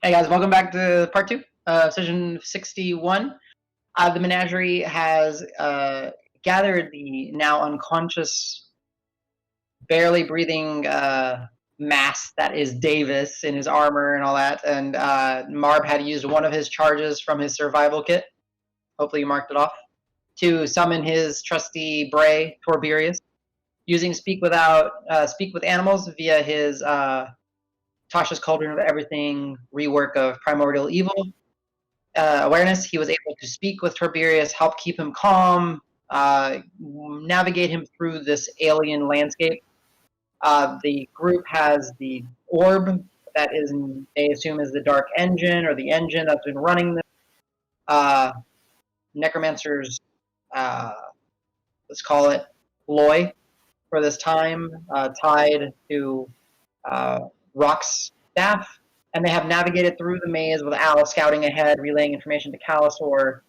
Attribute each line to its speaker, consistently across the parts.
Speaker 1: Hey guys, welcome back to part two, session 61. The menagerie has gathered the now unconscious, barely breathing mass that is Davis in his armor and all that. And Marb had used one of his charges from his survival kit. Hopefully you marked it off. To summon his trusty Bray, Torberius, using speak with animals via his Tasha's Cauldron of Everything rework of Primordial Evil awareness. He was able to speak with Tiberius, help keep him calm, navigate him through this alien landscape. The group has the orb that is, they assume, is the dark engine or the engine that's been running this. Necromancer's, let's call it, ploy for this time, tied to Rock's staff, and they have navigated through the maze with Al scouting ahead, relaying information to Calusor,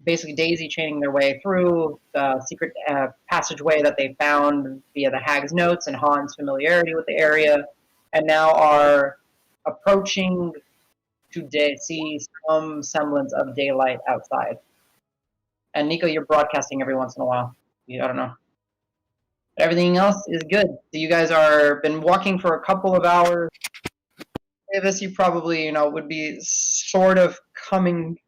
Speaker 1: basically daisy chaining their way through the secret passageway that they found via the Hag's notes and Han's familiarity with the area, and now are approaching to see some semblance of daylight outside. And Nico, you're broadcasting every once in a while. I don't know. Everything else is good. So you guys are been walking for a couple of hours. Davis, you probably, would be sort of coming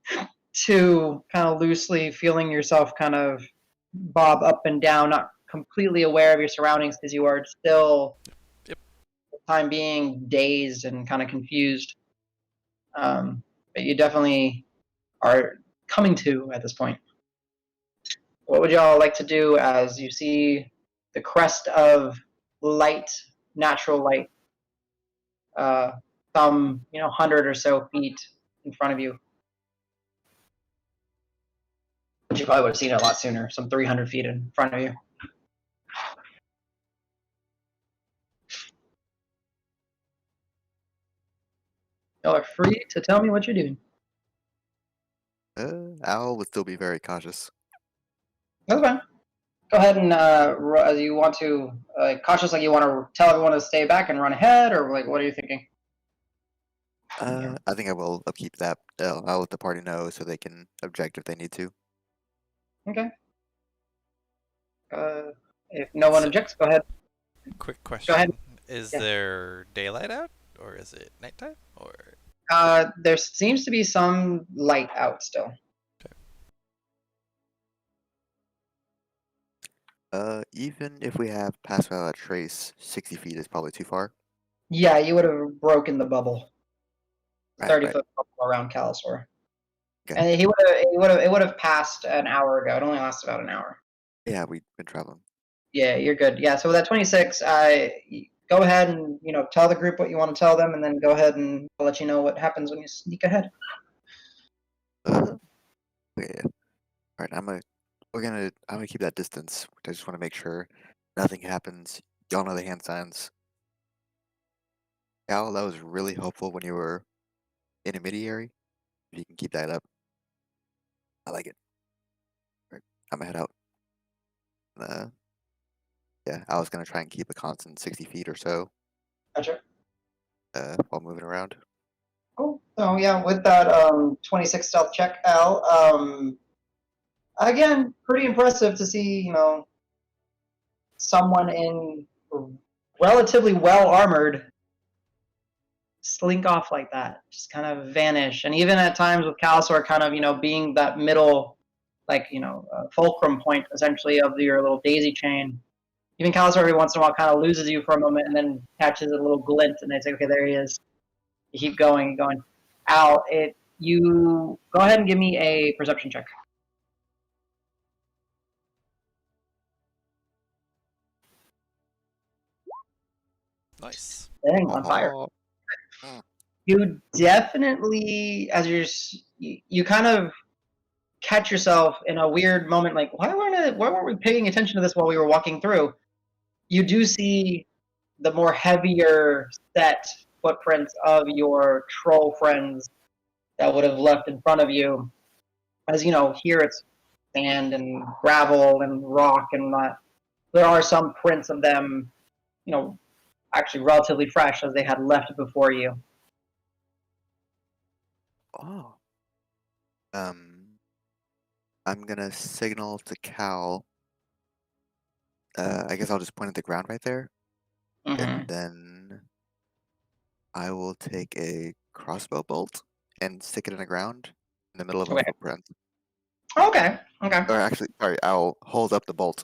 Speaker 1: to kind of loosely feeling yourself kind of bob up and down, not completely aware of your surroundings because you are still, for the time being, dazed and kind of confused. But you definitely are coming to at this point. What would y'all like to do as you see the crest of light, natural light, some 100 or so feet in front of you? But you probably would have seen it a lot sooner, some 300 feet in front of you. Y'all are free to tell me what you're doing.
Speaker 2: Al would still be very cautious.
Speaker 1: That's fine. Go ahead and, as you want to, cautious, like you want to tell everyone to stay back and run ahead, or like, what are you thinking?
Speaker 2: I think I will upkeep that. I'll let the party know so they can object if they need to.
Speaker 1: Okay. If no one objects, go ahead.
Speaker 3: Quick question.
Speaker 1: Go ahead.
Speaker 3: Is there daylight out, or is it nighttime, or?
Speaker 1: There seems to be some light out still.
Speaker 2: Okay. Even if we have passed without a trace, 60 feet is probably too far.
Speaker 1: Yeah, you would have broken the bubble. 30
Speaker 2: Right.
Speaker 1: foot bubble around Calusor.
Speaker 2: Okay.
Speaker 1: And it would have passed an hour ago. It only lasted about an hour.
Speaker 2: Yeah, we've been traveling.
Speaker 1: Yeah, you're good. Yeah, so with that 26, go ahead and tell the group what you want to tell them, and then go ahead and I'll let you know what happens when you sneak ahead.
Speaker 2: Okay. All right, I'm gonna keep that distance. I just want to make sure nothing happens. Y'all know the hand signs. Al, that was really helpful when you were intermediary. If you can keep that up, I like it. All right, I'm gonna head out. Yeah, I was gonna try and keep a constant 60 feet or so.
Speaker 1: Gotcha.
Speaker 2: While moving around.
Speaker 1: Cool. So yeah, with that 26 stealth check, Al, again, pretty impressive to see, someone in relatively well armored slink off like that, just kind of vanish. And even at times with Calusor kind of, being that middle, fulcrum point essentially of your little daisy chain. Even Calusor every once in a while kind of loses you for a moment and then catches a little glint and they say, okay, there he is. You keep going. Al, you go ahead and give me a perception check.
Speaker 3: Nice.
Speaker 1: Dang, on fire. You definitely, as you kind of catch yourself in a weird moment, like, why weren't we paying attention to this while we were walking through? You do see the more heavier set footprints of your troll friends that would have left in front of you. As here it's sand and gravel and rock and that. There are some prints of them, actually relatively fresh as they had left before you.
Speaker 2: Oh. I'm gonna signal to Cal. I guess I'll just point at the ground right there,
Speaker 1: Mm-hmm.
Speaker 2: and then I will take a crossbow bolt and stick it in the ground in the middle of a
Speaker 1: Okay.
Speaker 2: footprint.
Speaker 1: Okay. Okay.
Speaker 2: Or actually, sorry, I'll hold up the bolt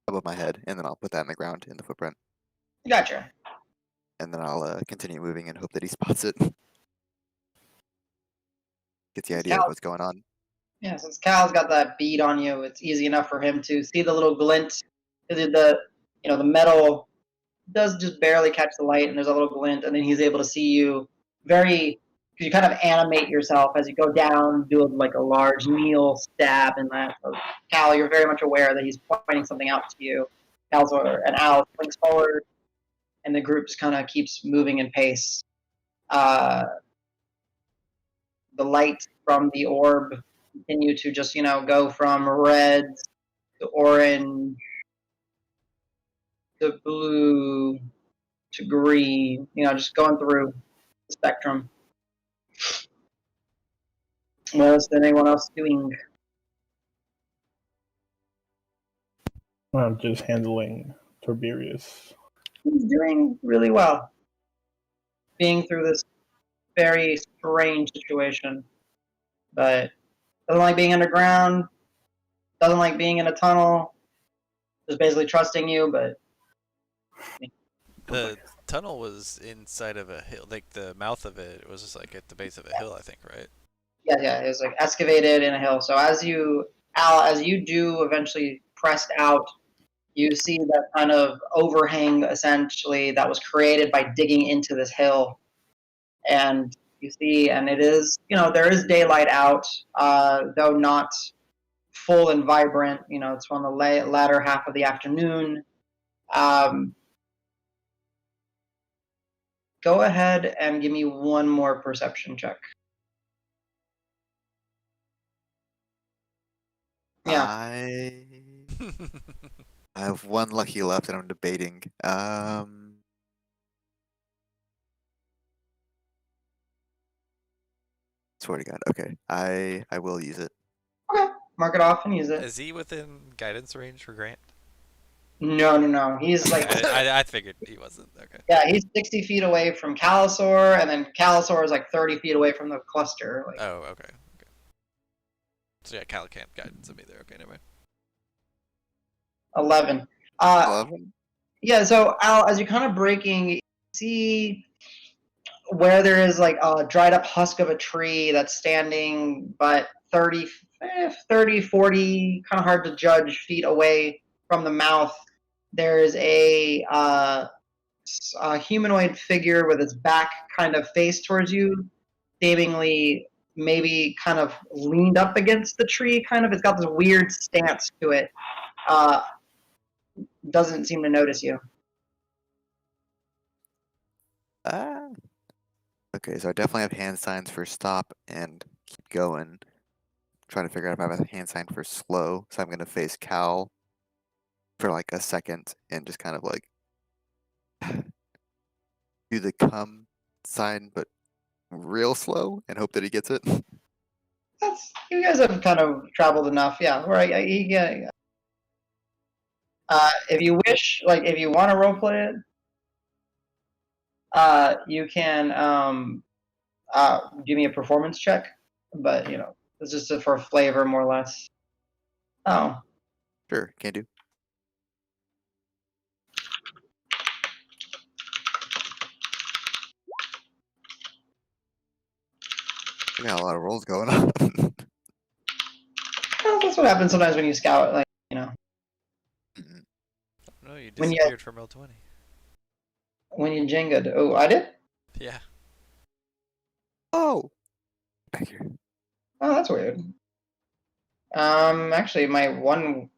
Speaker 2: above my head, and then I'll put that in the ground in the footprint,
Speaker 1: Gotcha.
Speaker 2: and then I'll continue moving and hope that he spots it. Gets the idea of what's going on.
Speaker 1: Yeah, since Cal's got that bead on you, it's easy enough for him to see the little glint. Because the metal does just barely catch the light, and there's a little glint, and then he's able to see you because you kind of animate yourself as you go down, do like a large kneel stab in that. So Cal, you're very much aware that he's pointing something out to you. And Al swings forward, and the group just kind of keeps moving in pace. The light from the orb continue to just go from red to orange to blue to green, just going through the spectrum. What else did anyone else doing?
Speaker 4: I'm just handling Tiberius.
Speaker 1: He's doing really well, being through this very strange situation, but doesn't like being underground, doesn't like being in a tunnel, just basically trusting you, but
Speaker 3: The tunnel was inside of a hill, like the mouth of it was just like at the base of a hill, I think, right?
Speaker 1: yeah, it was like excavated in a hill. So as you do eventually press out, you see that kind of overhang essentially that was created by digging into this hill. And you see, and it is, there is daylight out, though not full and vibrant. It's on the latter half of the afternoon. Go ahead and give me one more perception check. Yeah.
Speaker 2: I have one lucky left, and I'm debating. Swear to God. Okay, I will use it.
Speaker 1: Okay. Mark it off and use it.
Speaker 3: Is he within guidance range for Grant?
Speaker 1: No. He's like
Speaker 3: I figured he wasn't. Okay.
Speaker 1: yeah, he's 60 feet away from Calisor, and then Calisor is like 30 feet away from the cluster. Like,
Speaker 3: Oh, okay. So yeah, Cal can't guidance him either. Okay, never mind.
Speaker 1: 11.
Speaker 2: 11?
Speaker 1: Yeah, so Al, as you're kind of breaking, you see where there is like a dried up husk of a tree that's standing but 30, 40, kind of hard to judge, feet away from the mouth. There's a humanoid figure with its back kind of faced towards you, seemingly maybe kind of leaned up against the tree, kind of. It's got this weird stance to it. Doesn't seem to notice you.
Speaker 2: Okay, so I definitely have hand signs for stop and keep going. Trying to figure out if I have a hand sign for slow. So I'm gonna face Cal for like a second and just kind of like do the come sign, but real slow, and hope that he gets it.
Speaker 1: You guys have kind of traveled enough, yeah. Right? Yeah. If you wish, like if you want to roleplay it, you can give me a performance check, but it's just for flavor, more or less. Oh,
Speaker 2: Sure, can do. We got a lot of rolls going on.
Speaker 1: well, that's what happens sometimes when you scout, like
Speaker 2: Mhm.
Speaker 3: No, you
Speaker 1: When you-
Speaker 3: disappeared from Roll20.
Speaker 1: when you Jenga. Oh, I did.
Speaker 3: Yeah.
Speaker 2: Oh, back here.
Speaker 1: Oh, that's weird. Actually, my one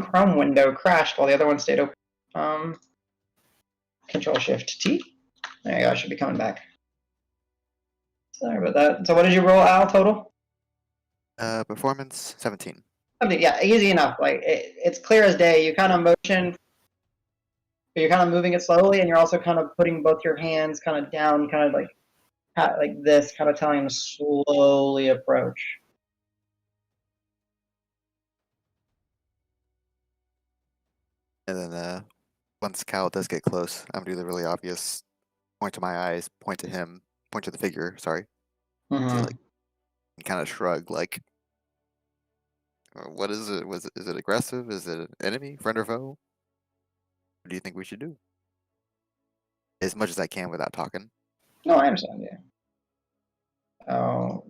Speaker 1: Chrome window crashed while the other one stayed open. Control Shift T. There you go. I should be coming back. Sorry about that. So, what did you roll, Al? Total?
Speaker 2: Performance 17.
Speaker 1: Okay, yeah, easy enough. Like it's clear as day. You kind of motion, but you're kind of moving it slowly, and you're also kind of putting both your hands kind of down, kind like this, kind of telling him to slowly approach.
Speaker 2: And then once Cal does get close, I'm gonna do the really obvious point to my eyes, point to him, point to the figure, sorry.
Speaker 1: Mhm.
Speaker 2: Like kind of shrug like what is it? Is it aggressive? Is it an enemy, friend or foe? What do you think we should do? As much as I can without talking.
Speaker 1: No, I understand. Yeah. Oh,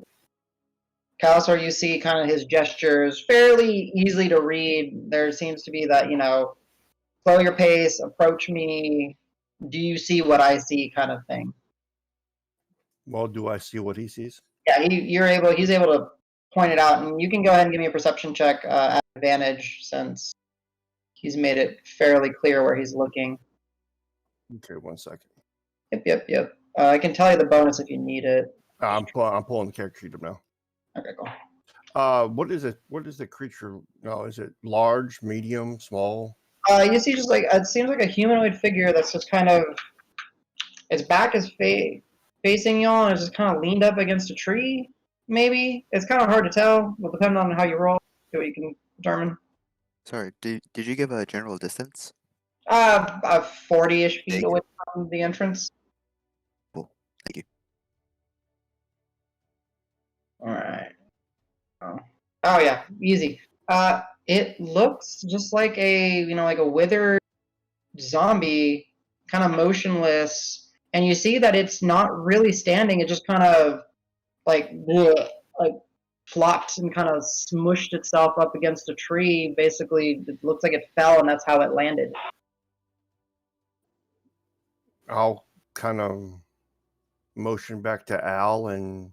Speaker 1: Calasor, you see kind of his gestures fairly easily to read. There seems to be that, slow your pace, approach me. Do you see what I see, kind of thing.
Speaker 5: Well, do I see what he sees?
Speaker 1: Yeah, he's able to point it out, and you can go ahead and give me a perception check at advantage since he's made it fairly clear where he's looking.
Speaker 5: Okay, 1 second.
Speaker 1: Yep. I can tell you the bonus if you need it.
Speaker 5: I'm pulling the character sheet up now.
Speaker 1: Okay, cool.
Speaker 5: What is it? What is the creature? No, is it large, medium, small?
Speaker 1: You see, just like it seems like a humanoid figure that's just kind of its back is facing y'all, and it's just kind of leaned up against a tree. Maybe it's kind of hard to tell. Will depend on how you roll. See what you can determine.
Speaker 2: Sorry, did you give a general distance?
Speaker 1: 40-ish feet
Speaker 2: Thank
Speaker 1: away from the entrance.
Speaker 2: Cool. Thank you.
Speaker 1: All right. Oh yeah, easy. It looks just like a withered zombie, kind of motionless, and you see that it's not really standing. It just kind of like flopped and kind of smushed itself up against a tree. Basically, it looks like it fell, and that's how it landed.
Speaker 5: I'll kind of motion back to Al, and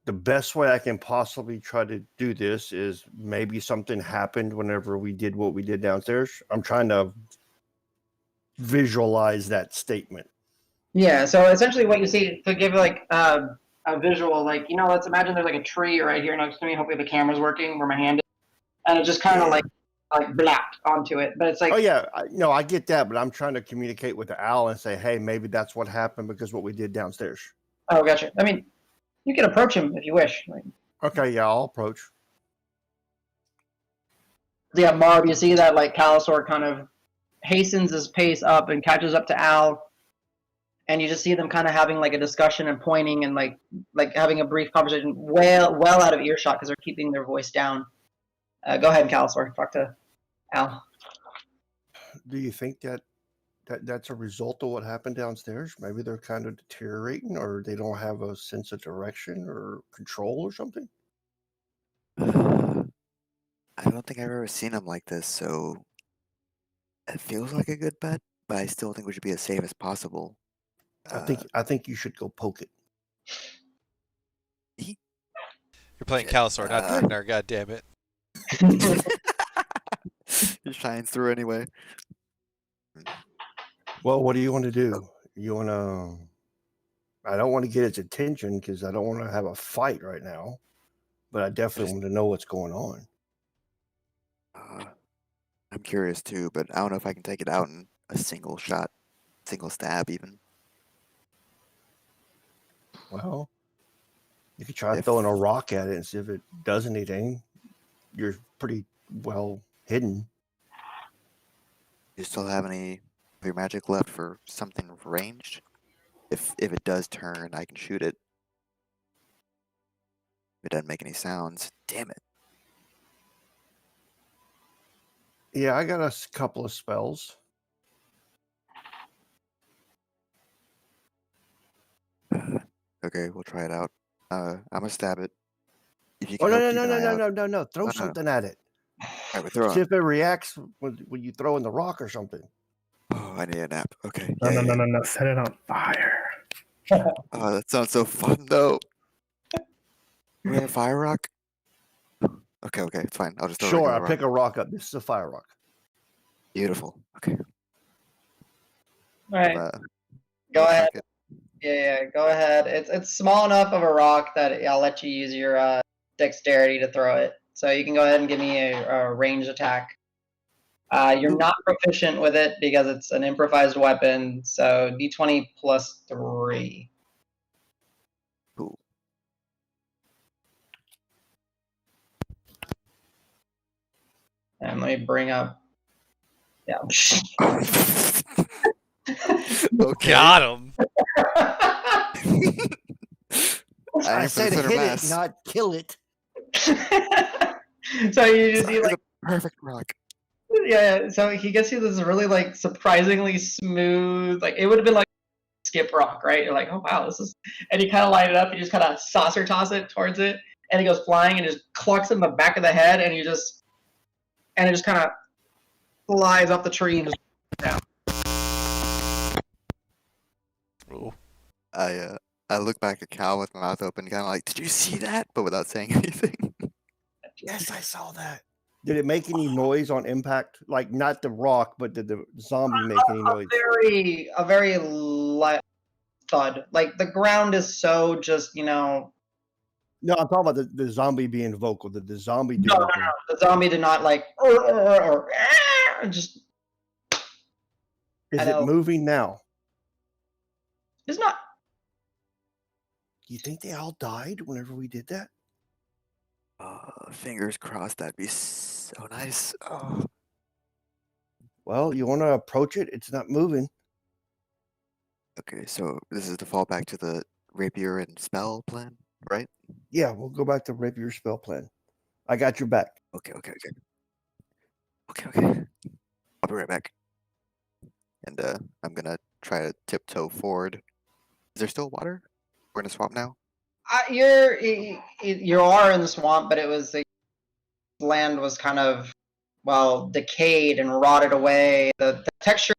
Speaker 5: the best way I can possibly try to do this is maybe something happened whenever we did what we did downstairs. I'm trying to visualize that statement.
Speaker 1: Yeah, so essentially what you see, to give like a visual, like, let's imagine there's like a tree right here next to me. Hopefully the camera's working where my hand is. And it just kind of like blapped onto it. But it's like...
Speaker 5: Oh, yeah. I get that, but I'm trying to communicate with Al and say, hey, maybe that's what happened because what we did downstairs.
Speaker 1: Oh, gotcha. I mean, you can approach him if you wish.
Speaker 5: Okay, yeah, I'll approach.
Speaker 1: Yeah, Marv, you see that like Calasor kind of hastens his pace up and catches up to Al, and you just see them kind of having like a discussion and pointing and like having a brief conversation, well out of earshot because they're keeping their voice down. Go ahead, Calasor. Talk to Al.
Speaker 5: Do you think that's a result of what happened downstairs? Maybe they're kind of deteriorating, or they don't have a sense of direction or control or something?
Speaker 2: I don't think I've ever seen him like this, so it feels like a good bet, but I still think we should be as safe as possible.
Speaker 5: I think you should go poke it.
Speaker 3: You're playing Calasor, not Darknar, god damn it.
Speaker 2: It shines through anyway.
Speaker 5: Well, what do you want to do? You want to... I don't want to get its attention because I don't want to have a fight right now, but I definitely want to know what's going on.
Speaker 2: I'm curious too, but I don't know if I can take it out in a single shot, single stab even.
Speaker 5: Well, you could try throwing a rock at it and see if it does anything. You're pretty well hidden.
Speaker 2: You still have any of your magic left for something ranged? If it does turn, I can shoot it. If it doesn't make any sounds, damn it.
Speaker 5: Yeah, I got a couple of spells.
Speaker 2: Okay, we'll try it out. I'm gonna stab it. If you
Speaker 5: Oh,
Speaker 2: can help keep
Speaker 5: no,
Speaker 2: an eye out.
Speaker 5: no. Throw
Speaker 2: no.
Speaker 5: something at it.
Speaker 2: All right, we're throwing.
Speaker 5: See if it reacts when you throw in the rock or something.
Speaker 2: Oh, I need a nap. Okay.
Speaker 4: No. Set it on fire.
Speaker 2: Oh, that sounds so fun though. We have a fire rock? Okay, it's fine. I'll just throw
Speaker 5: Sure,
Speaker 2: a
Speaker 5: I
Speaker 2: rock.
Speaker 5: pick a rock up. This is a fire rock.
Speaker 2: Beautiful. Okay.
Speaker 1: All right. Go
Speaker 2: I'll
Speaker 1: ahead.
Speaker 2: chuck it.
Speaker 1: Yeah, go ahead. It's small enough of a rock that I'll let you use your dexterity to throw it. So you can go ahead and give me a ranged attack. You're not proficient with it because it's an improvised weapon. So d20 plus 3. And let me bring up. Yeah.
Speaker 2: Okay.
Speaker 3: Got him.
Speaker 2: I
Speaker 5: I
Speaker 2: aim for the
Speaker 5: said
Speaker 2: center
Speaker 5: hit
Speaker 2: mass.
Speaker 5: it, not kill it.
Speaker 1: So you just
Speaker 2: It's
Speaker 1: see like
Speaker 2: a perfect rock.
Speaker 1: yeah. So he gets you this really like surprisingly smooth. Like it would have been like skip rock, right? You're like, oh wow, this is. And you kind of light it up. You just kind of saucer toss it towards it, and it goes flying and just clucks in the back of the head, and it just kind of flies off the tree and just down.
Speaker 3: Ooh.
Speaker 2: I look back at Cal with my mouth open, kind of like, did you see that? But without saying anything.
Speaker 5: Yes, I saw that. Did it make any noise on impact? Like not the rock, but did the zombie make any noise?
Speaker 1: A very light thud. Like the ground is so just
Speaker 5: No, I'm talking about the zombie being vocal. Did the zombie do
Speaker 1: no.
Speaker 5: anything?
Speaker 1: The zombie did not like or just.
Speaker 5: Is
Speaker 1: I
Speaker 5: it
Speaker 1: know.
Speaker 5: moving now?
Speaker 1: It's not.
Speaker 5: Do you think they all died whenever we did that?
Speaker 2: Fingers crossed, that'd be so nice. Oh.
Speaker 5: Well, you want to approach it. It's not moving.
Speaker 2: Okay, so this is to fall back to the rapier and spell plan, right?
Speaker 5: Yeah, we'll go back to rapier spell plan. I got your back.
Speaker 2: Okay. Okay. I'll be right back. And I'm gonna try to tiptoe forward. Is there still water? We're in a swamp now?
Speaker 1: You are in the swamp, but it was the land was kind of decayed and rotted away. The texture,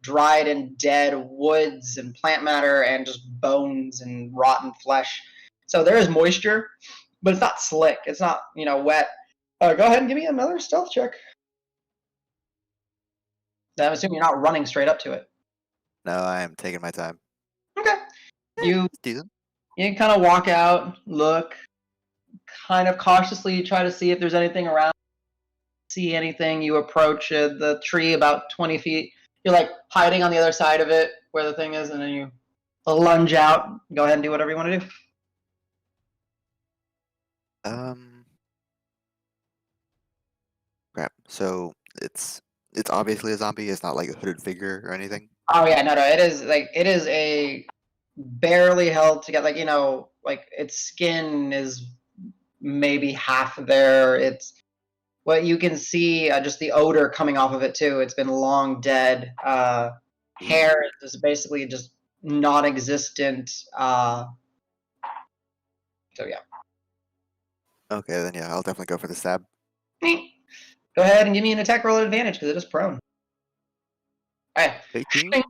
Speaker 1: dried and dead woods and plant matter and just bones and rotten flesh. So there is moisture, but it's not slick. It's not wet. Go ahead and give me another stealth check. I'm assuming you're not running straight up to it.
Speaker 2: No, I am taking my time.
Speaker 1: Okay. You
Speaker 2: It's decent.
Speaker 1: kind of walk out, look, kind of cautiously try to see if there's anything around. See anything, you approach the tree about 20 feet. You're like hiding on the other side of it where the thing is, and then you lunge out. Go ahead and do whatever you want to do.
Speaker 2: Crap. So it's obviously a zombie. It's not like a hooded figure or anything.
Speaker 1: Oh yeah, no, it is a barely held together. Like its skin is maybe half there. It's what you can see, just the odor coming off of it too. It's been long dead. Hair is basically just non-existent. So yeah.
Speaker 2: Okay, then yeah, I'll definitely go for the stab.
Speaker 1: Go ahead and give me an attack roll advantage because it is prone. All right.
Speaker 2: 18?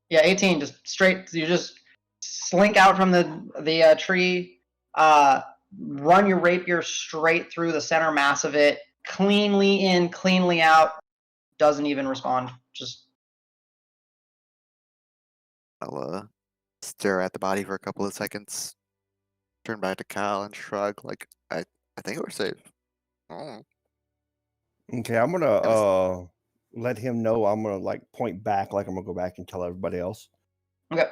Speaker 1: Yeah, 18. Just straight. You just slink out from the tree. Run your rapier straight through the center mass of it. Cleanly in, cleanly out. Doesn't even respond. Just.
Speaker 2: I'll stare at the body for a couple of seconds. Turn back to Kyle and shrug. Like I think we're safe. Oh.
Speaker 5: Okay, I'm gonna let him know. I'm gonna like point back, like I'm gonna go back and tell everybody else.
Speaker 1: Okay.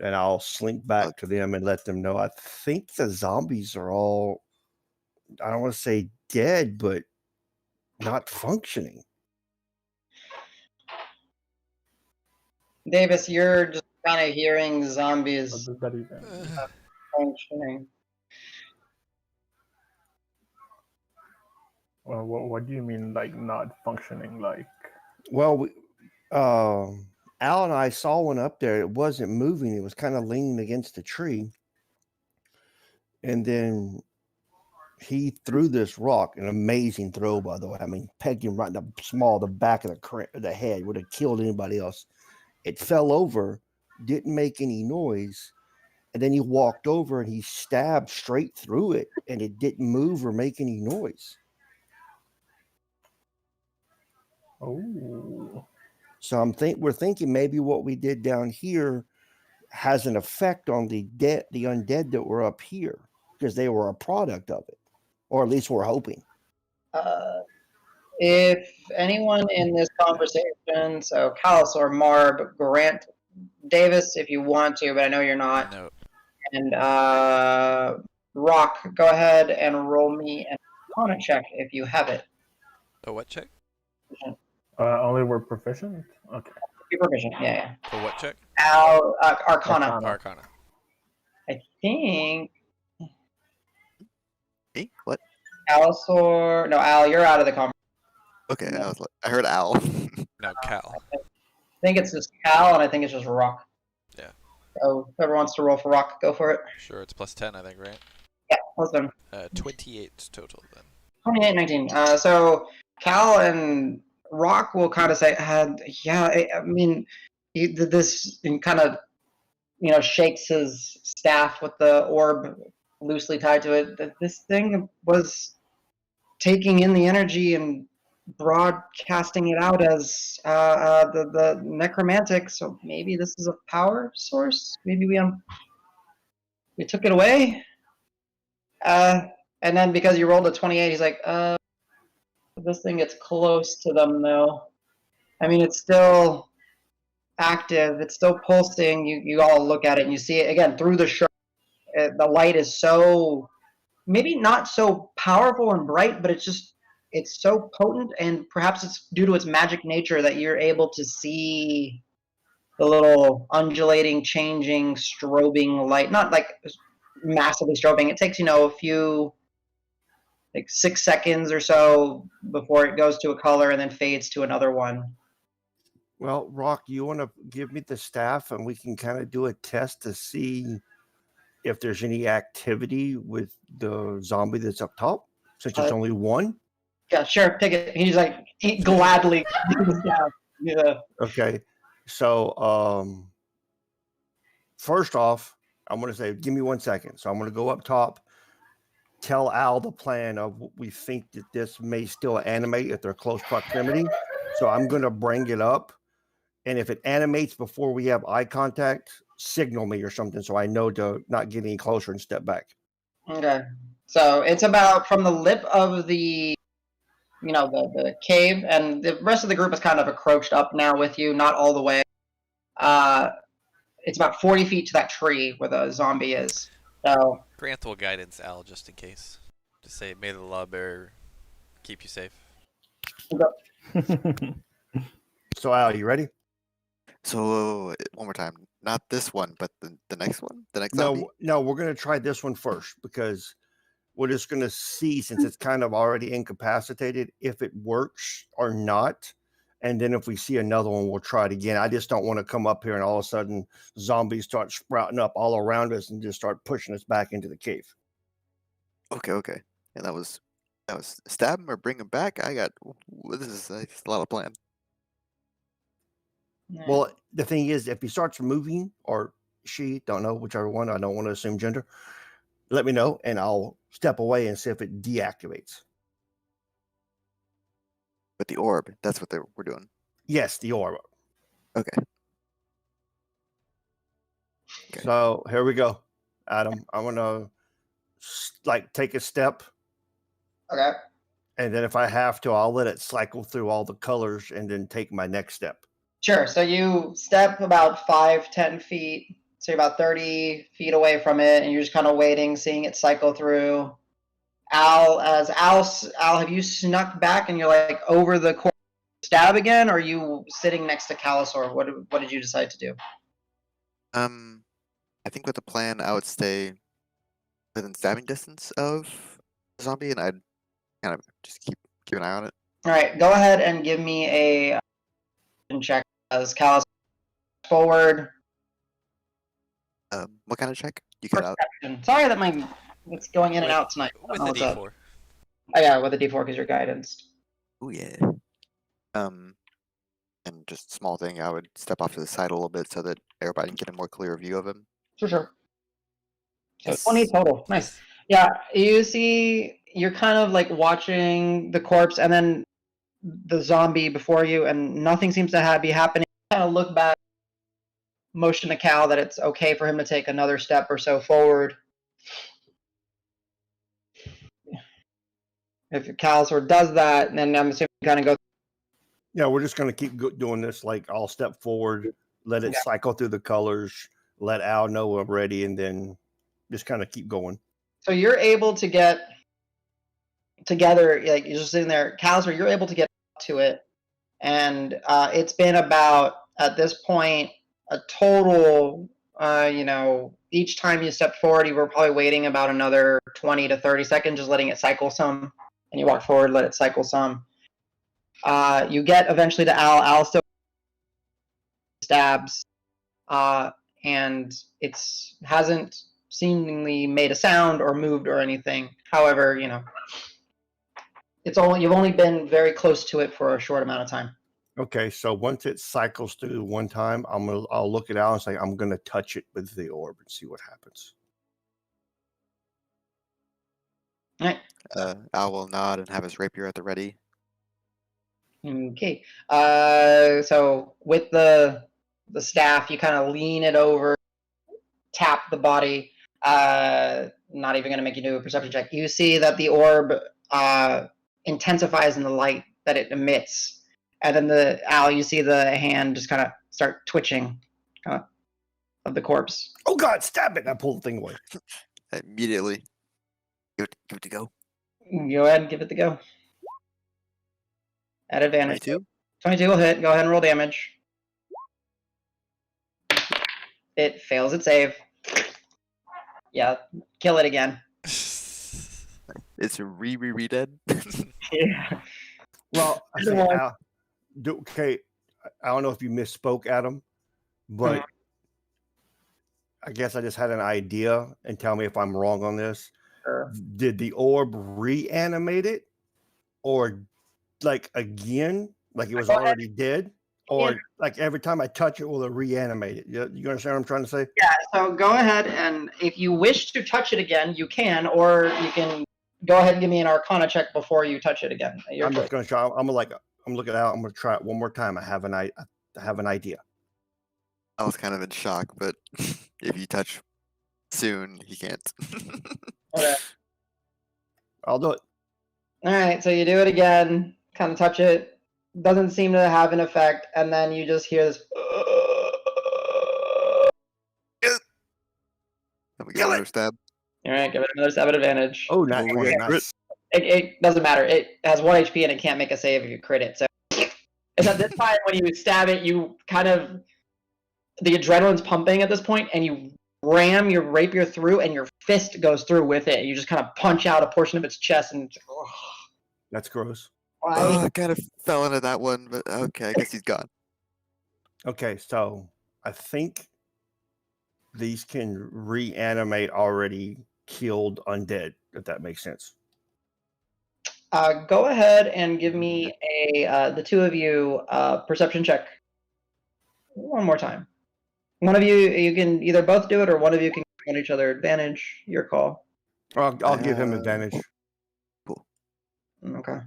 Speaker 5: And I'll slink back to them and let them know. I think the zombies are all, I don't want to say dead, but not functioning.
Speaker 1: Davis, you're just kind of hearing zombies
Speaker 4: What does that even?
Speaker 1: functioning.
Speaker 4: Well, what do you mean, like not functioning? Like,
Speaker 5: Well, Al and I saw one up there. It wasn't moving. It was kind of leaning against the tree. And then he threw this rock, an amazing throw, by the way. I mean, pegged him right in the back of the head. Would have killed anybody else. It fell over, didn't make any noise. And then he walked over and he stabbed straight through it, and it didn't move or make any noise.
Speaker 4: oh,
Speaker 5: So we're thinking maybe what we did down here has an effect on the undead that were up here, because they were a product of it, or at least we're hoping.
Speaker 1: If anyone in this conversation, so Callus or Marb, Grant, Davis, if you want to, but I know you're not,
Speaker 3: No.
Speaker 1: and Rock, go ahead and roll me an Arcana check if you have it.
Speaker 3: Oh, what check?
Speaker 4: Only we're proficient. Okay.
Speaker 1: You're proficient. Yeah.
Speaker 3: For what check?
Speaker 1: Arcana.
Speaker 3: Arcana.
Speaker 1: I think
Speaker 2: Me? What?
Speaker 1: Alsor. No, Al, you're out of the conversation.
Speaker 2: Okay,
Speaker 1: No.
Speaker 2: I was like, I heard owl.
Speaker 3: No, Cal.
Speaker 1: I think it's just Cal, and I think it's just Rock.
Speaker 3: Yeah.
Speaker 1: So whoever wants to roll for Rock, go for it.
Speaker 3: Sure, it's plus 10, I think, right?
Speaker 1: Yeah, listen.
Speaker 3: 28 total then.
Speaker 1: 28, 19. So Cal and Rock will kind of say, yeah, I mean, he did this and kind of, shakes his staff with the orb loosely tied to it. This thing was taking in the energy and broadcasting it out as the necromantic. So maybe this is a power source. Maybe we took it away. And then because you rolled a 28, he's like, this thing gets close to them though. I mean, it's still active. It's still pulsing. You all look at it and you see it again through the shirt. The light is so maybe not so powerful and bright, but it's so potent, and perhaps it's due to its magic nature that you're able to see the little undulating, changing, strobing light. Not like massively strobing. It takes a few, like 6 seconds or so before it goes to a color and then fades to another one.
Speaker 5: Well, Rock, you want to give me the staff and we can kind of do a test to see if there's any activity with the zombie that's up top, since it's only one?
Speaker 1: Yeah, sure, pick it. He's like, he gladly. Yeah.
Speaker 5: Okay. So, first off, I'm going to say, give me 1 second. So I'm going to go up top, tell Al the plan of what we think that this may still animate if they're close proximity. So I'm going to bring it up. And if it animates before we have eye contact, signal me or something so I know to not get any closer and step back.
Speaker 1: Okay. So it's about from the lip of the cave, and the rest of the group is kind of approached up now with you, not all the way. It's about 40 feet to that tree where the zombie is. So
Speaker 3: Granthal guidance, Al, just in case. Just say, may the law bearer keep you safe.
Speaker 5: So Al, you ready?
Speaker 2: So one more time, not this one, but the next one, the next zombie.
Speaker 5: No, we're going to try this one first because we're just going to see, since it's kind of already incapacitated, if it works or not. And then if we see another one, we'll try it again. I just don't want to come up here and all of a sudden zombies start sprouting up all around us and just start pushing us back into the cave.
Speaker 2: Okay. And that was stab him or bring him back. This is a lot of plan.
Speaker 5: Well, the thing is, if he starts moving, or she, don't know, whichever one, I don't want to assume gender, let me know and I'll step away and see if it deactivates.
Speaker 2: But the orb, that's what we're doing.
Speaker 5: Yes, the orb.
Speaker 2: Okay.
Speaker 5: So here we go, Adam. I'm gonna take a step.
Speaker 1: Okay.
Speaker 5: And then if I have to, I'll let it cycle through all the colors and then take my next step.
Speaker 1: Sure. So you step about 5-10 feet. So you're about 30 feet away from it, and you're just kind of waiting, seeing it cycle through. Al, have you snuck back and you're like over the corner stab again, or are you sitting next to Calisor? What did you decide to do?
Speaker 2: I think with the plan, I would stay within stabbing distance of the zombie, and I'd kind of just keep an eye on it.
Speaker 1: All right, go ahead and give me a check as Calisor forward.
Speaker 2: What kind of check? You cut out.
Speaker 1: Sorry that it's going in and out tonight.
Speaker 3: With a D4.
Speaker 1: Oh yeah, with a D4 because you're guidance.
Speaker 2: Oh yeah. And just small thing, I would step off to the side a little bit so that everybody can get a more clear view of him.
Speaker 1: Sure. So
Speaker 2: Yes.
Speaker 1: 20 total. Nice. Yeah, you see, you're kind of like watching the corpse and then the zombie before you, and nothing seems to be happening. Kind of look back, motion to Cal that it's okay for him to take another step or so forward. If Cal sort of does that, then I'm assuming you kind of go.
Speaker 5: Yeah, we're just going to keep doing this. Like, I'll step forward, let it cycle through the colors, let Al know I'm ready, and then just kind of keep going.
Speaker 1: So you're able to get together, like you're just sitting there. Callister, you're able to get to it, and it's been about at this point a total. Each time you step forward, you were probably waiting about another 20 to 30 seconds, just letting it cycle some. And you walk forward, let it cycle some. You get eventually to Al. Al still stabs, and it's hasn't seemingly made a sound or moved or anything. However, you've only been very close to it for a short amount of time.
Speaker 5: Okay, so once it cycles through one time, I'll look it out and say I'm gonna touch it with the orb and see what happens.
Speaker 1: All right.
Speaker 2: Al will nod and have his rapier at the ready.
Speaker 1: Okay. So with the staff, you kind of lean it over, tap the body. Not even going to make you do a perception check. You see that the orb intensifies in the light that it emits, and then you see the hand just kind of start twitching, of the corpse.
Speaker 5: Oh God! Stab it! I pull the thing away.
Speaker 2: Immediately. Give it to go.
Speaker 1: Go ahead and give it the go. At advantage.
Speaker 2: 22?
Speaker 1: 22 will hit. Go ahead and roll damage. It fails its save. Yeah, kill it again.
Speaker 2: It's re-dead.
Speaker 1: Yeah.
Speaker 5: Well, I say, Al, okay. I don't know if you misspoke, Adam, but I guess I just had an idea, and tell me if I'm wrong on this.
Speaker 1: Sure.
Speaker 5: Did the orb reanimate it, or like again, like it was already dead, or like every time I touch it, will it reanimate it? You understand what I'm trying to say?
Speaker 1: Yeah. So go ahead, and if you wish to touch it again, you can, or you can go ahead and give me an Arcana check before you touch it again.
Speaker 5: I'm just gonna try. I'm looking out. I'm gonna try it one more time. I have an idea.
Speaker 2: I was kind of in shock, but if you touch soon, he can't.
Speaker 1: Okay.
Speaker 5: I'll do it.
Speaker 1: All right. So you do it again. Kind of touch it. Doesn't seem to have an effect, and then you just hear this.
Speaker 2: Let me get another stab.
Speaker 1: All right. Give it another stab at advantage.
Speaker 5: Oh, nice.
Speaker 2: Oh, we got crit.
Speaker 5: Nice.
Speaker 1: It doesn't matter. It has 1 HP and it can't make a save if you crit it. So it's at this time when you stab it, you kind of the adrenaline's pumping at this point, and you ram your rapier through, and your fist goes through with it. You just kind of punch out a portion of its chest, and
Speaker 5: That's gross.
Speaker 2: Oh, I kind of fell into that one, but okay, I guess he's gone.
Speaker 5: Okay, so I think these can reanimate already killed undead, if that makes sense.
Speaker 1: Go ahead and give me the two of you perception check one more time. One of you can either both do it, or one of you can give each other advantage. Your call.
Speaker 5: I'll give him advantage.
Speaker 2: Cool.
Speaker 1: Okay.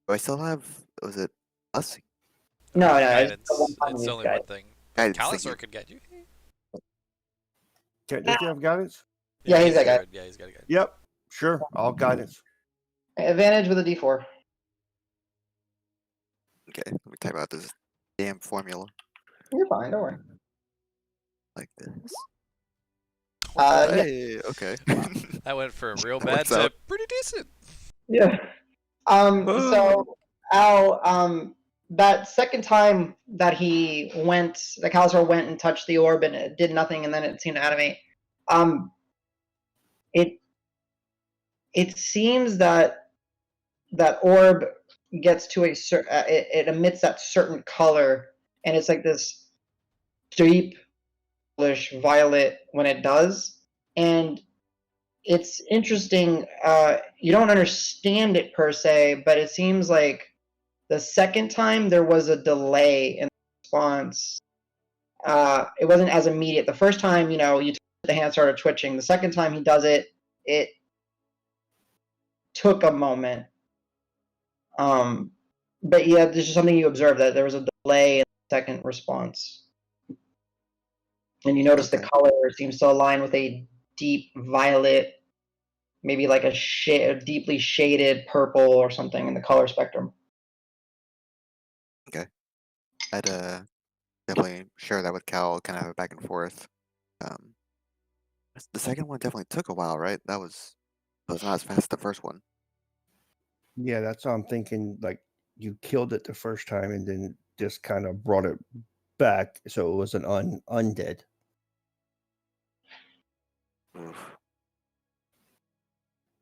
Speaker 2: Do I still have? Was it us?
Speaker 1: No,
Speaker 3: Guidance.
Speaker 1: it's the one
Speaker 3: It's
Speaker 1: time
Speaker 3: only
Speaker 1: you
Speaker 3: one thing.
Speaker 2: Guidance, thank
Speaker 3: Calisaur
Speaker 2: you.
Speaker 3: could get you.
Speaker 5: Does he have guidance?
Speaker 1: Yeah, he's got
Speaker 3: good. Yeah, he's got a guide.
Speaker 5: Yep, sure. All guidance.
Speaker 1: advantage with a D4.
Speaker 2: Okay, let me type out this damn formula
Speaker 1: You're fine. Don't worry.
Speaker 2: like this.
Speaker 1: Yeah.
Speaker 2: Hey, okay.
Speaker 3: That went from real
Speaker 2: That
Speaker 3: bad
Speaker 2: works
Speaker 3: to
Speaker 2: out.
Speaker 3: pretty decent.
Speaker 1: Yeah. So Al, that second time that Calisaur went and touched the orb and it did nothing, and then it seemed to animate. It seems that orb gets to a certain. It emits that certain color, and it's like this deep violet when it does, and it's interesting. You don't understand it per se, but it seems like the second time there was a delay in response. It wasn't as immediate. The first time, the hand started twitching. The second time he does it, it took a moment. But yeah, there's just something you observe, that there was a delay in the second response. And you notice the color seems to align with a deep violet, maybe like a deeply shaded purple or something in the color spectrum.
Speaker 2: Okay. I'd definitely share that with Cal, kind of have it back and forth. The second one definitely took a while, right? That was not as fast as the first one.
Speaker 5: Yeah, that's what I'm thinking. Like you killed it the first time and then just kind of brought it back, so it was an undead.
Speaker 2: Oof.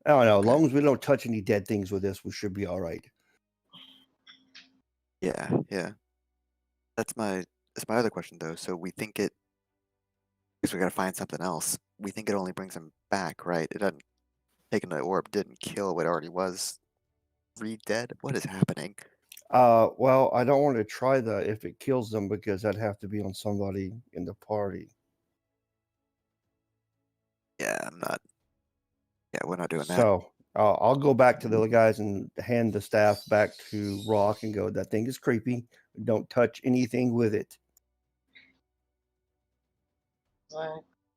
Speaker 5: I don't know. As
Speaker 2: Okay.
Speaker 5: long as we don't touch any dead things with this, we should be all right.
Speaker 2: Yeah. That's my other question though. So we think it because we gotta find something else. We think it only brings him back, right? It doesn't taking the orb didn't kill what already was re-dead. What is happening?
Speaker 5: Well, I don't want to try that if it kills them because that'd have to be on somebody in the party.
Speaker 2: Yeah, I'm not. Yeah, we're not doing that.
Speaker 5: So I'll go back to the other guys and hand the staff back to Rock and go, that thing is creepy. Don't touch anything with it.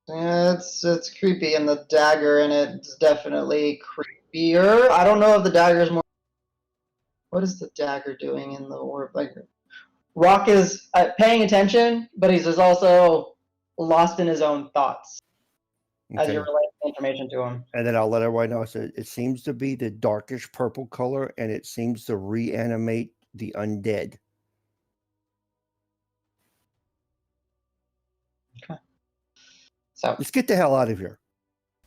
Speaker 1: Yeah, it's creepy, and the dagger in it is definitely creepier. I don't know if the dagger is more. What is the dagger doing in the orb? Like, Rock is paying attention, but he's just also lost in his own thoughts as you're
Speaker 5: Okay.
Speaker 1: relaying information to him.
Speaker 5: And then I'll let everybody know. So it seems to be the darkish purple color, and it seems to reanimate the undead.
Speaker 1: So
Speaker 5: Let's get the hell out of here.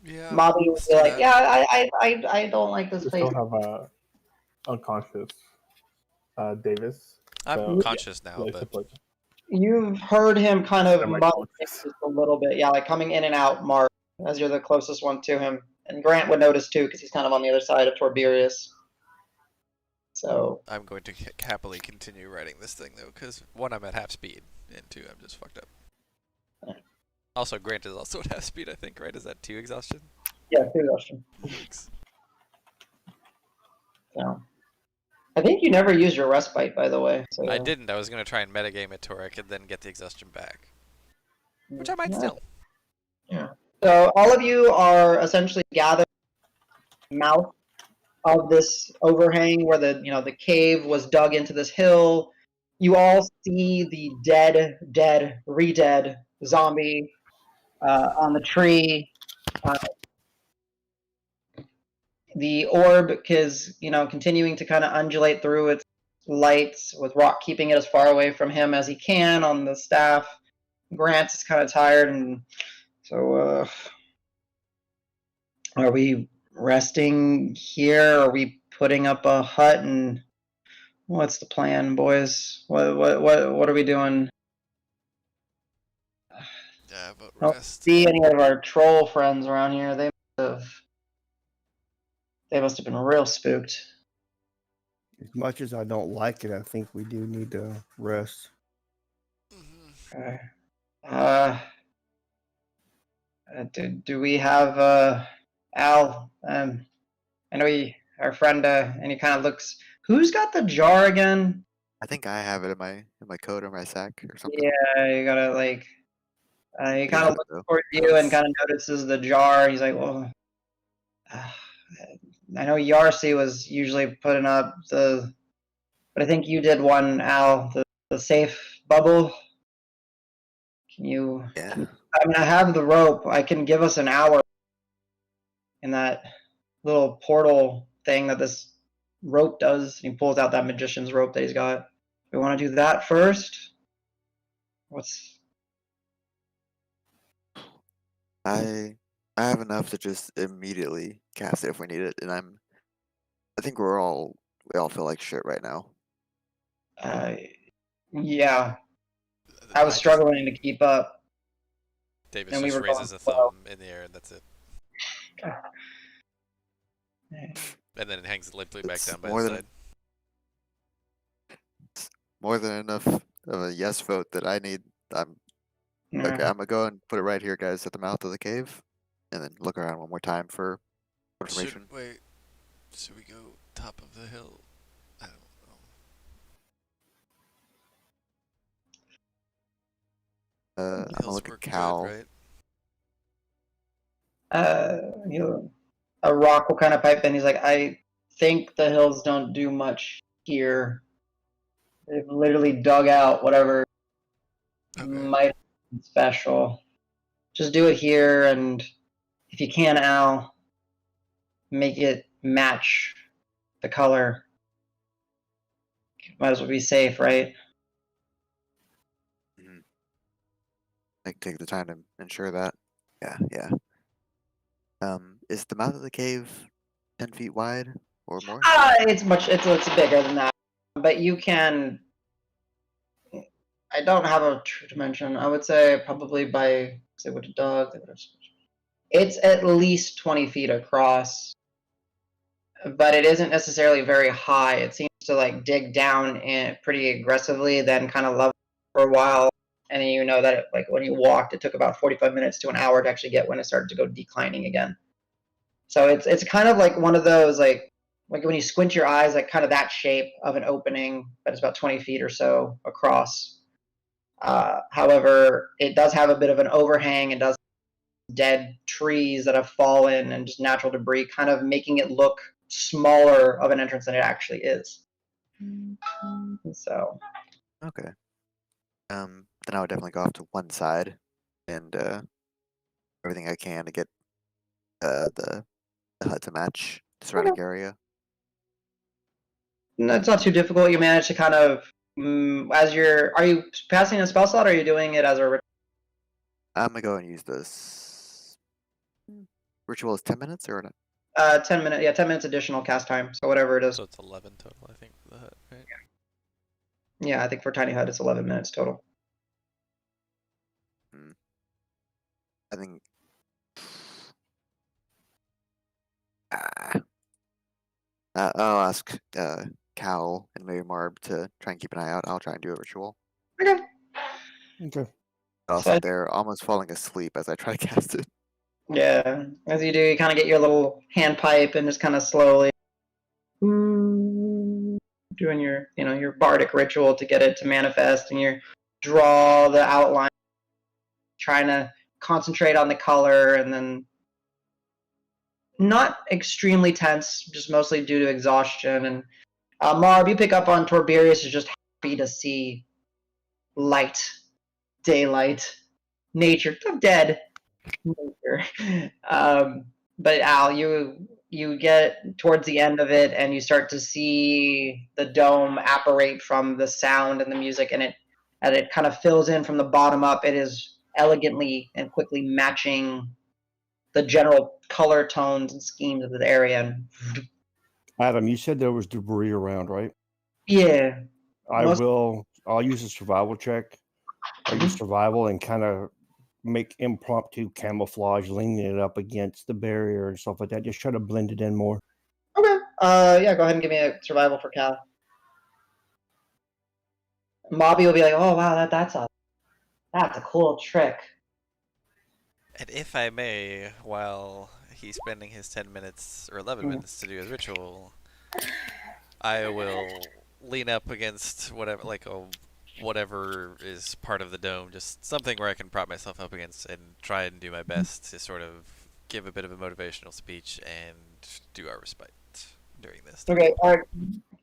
Speaker 3: Yeah.
Speaker 1: Mobby would
Speaker 3: let's
Speaker 1: be
Speaker 3: do
Speaker 1: like,
Speaker 3: that.
Speaker 1: "Yeah, I don't like this
Speaker 4: We
Speaker 1: place."
Speaker 4: still have unconscious Davis.
Speaker 3: I'm
Speaker 4: So,
Speaker 3: conscious now,
Speaker 4: place
Speaker 3: but
Speaker 4: to place.
Speaker 1: You've heard him kind of mutter
Speaker 4: Semi-conscious.
Speaker 1: just a little bit, yeah, like coming in and out, Mark, as you're the closest one to him, and Grant would notice too because he's kind of on the other side of Torberius. So
Speaker 3: I'm going to happily continue writing this thing though, because one, I'm at half speed, and two, I'm just fucked up. Also, Grant is also at half speed, I think, right? Is that 2 exhaustion?
Speaker 1: yeah, good question.
Speaker 3: Yikes.
Speaker 1: So I think you never used your respite, by the way. So
Speaker 3: I didn't. I was going to try and metagame it to where I could then get the exhaustion back. Which I might
Speaker 1: yeah.
Speaker 3: still.
Speaker 1: Yeah. So all of you are essentially gathered in the mouth of this overhang where the cave was dug into this hill. You all see the dead, re-dead zombie on the tree. The orb is continuing to kind of undulate through its lights, with Rock keeping it as far away from him as he can on the staff. Grant is kind of tired, and so are we resting here? Are we putting up a hut? And what's the plan, boys? What are we doing?
Speaker 3: Yeah, but
Speaker 1: I don't
Speaker 3: rest.
Speaker 1: see any of our troll friends around here. They must have been real spooked.
Speaker 5: As much as I don't like it, I think we do need to rest.
Speaker 1: Okay. Do we have Al? I know our friend, and he kind of looks. Who's got the jar again?
Speaker 2: I think I have it in my coat or my sack or something.
Speaker 1: Yeah, you gotta like. He
Speaker 2: do
Speaker 1: kind
Speaker 2: have
Speaker 1: of
Speaker 2: it,
Speaker 1: looks
Speaker 2: though.
Speaker 1: towards you and kind of notices the jar. He's like, "Well, I know Yarsi was usually putting up but I think you did one, Al, the safe bubble. Can you?
Speaker 2: Yeah.
Speaker 1: I mean, I have the rope. I can give us an hour in that little portal thing that this rope does." He pulls out that magician's rope that he's got. We want to do that first.
Speaker 2: I have enough to just immediately cast it if we need it, and I think we all feel like shit right now.
Speaker 1: Yeah, I was struggling to keep up.
Speaker 3: Davis
Speaker 1: and we
Speaker 3: just
Speaker 1: were
Speaker 3: raises
Speaker 1: going
Speaker 3: a
Speaker 1: slow.
Speaker 3: thumb in the air and that's it.
Speaker 1: Yeah.
Speaker 3: And then it hangs limply back
Speaker 2: It's
Speaker 3: down by
Speaker 2: more
Speaker 3: his
Speaker 2: than-
Speaker 3: side.
Speaker 2: More than enough of a yes vote that I need. Okay. I'm gonna go and put it right here, guys, at the mouth of the cave, and then look around one more time for information.
Speaker 3: Should we go top of the hill? I don't know.
Speaker 2: I'm gonna look at
Speaker 3: work
Speaker 2: Cal.
Speaker 3: good, right?
Speaker 1: A Rock will kind of pipe in. He's like, I think the hills don't do much here. They've literally dug out whatever might be special. Just do it here, and if you can, Al, make it match the color. Might as well be safe, right?
Speaker 2: Like take the time to ensure that. Yeah. Is the mouth of the cave 10 feet wide or more?
Speaker 1: It's bigger than that, but you can. I don't have a true dimension. I would say probably by say what a dog. It's at least 20 feet across, but it isn't necessarily very high. It seems to like dig down in pretty aggressively, then kind of level for a while, and then you know that like when you walked, it took about 45 minutes to an hour to actually get when it started to go declining again. So it's kind of like one of those like when you squint your eyes, like kind of that shape of an opening, but it's about 20 feet or so across. However, it does have a bit of an overhang. It does have dead trees that have fallen and just natural debris, kind of making it look smaller of an entrance than it actually is. So
Speaker 2: Okay. Then I would definitely go off to one side and everything I can to get the hut to match the surrounding area.
Speaker 1: it's not too difficult. You manage to kind of are you passing a spell slot or are you doing it as a ritual?
Speaker 2: I'm gonna go and use this. Ritual is 10 minutes or not?
Speaker 1: 10 minutes, yeah, 10 minutes additional cast time. So whatever it is.
Speaker 3: So it's 11 total, I think, for the hut, right?
Speaker 1: Yeah, I think for Tiny Hut it's 11 minutes total.
Speaker 2: I think. I'll ask Cal and maybe Marb to try and keep an eye out. I'll try and do a ritual.
Speaker 1: Okay.
Speaker 5: Okay.
Speaker 2: I'll
Speaker 1: So-
Speaker 2: sit there almost falling asleep as I try to cast it.
Speaker 1: Yeah, as you do, you kind of get your little hand pipe and just kind of slowly doing your bardic ritual to get it to manifest, and you draw the outline, trying to concentrate on the color, and then not extremely tense, just mostly due to exhaustion. And Marb, you pick up on Torberius is just happy to see light, daylight, nature, dead nature. But Al, you get towards the end of it, and you start to see the dome apparate from the sound and the music, and it kind of fills in from the bottom up. It is elegantly and quickly matching the general color tones and schemes of the area. And
Speaker 5: Adam, you said there was debris around, right?
Speaker 1: yeah,
Speaker 5: I'll use a survival check. I'll use survival and kind of make impromptu camouflage, leaning it up against the barrier and stuff like that. Just try to blend it in more.
Speaker 1: okay. Yeah, go ahead and give me a survival for Cal. Mobby will be like, "Oh wow, that's a cool trick."
Speaker 3: And if I may, while he's spending his 10 minutes or 11 minutes to do his ritual, I will lean up against whatever is part of the dome, just something where I can prop myself up against and try and do my best to sort of give a bit of a motivational speech and do our respite during this time.
Speaker 1: Okay.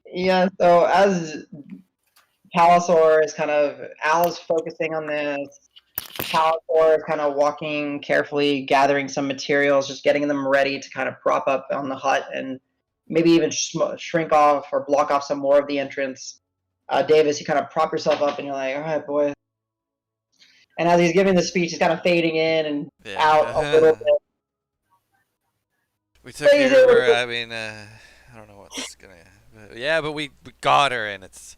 Speaker 1: Yeah. So as Palisor is Al's focusing on this. Palisor is kind of walking carefully, gathering some materials, just getting them ready to kind of prop up on the hut and maybe even shrink off or block off some more of the entrance. Davis, you kind of prop yourself up and you're like, all right, boy. And as he's giving the speech, he's kind of fading in and out a little bit.
Speaker 3: We took her. I mean, I don't know what's gonna. Yeah, but we got her, and it's.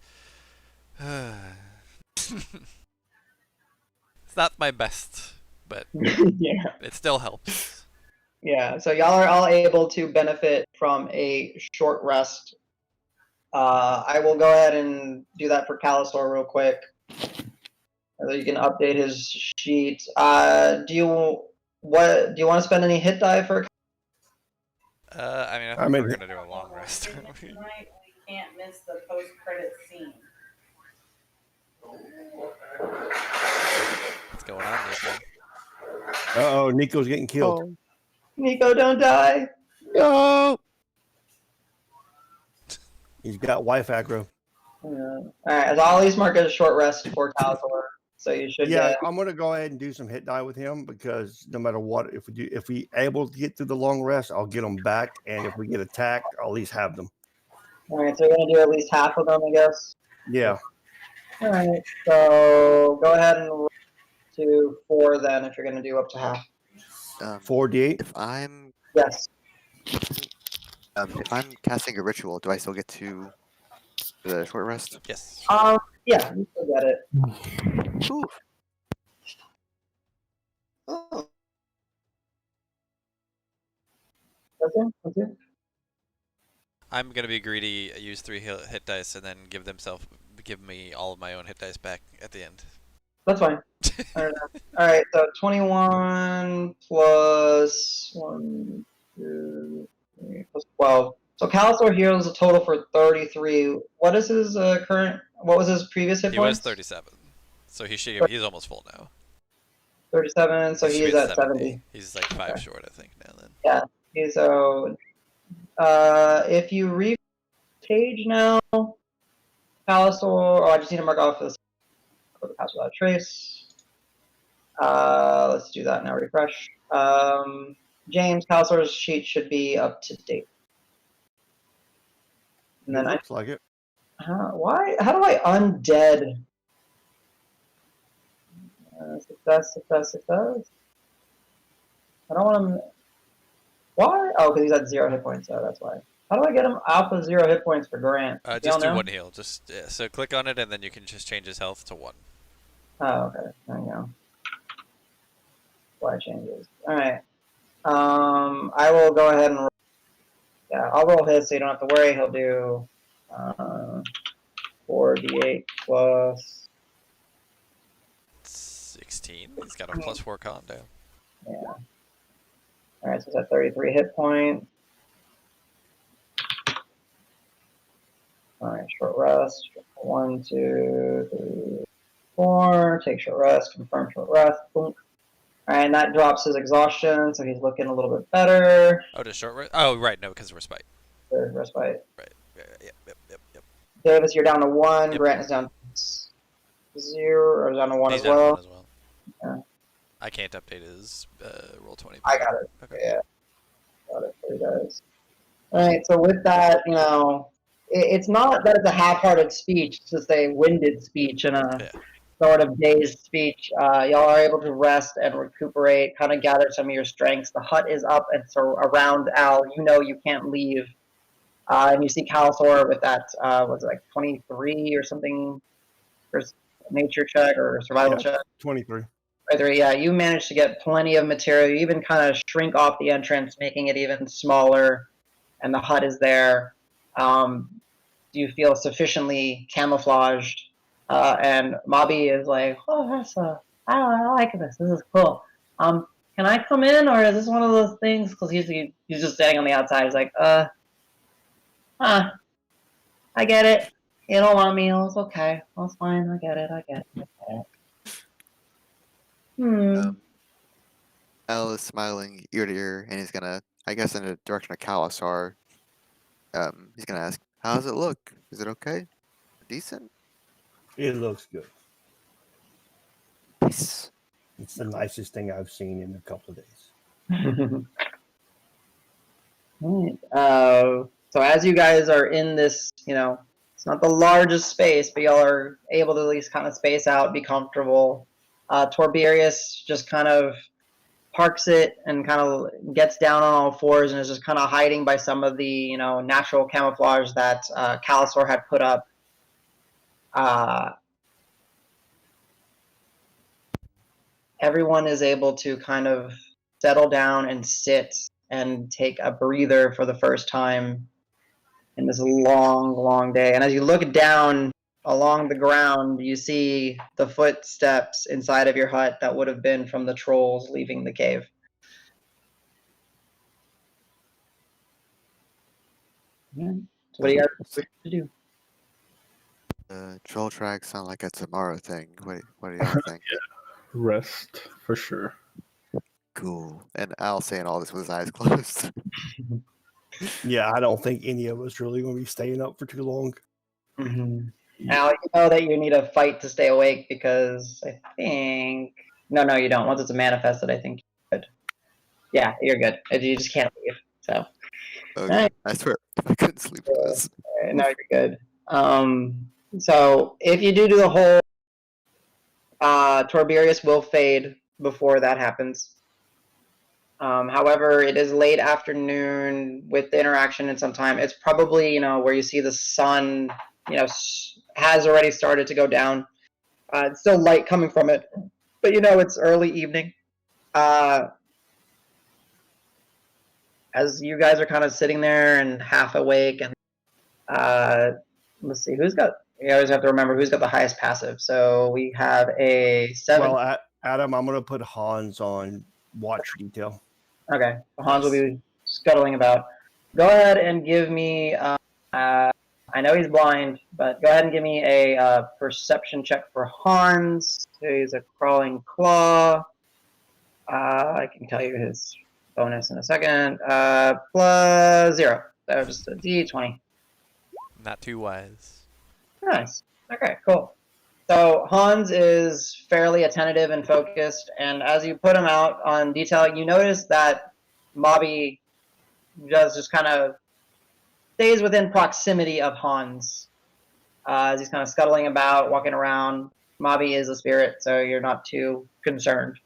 Speaker 3: It's not my best, but
Speaker 1: Yeah.
Speaker 3: it still helps.
Speaker 1: Yeah, so y'all are all able to benefit from a short rest. I will go ahead and do that for Calisor real quick. So you can update his sheet. Do you want to spend any hit die for?
Speaker 3: I mean, I think we're gonna do a long rest.
Speaker 6: Tonight we can't miss the post-credit scene.
Speaker 3: What's going on, Nico?
Speaker 5: Uh-oh, Nico's getting killed.
Speaker 1: Nico, don't die.
Speaker 2: No.
Speaker 5: He's got wife aggro.
Speaker 1: Yeah. All right, so I'll at least mark it a short rest for Calisor. So you should.
Speaker 5: Yeah, I'm gonna go ahead and do some hit die with him because no matter what, if we able to get through the long rest, I'll get them back, and if we get attacked, I'll at least have them.
Speaker 1: All right, so you're gonna do at least half of them, I guess.
Speaker 5: Yeah.
Speaker 1: All right, so go ahead and roll to 4 then, if you're gonna do up to half.
Speaker 5: 4d8.
Speaker 2: If I'm
Speaker 1: Yes.
Speaker 2: if I'm casting a ritual, do I still get to the short rest?
Speaker 3: Yes.
Speaker 1: Yeah, you still get it.
Speaker 2: Ooh.
Speaker 1: Oh. Okay.
Speaker 3: I'm gonna be greedy, use 3 hit dice, and then give me all of my own hit dice back at the end.
Speaker 1: That's fine. All right, so 21 plus 1, 2, 3, plus 12. So Calisor heals a total for 33. What is his what was his previous hit
Speaker 3: He was
Speaker 1: points?
Speaker 3: 37, so he's almost full now.
Speaker 1: 37, so
Speaker 3: He should
Speaker 1: he's
Speaker 3: be
Speaker 1: at 70.
Speaker 3: He's like 5
Speaker 1: Okay.
Speaker 3: short, I think, now then.
Speaker 1: Yeah. So, if you read page now, Calisor, I just need to mark off this. Go to pass without trace. Let's do that now, refresh. James, Calisor's sheet should be up to date. And
Speaker 5: It
Speaker 1: then
Speaker 5: looks like it.
Speaker 1: why? How do I undead? Success. I don't want him. Why? Oh, because he's at 0 hit points. So that's why. How do I get him out of 0 hit points for Grant?
Speaker 3: Just do 1 heal. So click on it, and then you can just change his health to 1.
Speaker 1: Oh, okay. There you go. Why changes? All right. I will go ahead and I'll roll his so you don't have to worry. He'll do 4d8 plus
Speaker 3: 16. He's got a +4 con down.
Speaker 1: yeah. All right, so it's at 33 hit points. All right, short rest. 1, 2, 3, 4. Take short rest. Confirm short rest. Boom. All right, and that drops his exhaustion, so he's looking a little bit better.
Speaker 3: Oh, does short rest? Oh, right, no, because of respite.
Speaker 1: Respite.
Speaker 3: Right. Yep.
Speaker 1: Davis, you're down to 1.
Speaker 3: Yep.
Speaker 1: Grant is down to 0, or down to 1
Speaker 3: He's
Speaker 1: as
Speaker 3: down to
Speaker 1: well.
Speaker 3: 1 as well.
Speaker 1: Yeah.
Speaker 3: I can't update his roll 20.
Speaker 1: I got it.
Speaker 3: Okay.
Speaker 1: Yeah. Got it for you guys. All right, so with that, it's not that it's a half-hearted speech, it's just a winded speech and a sort of dazed speech. Y'all are able to rest and recuperate, kind of gather some of your strengths. The hut is up and so around Al. You know you can't leave. And you see Calisor with that, was it like 23 or something for nature check or survival check?
Speaker 5: 23.
Speaker 1: Yeah, you managed to get plenty of material. You even kind of shrink off the entrance, making it even smaller, and the hut is there. Do you feel sufficiently camouflaged? And Mobby is like, oh, I like this. This is cool. Can I come in, or is this one of those things? Because he's just standing on the outside. He's like, I get it. You don't want me. It's okay. That's fine. I get it.
Speaker 2: Al is smiling ear to ear, and he's gonna, I guess, in the direction of Kalasar. He's gonna ask, "How does it look? Is it okay? Decent?
Speaker 5: It looks good.
Speaker 2: Nice.
Speaker 5: It's the nicest thing I've seen in a couple of days."
Speaker 1: Right. So as you guys are in this, it's not the largest space, but y'all are able to at least kind of space out, be comfortable. Torberius just kind of parks it and kind of gets down on all fours and is just kind of hiding by some of the, natural camouflage that Calisor had put up. Everyone is able to kind of settle down and sit and take a breather for the first time in this long, long day. And as you look down along the ground, you see the footsteps inside of your hut that would have been from the trolls leaving the cave. So what do you guys wish to do?
Speaker 2: Troll tracks sound like a tomorrow thing. What do y'all think?
Speaker 4: Rest for sure.
Speaker 2: Cool. And Al saying all this with his eyes closed.
Speaker 5: Yeah, I don't think any of us really going to be staying up for too long.
Speaker 1: Mm-hmm. Now you know that you need a fight to stay awake because I think no, you don't. Once it's manifested, I think you're good. Yeah, you're good. You just can't leave. So
Speaker 2: Okay.
Speaker 1: Nice.
Speaker 2: I swear, if I couldn't sleep with this.
Speaker 1: No, you're good. So if you do the whole, Torberius will fade before that happens. However, it is late afternoon with the interaction and some time. It's probably, where you see the sun, has already started to go down. It's still light coming from it, but it's early evening. As you guys are kind of sitting there and half awake, and let's see, you always have to remember who's got the highest passive. So we have a 7.
Speaker 5: Well, Adam, I'm going to put Hans on watch detail.
Speaker 1: Okay, Hans will be scuttling about. Go ahead and give me. I know he's blind, but go ahead and give me a perception check for Hans. He's a crawling claw. I can tell you his bonus in a second. +0. So just a D20.
Speaker 3: Not too wise.
Speaker 1: Nice. Okay, cool. So Hans is fairly attentive and focused, and as you put him out on detail, you notice that Mobby just kind of stays within proximity of Hans. As he's kind of scuttling about, walking around. Mobby is a spirit, so you're not too concerned.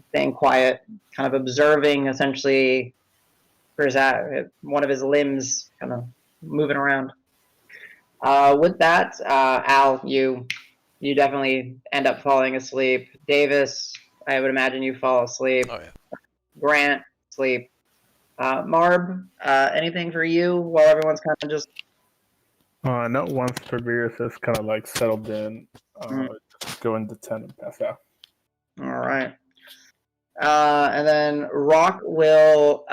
Speaker 1: Staying quiet, kind of observing, essentially, one of his limbs kind of moving around. With that, Al, you definitely end up falling asleep. Davis, I would imagine you fall asleep.
Speaker 3: Oh yeah.
Speaker 1: Grant, sleep. Marb, anything for you while everyone's kind of just...
Speaker 4: Not once Tiberius has kind of like settled in, just go into 10 and pass out.
Speaker 1: All right. And then Rock will,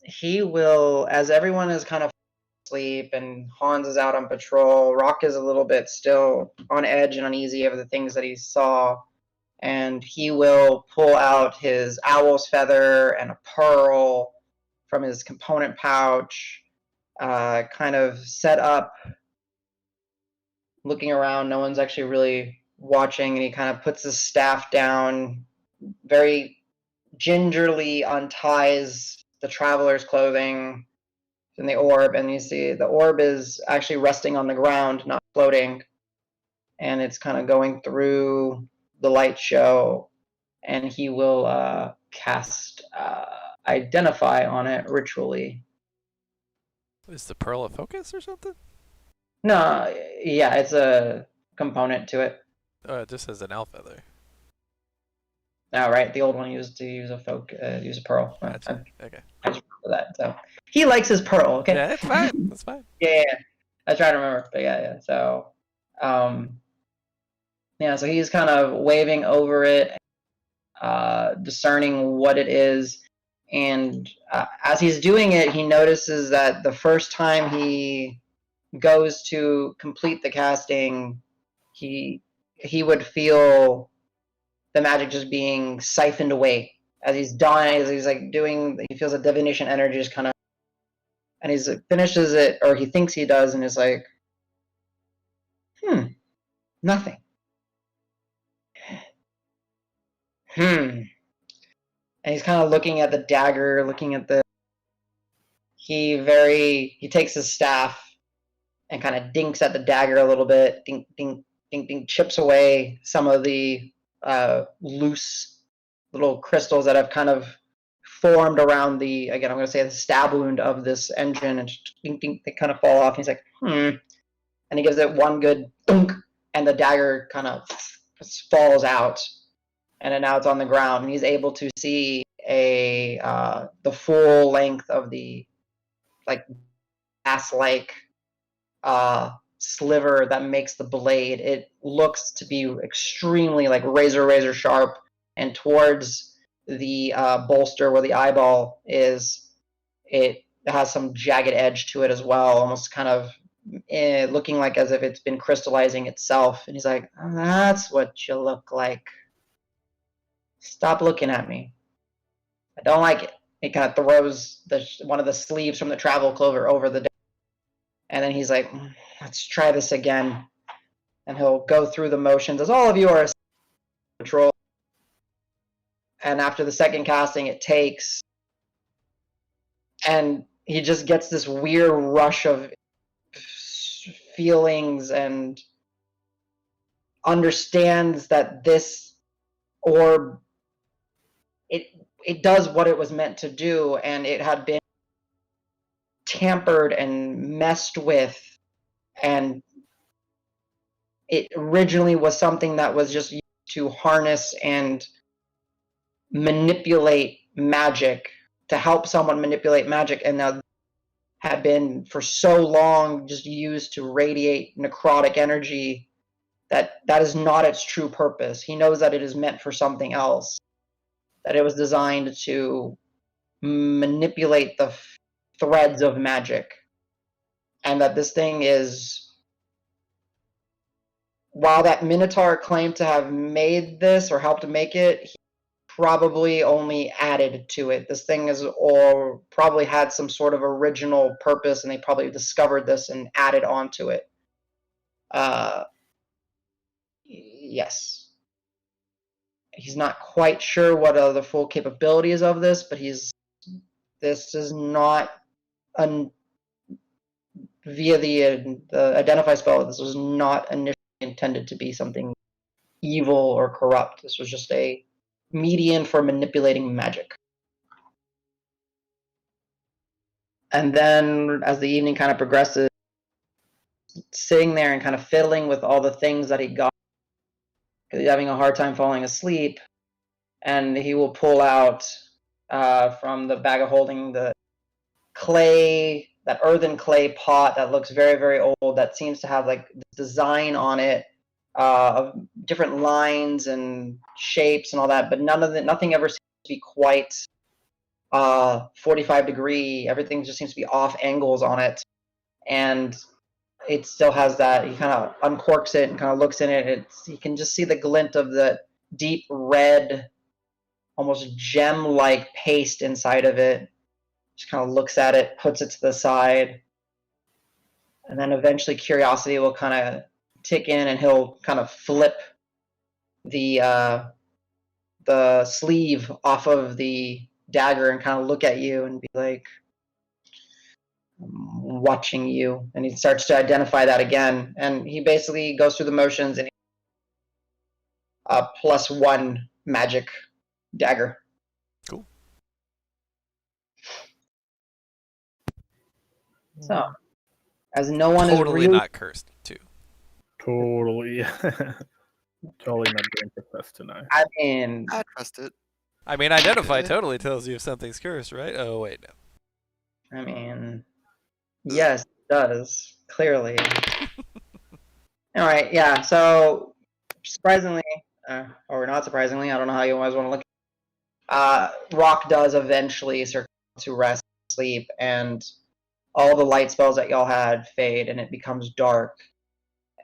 Speaker 1: he will, as everyone is kind of asleep and Hans is out on patrol, Rock is a little bit still on edge and uneasy over the things that he saw. And he will pull out his owl's feather and a pearl from his component pouch, kind of set up, looking around. No one's actually really watching, and he kind of puts his staff down, very gingerly unties the traveler's clothing in the orb, and you see the orb is actually resting on the ground, not floating, and it's kind of going through the light show, and he will cast Identify on it ritually.
Speaker 3: Is the pearl a focus or something?
Speaker 1: No, yeah, it's a component to it.
Speaker 3: Oh, it just says an owl feather.
Speaker 1: Oh, right, the old one used to use a pearl.
Speaker 3: Gotcha. Okay.
Speaker 1: I just remember that. So he likes his pearl. Okay.
Speaker 3: Yeah, it's fine. That's fine.
Speaker 1: Yeah. I try to remember, but yeah. So, so he's kind of waving over it, discerning what it is, and as he's doing it, he notices that the first time he goes to complete the casting, he would feel the magic just being siphoned away as he's dying, as he's like doing. He feels a divination energy just kind of, and he's finishes it, or he thinks he does, and is like, nothing. And he's kind of looking at the dagger, looking at the. He takes his staff and kind of dinks at the dagger a little bit. Dink, dink, dink, dink. Chips away some of the loose little crystals that have kind of formed around the. Again, I'm going to say the stab wound of this engine, and dink, dink, they kind of fall off. And he's like, and he gives it one good thunk, and the dagger kind of falls out. And then now it's on the ground, and he's able to see the full length of the glass-like sliver that makes the blade. It looks to be extremely razor sharp, and towards the bolster where the eyeball is, it has some jagged edge to it as well, almost kind of looking like as if it's been crystallizing itself. And he's like, "That's what you look like. Stop looking at me. I don't like it." He kind of throws one of the sleeves from the travel clover over the desk. And then he's like, "Let's try this again." And he'll go through the motions, as all of you are patrol. And after the second casting, it takes. And he just gets this weird rush of feelings and understands that this orb, it does what it was meant to do, and it had been tampered and messed with, and it originally was something that was just used to harness and manipulate magic, to help someone manipulate magic, and now had been for so long just used to radiate necrotic energy, that is not its true purpose. He knows that it is meant for something else, that it was designed to manipulate the threads of magic, and that this thing is, while that Minotaur claimed to have made this or helped make it, he probably only added to it. This thing is, or probably had some sort of original purpose, and they probably discovered this and added onto it. Yes. He's not quite sure what are the full capabilities of this, but this is not via the identify spell. This was not initially intended to be something evil or corrupt. This was just a median for manipulating magic. And then as the evening kind of progresses, sitting there and kind of fiddling with all the things that he got, because he's having a hard time falling asleep, and he will pull out from the bag of holding the clay, that earthen clay pot that looks very, very old, that seems to have like this design on it of different lines and shapes and all that, but nothing ever seems to be quite 45 degree. Everything just seems to be off angles on it, and it still has that. He kind of uncorks it and kind of looks in it. You can just see the glint of the deep red, almost gem-like paste inside of it. Just kind of looks at it, puts it to the side, and then eventually curiosity will kind of tick in, and he'll kind of flip the sleeve off of the dagger and kind of look at you and be like, "I'm watching you." And he starts to identify that again, and he basically goes through the motions, and +1 magic dagger.
Speaker 3: Cool.
Speaker 1: So, as no one
Speaker 3: Totally
Speaker 1: is really
Speaker 3: not cursed, too.
Speaker 4: Totally. Totally not being possessed tonight.
Speaker 1: I mean,
Speaker 2: I trust it.
Speaker 3: I mean, identify totally tells you if something's cursed, right? Oh, wait, no.
Speaker 1: Yes, it does, clearly. All right, yeah, so surprisingly, or not surprisingly, I don't know how you always want to look at it, Rock does eventually start to rest, sleep, and all the light spells that y'all had fade, and it becomes dark,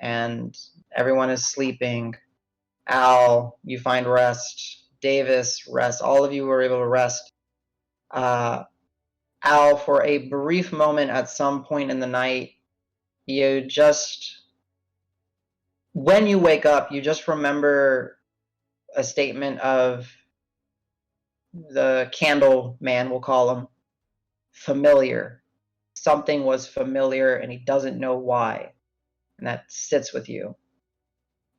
Speaker 1: and everyone is sleeping. Al, you find rest. Davis, rest. All of you were able to rest. Al, for a brief moment at some point in the night, when you wake up, you just remember a statement of the candle man, we'll call him, familiar. Something was familiar, and he doesn't know why. And that sits with you.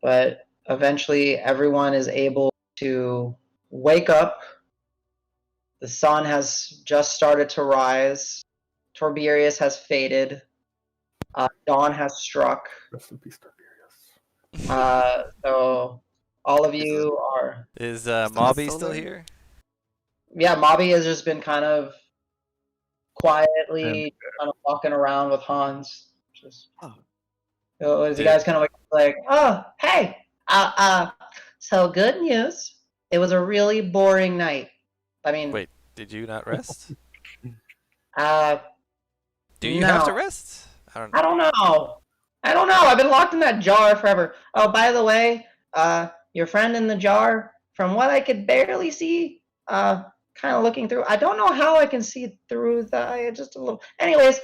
Speaker 1: But eventually, everyone is able to wake up. The sun has just started to rise. Torberius has faded. Dawn has struck.
Speaker 4: Rest in peace, Tiberius.
Speaker 1: So all of you are.
Speaker 3: Is
Speaker 2: the
Speaker 3: Mobby
Speaker 2: still
Speaker 3: still
Speaker 2: there?
Speaker 3: here?
Speaker 1: Yeah, Mobby has just been kind of quietly kind of walking around with Hans. Just, so as you guys kind of like, oh, hey, so good news. It was a really boring night. I mean,
Speaker 3: Wait, did you not rest? Do you
Speaker 1: no.
Speaker 3: have to rest? I don't know.
Speaker 1: I don't know. I've been locked in that jar forever. Oh, by the way, your friend in the jar, from what I could barely see, kind of looking through. I don't know how I can see through the just a little. Anyways,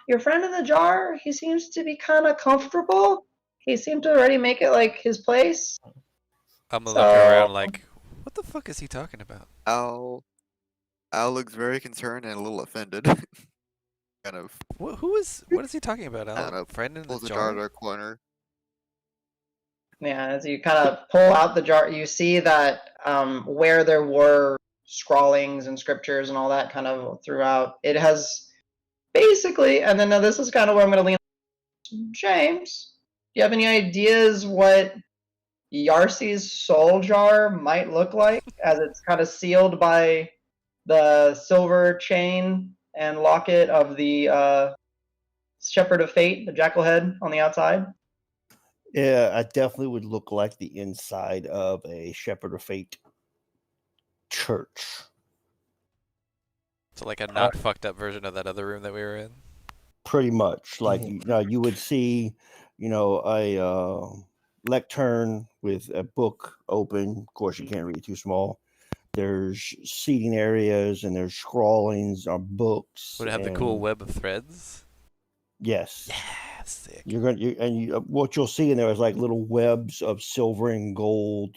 Speaker 1: your friend in the jar, he seems to be kind of comfortable. He seemed to already make it like his place.
Speaker 3: I'm gonna look around like, what the fuck is he talking about?
Speaker 2: Al looks very concerned and a little offended. kind of,
Speaker 3: Who is? What is he talking about?
Speaker 2: I don't know,
Speaker 3: Al? Friend in the
Speaker 2: pulls the jar
Speaker 3: jar?
Speaker 2: to a corner.
Speaker 1: Yeah, as you kind of pull out the jar, you see that where there were scrawlings and scriptures and all that kind of throughout, it has basically, and then now this is kind of where I'm going to lean. James, do you have any ideas what Yarcy's soul jar might look like as it's kind of sealed by the silver chain and locket of the Shepherd of Fate, the jackal head on the outside?
Speaker 5: Yeah, I definitely would look like the inside of a Shepherd of Fate church.
Speaker 3: So like a not fucked up version of that other room that we were in.
Speaker 5: Pretty much, like you would see, a lectern with a book open. Of course, you can't read too small. There's seating areas and there's scrawlings on books.
Speaker 3: Would it have the cool web of threads?
Speaker 5: Yes.
Speaker 3: Yeah, sick.
Speaker 5: What you'll see in there is like little webs of silver and gold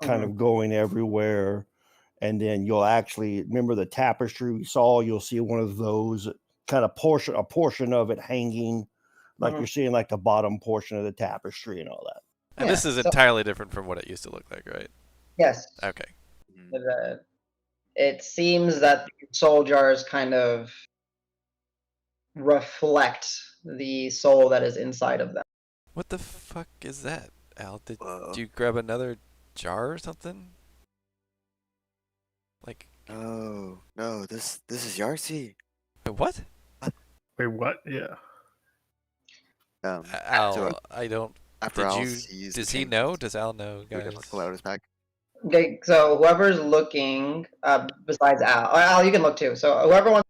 Speaker 5: kind of going everywhere. And then you'll actually remember the tapestry we saw. You'll see one of those kind of a portion of it hanging, like you're seeing like the bottom portion of the tapestry and all that.
Speaker 3: And
Speaker 1: Yeah,
Speaker 3: this is
Speaker 1: so-
Speaker 3: entirely different from what it used to look like, right?
Speaker 1: Yes.
Speaker 3: Okay.
Speaker 1: It seems that the soul jars kind of reflect the soul that is inside of them.
Speaker 3: What the fuck is that, Al? Did
Speaker 2: Whoa.
Speaker 3: you grab another jar or something? Like
Speaker 2: Oh no, this is Yarcy.
Speaker 3: what?
Speaker 4: Wait, what? Yeah.
Speaker 3: Al,
Speaker 2: so
Speaker 3: I don't.
Speaker 2: after
Speaker 3: Did
Speaker 2: Al
Speaker 3: you?
Speaker 2: sees the
Speaker 3: Does he
Speaker 2: changes,
Speaker 3: know? Does Al know,
Speaker 2: he would
Speaker 3: guys?
Speaker 2: just pull out his pack.
Speaker 1: Okay, so whoever's looking, besides Al, Al, you can look too. So whoever wants.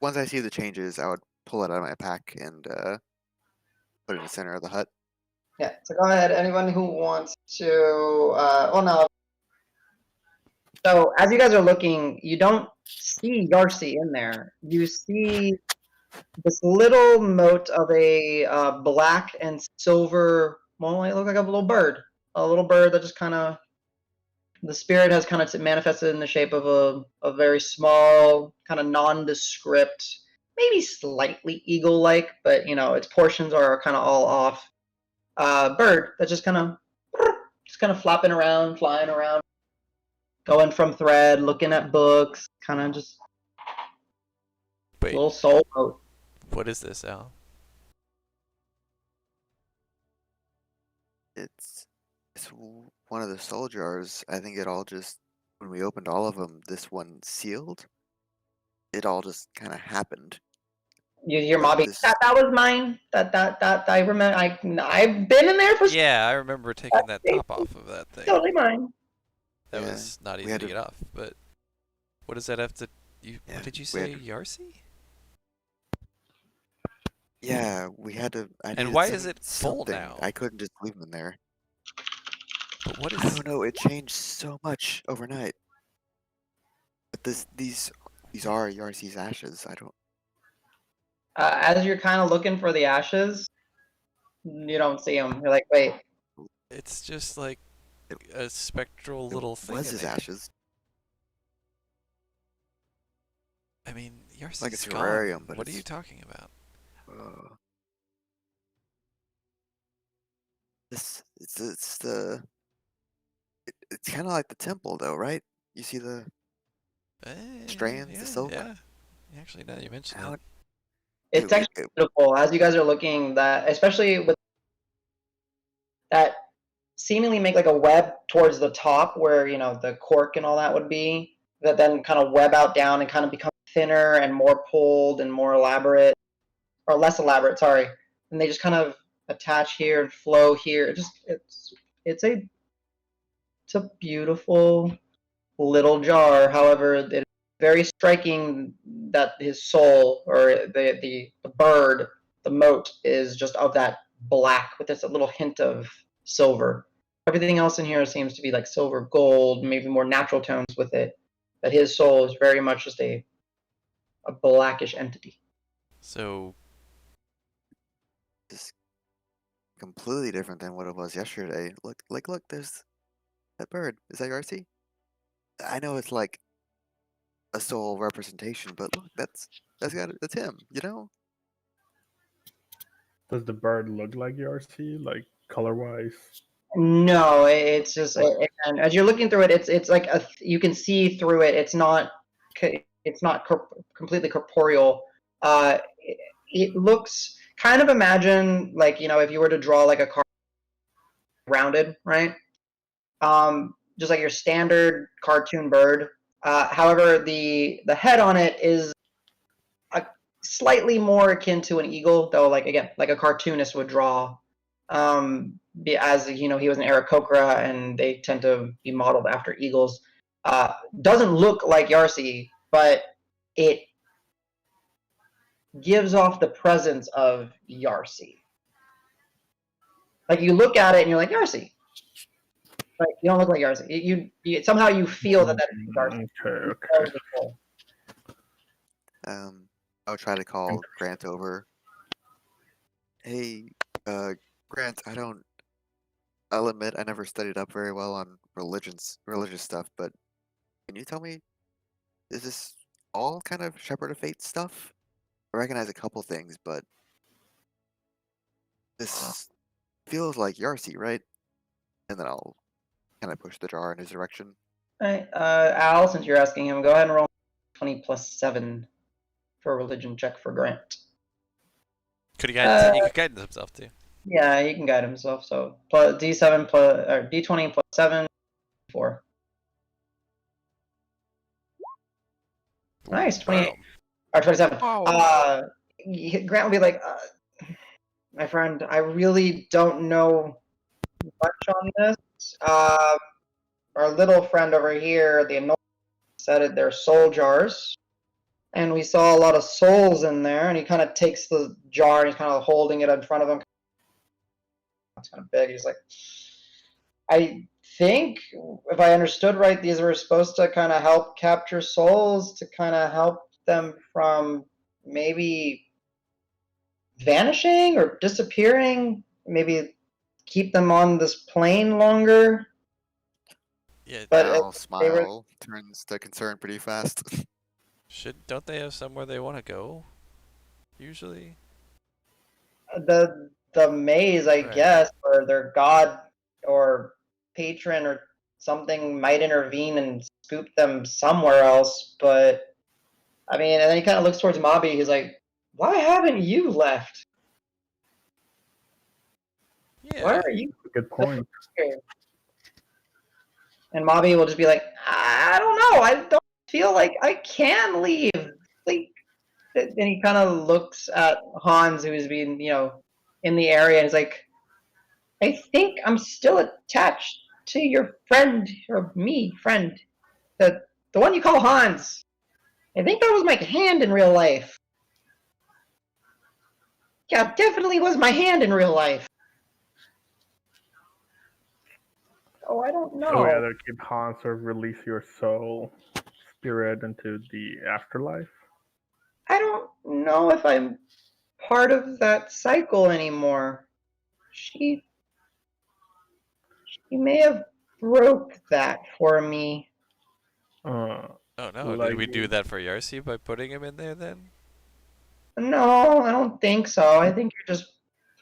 Speaker 2: Once I see the changes, I would pull it out of my pack and put it in the center of the hut.
Speaker 1: Yeah, so go ahead. Anyone who wants to, well, no. So as you guys are looking, you don't see Yarcy in there. You see this little mote of a black and silver. Well, it looked like a little bird. A little bird that just kind of. The spirit has kind of manifested in the shape of a very small, kind of nondescript, maybe slightly eagle-like, but its portions are kind of all off. Bird that's just kind of flopping around, flying around, going from thread, looking at books, kind of just
Speaker 3: Wait,
Speaker 1: little soul boat.
Speaker 3: what is this, Al?
Speaker 2: It's one of the soul jars. I think it all just, when we opened all of them, this one sealed. It all just kind of happened.
Speaker 1: Your
Speaker 2: But
Speaker 1: mobby.
Speaker 2: this-
Speaker 1: That was mine. That I remember. I've been in there for.
Speaker 3: Yeah, I remember taking that top off of that thing.
Speaker 1: Totally mine.
Speaker 3: That
Speaker 2: Yeah,
Speaker 3: was not
Speaker 2: we
Speaker 3: easy
Speaker 2: had
Speaker 3: to
Speaker 2: to-
Speaker 3: get off. But what does that have to?
Speaker 2: Yeah,
Speaker 3: What did you
Speaker 2: we had
Speaker 3: say,
Speaker 2: to-
Speaker 3: Yarcy?
Speaker 2: Yeah, we had to. I
Speaker 3: And
Speaker 2: needed
Speaker 3: why is it full
Speaker 2: something.
Speaker 3: now?
Speaker 2: I couldn't just leave them there.
Speaker 3: But what
Speaker 2: I
Speaker 3: is?
Speaker 2: don't know. It changed so much overnight. But these are Yarcy's ashes. I don't.
Speaker 1: As you're kind of looking for the ashes, you don't see them. You're like, wait.
Speaker 3: It's just like a spectral little
Speaker 2: It
Speaker 3: thing.
Speaker 2: was
Speaker 3: in
Speaker 2: his
Speaker 3: there.
Speaker 2: ashes.
Speaker 3: I mean, Yarcy's
Speaker 2: Like a
Speaker 3: gone.
Speaker 2: terrarium, but
Speaker 3: What are you
Speaker 2: it's-
Speaker 3: talking about?
Speaker 2: It's kind of like the temple, though, right? You see the strands,
Speaker 3: yeah,
Speaker 2: the silk.
Speaker 3: Yeah. Actually, now you mention
Speaker 2: How
Speaker 3: it.
Speaker 1: It's
Speaker 2: it-
Speaker 1: actually beautiful as you guys are looking. That especially with that seemingly make like a web towards the top where the cork and all that would be. That then kind of web out down and kind of become thinner and more pulled and more elaborate, or less elaborate. Sorry, and they just kind of attach here and flow here. It's a beautiful little jar. However, it's very striking that his soul, or the bird, the mote, is just of that black with this little hint of silver. Everything else in here seems to be like silver, gold, maybe more natural tones with it. But his soul is very much just a blackish entity.
Speaker 3: So,
Speaker 2: It's completely different than what it was yesterday. Look, there's that bird. Is that Yarcy? I know it's like a soul representation, but look, that's him. You know?
Speaker 4: Does the bird look like Yarcy, like color-wise?
Speaker 1: No, it's just and as you're looking through it, it's like you can see through it. It's not completely corporeal. It looks kind of, imagine like, if you were to draw like a car rounded, right? Just like your standard cartoon bird. However, the head on it is slightly more akin to an eagle, though. Like, again, like a cartoonist would draw. As he was an Aarakocra, and they tend to be modeled after eagles. Doesn't look like Yarcy, but it gives off the presence of Yarcy. Like, you look at it and you're like, Yarcy. Like, you don't look like Yarcy. You somehow you feel that is Yarcy.
Speaker 4: Okay.
Speaker 2: I'll try to call Grant over. Hey, Grant, I'll admit I never studied up very well on religious stuff, but can you tell me, is this all kind of Shepherd of Fate stuff? I recognize a couple things, but this feels like Yarcy, right? And then I'll kind of push the jar in his direction.
Speaker 1: All right, Al, since you're asking him, go ahead and roll 20 plus 7 for a religion check for Grant.
Speaker 3: Could he guide? He could guide himself too.
Speaker 1: Yeah, he can guide himself. So plus D7 plus or D20 plus 7, 4. Nice, 28
Speaker 3: Wow.
Speaker 1: or 27.
Speaker 3: Oh.
Speaker 1: Grant will be like, my friend, I really don't know much on this. Our little friend over here, the Annoying, said it. They're soul jars, and we saw a lot of souls in there. And he kind of takes the jar and he's kind of holding it in front of him. It's kind of big. He's like, I think, if I understood right, these were supposed to kind of help capture souls, to kind of help them from maybe vanishing or disappearing, maybe keep them on this plane longer.
Speaker 3: Yeah.
Speaker 1: But
Speaker 2: Al smile turns to concern pretty fast.
Speaker 3: Don't they have somewhere they want to go? Usually.
Speaker 1: The maze, I
Speaker 3: Right.
Speaker 1: guess, or their god or patron or something might intervene and scoop them somewhere else. But I mean, and then he kind of looks towards Mobby. He's like, "Why haven't you left?
Speaker 3: Yeah.
Speaker 1: Why are you
Speaker 4: Good point.
Speaker 1: here?" And Mobby will just be like, "I don't know. I don't feel like I can leave." Like, and he kind of looks at Hans, who's been, in the area, and he's like, I think I'm still attached to your friend, or me, friend. The one you call Hans. I think that was my hand in real life. Yeah, definitely was my hand in real life. Oh, I don't know.
Speaker 4: So we either keep Hans or release your soul spirit into the afterlife?
Speaker 1: I don't know if I'm part of that cycle anymore. She may have broke that for me.
Speaker 3: Oh no!
Speaker 4: Like-
Speaker 3: Did we do that for Yarcy by putting him in there then?
Speaker 1: No, I don't think so. I think you're just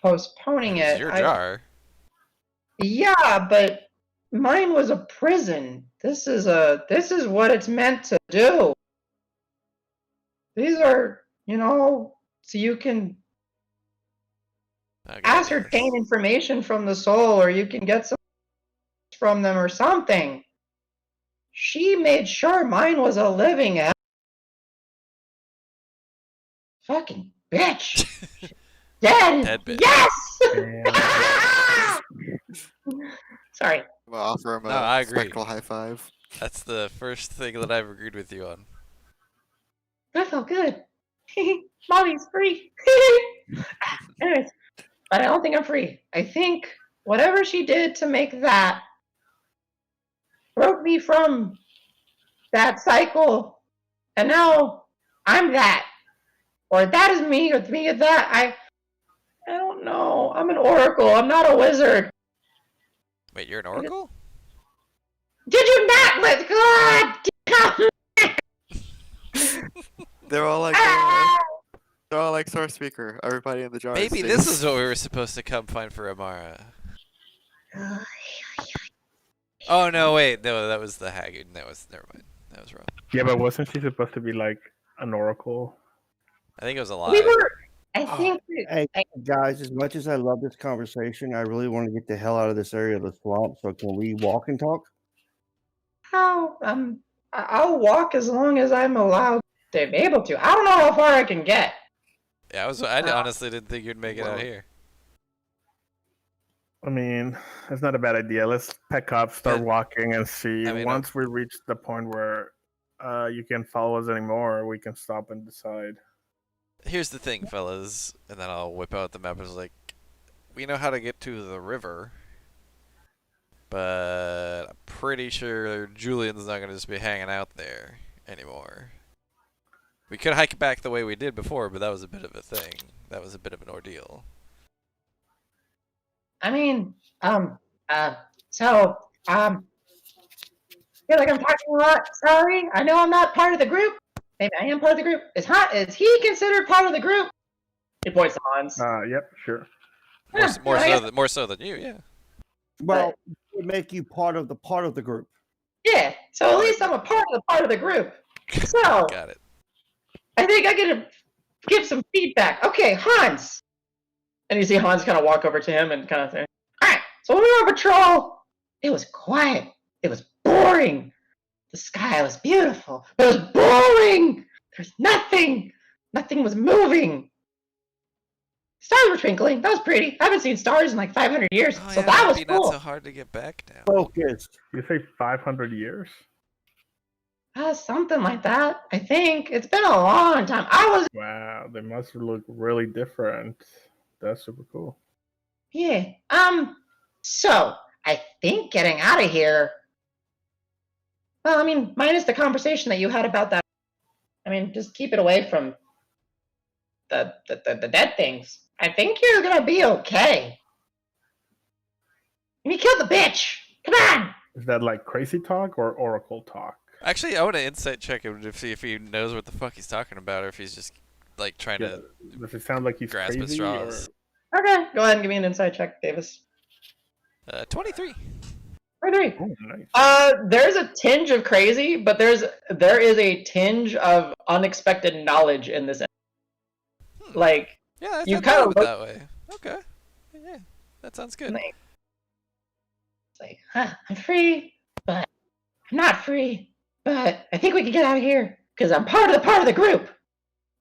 Speaker 1: postponing
Speaker 3: It's
Speaker 1: it.
Speaker 3: your jar.
Speaker 1: Yeah, but mine was a prison. This is what it's meant to do. These are, so you can
Speaker 3: Okay,
Speaker 1: ascertain information from the soul, or you can get some from them or something. She made sure mine was a living fucking bitch. Dead.
Speaker 3: Dead bitch.
Speaker 1: Yes. Sorry.
Speaker 2: I'll offer him
Speaker 3: No, I
Speaker 2: a
Speaker 3: agree.
Speaker 2: spectral high five.
Speaker 3: That's the first thing that I've agreed with you on.
Speaker 1: That felt good. Mommy's free. Anyways, but I don't think I'm free. I think whatever she did to make that broke me from that cycle, and now I'm that, or that is me, or me is that. I don't know. I'm an oracle. I'm not a wizard.
Speaker 3: Wait, you're an oracle?
Speaker 1: Did you not let God?
Speaker 2: They're all like,
Speaker 1: Ah!
Speaker 2: Oh, like Star Speaker. Everybody in the jar.
Speaker 3: Maybe this is what we were supposed to come find for Amara. Oh no, wait, no, that was the Haggard. Never mind. That was wrong.
Speaker 4: Yeah, but wasn't she supposed to be like an oracle?
Speaker 3: I think it was a lie.
Speaker 1: We were. I
Speaker 5: Oh,
Speaker 1: think.
Speaker 5: Hey, guys, as much as I love this conversation, I really want to get the hell out of this area of the swamp. So can we walk and talk?
Speaker 1: How I'll walk as long as I'm allowed to be able to. I don't know how far I can get.
Speaker 3: Yeah, I honestly didn't think you'd make it out here.
Speaker 4: I mean, it's not a bad idea. Let's pack up, start
Speaker 3: Yeah.
Speaker 4: walking, and see.
Speaker 3: I mean,
Speaker 4: Once we reach the point where you can't follow us anymore, we can stop and decide.
Speaker 3: Here's the thing, fellas, and then I'll whip out the map. It's like, we know how to get to the river, but I'm pretty sure Julian's not gonna just be hanging out there anymore. We could hike back the way we did before, but that was a bit of a thing. That was a bit of an ordeal.
Speaker 1: I mean, feel like I'm talking a lot. Sorry, I know I'm not part of the group. Maybe I am part of the group. Is he considered part of the group? He points to Hans.
Speaker 4: Yep, sure.
Speaker 3: More so than you, yeah.
Speaker 5: Well, it would make you part of the group.
Speaker 1: Yeah, so at least I'm a part of the group. So
Speaker 3: Got it.
Speaker 1: I think I get to give some feedback. Okay, Hans. And you see Hans kind of walk over to him and kind of say, all right, so when we were on patrol, it was quiet. It was boring. The sky was beautiful, but it was boring. There's nothing. Nothing was moving. Stars were twinkling. That was pretty. I haven't seen stars in like 500 years,
Speaker 3: Oh,
Speaker 1: so
Speaker 3: yeah,
Speaker 1: that
Speaker 3: might
Speaker 1: was
Speaker 3: be
Speaker 1: cool.
Speaker 3: not so hard to get back now.
Speaker 5: Focused.
Speaker 4: You say 500 years?
Speaker 1: Something like that. I think it's been a long time.
Speaker 4: Wow, they must look really different. That's super cool.
Speaker 1: Yeah. So I think getting out of here. Well, I mean, minus the conversation that you had about that. I mean, just keep it away from the dead things. I think you're gonna be okay. And you killed the bitch. Come on.
Speaker 4: Is that like crazy talk or oracle talk?
Speaker 3: Actually, I want to insight check him to see if he knows what the fuck he's talking about, or if he's just like trying to
Speaker 4: Does it sound like he's
Speaker 3: grasp at
Speaker 4: crazy?
Speaker 3: straws.
Speaker 1: Okay, go ahead and give me an insight check, Davis.
Speaker 3: 23.
Speaker 1: Or 3.
Speaker 4: Oh, nice.
Speaker 1: There's a tinge of crazy, but there is a tinge of unexpected knowledge in this. Like,
Speaker 3: Yeah,
Speaker 1: you
Speaker 3: I
Speaker 1: kind of
Speaker 3: thought of it that way. Okay. Yeah, that sounds good.
Speaker 1: It's like, I'm free, but I'm not free. But I think we can get out of here because I'm part of the group.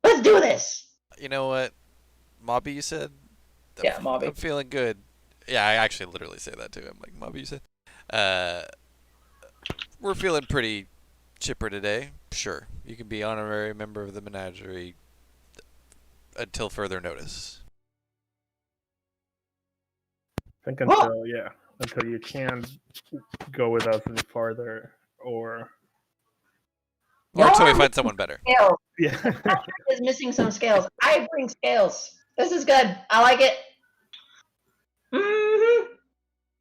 Speaker 1: Let's do this.
Speaker 3: You know what, Mobby, you said?
Speaker 1: Yeah, Mobby.
Speaker 3: I'm feeling good. Yeah, I actually literally say that too. I'm like, Mobby, you said? We're feeling pretty chipper today. Sure, you can be honorary member of the menagerie until further notice.
Speaker 4: I think until you can go with us any farther, or
Speaker 3: Until we find someone better.
Speaker 1: Scales.
Speaker 4: yeah.
Speaker 1: Patrick is missing some scales. I bring scales. This is good. I like it.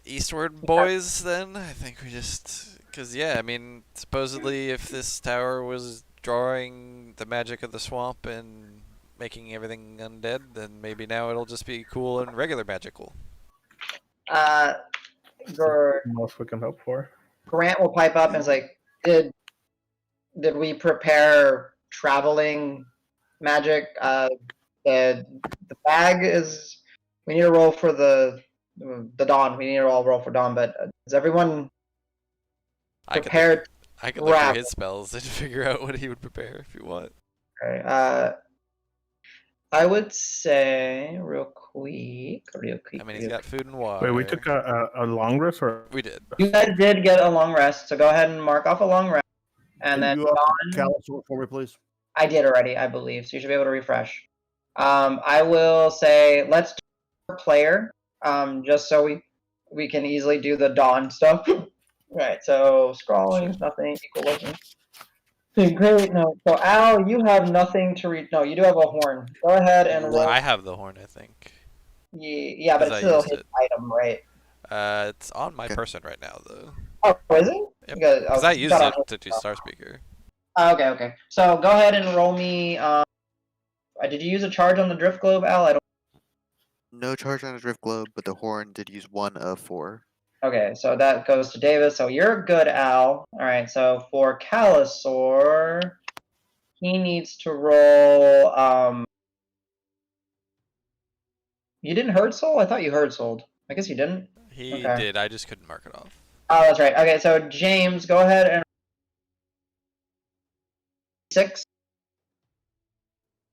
Speaker 3: Eastward, boys, then? I think we just... Because, yeah, I mean, supposedly if this tower was drawing the magic of the swamp and making everything undead, then maybe now it'll just be cool and regular magical.
Speaker 4: Most we can hope for.
Speaker 1: Grant will pipe up and is like, did we prepare traveling magic? The bag is... We need to roll for the dawn. We need to all roll for dawn, but is everyone prepared?
Speaker 3: I could look through his spells and figure out what he would prepare if you want.
Speaker 1: Okay, I would say real quick.
Speaker 3: I mean, he's got food and water.
Speaker 4: Wait, we took a long rest, or
Speaker 3: We did.
Speaker 1: You guys did get a long rest, so go ahead and mark off a long rest. And then
Speaker 5: you
Speaker 1: dawn,
Speaker 5: Callus for me, please.
Speaker 1: I did already, I believe, so you should be able to refresh. I will say let's do per player, just so we can easily do the dawn stuff. Right, so scrawling, nothing, equal looking. Okay, great, no. So Al, you have nothing to read. No, you do have a horn. Go ahead and roll.
Speaker 3: I have the horn, I think.
Speaker 1: Yeah, but it's
Speaker 3: 'Cause I
Speaker 1: still
Speaker 3: used
Speaker 1: his
Speaker 3: it.
Speaker 1: item, right?
Speaker 3: It's on my person right now, though.
Speaker 1: Oh, is it?
Speaker 3: Because I used
Speaker 1: got
Speaker 3: it to do Star Speaker.
Speaker 1: Okay. So go ahead and roll me Did you use a charge on the drift globe, Al? I don't.
Speaker 2: No charge on a drift globe, but the horn did use 1 of 4.
Speaker 1: Okay, so that goes to Davis. So you're good, Al. All right. So for Calisaur, he needs to roll. You didn't herd soul? I thought you herd souled. I guess you didn't.
Speaker 3: He
Speaker 1: Okay.
Speaker 3: did. I just couldn't mark it off.
Speaker 1: Oh, that's right. Okay, so James, go ahead and 6.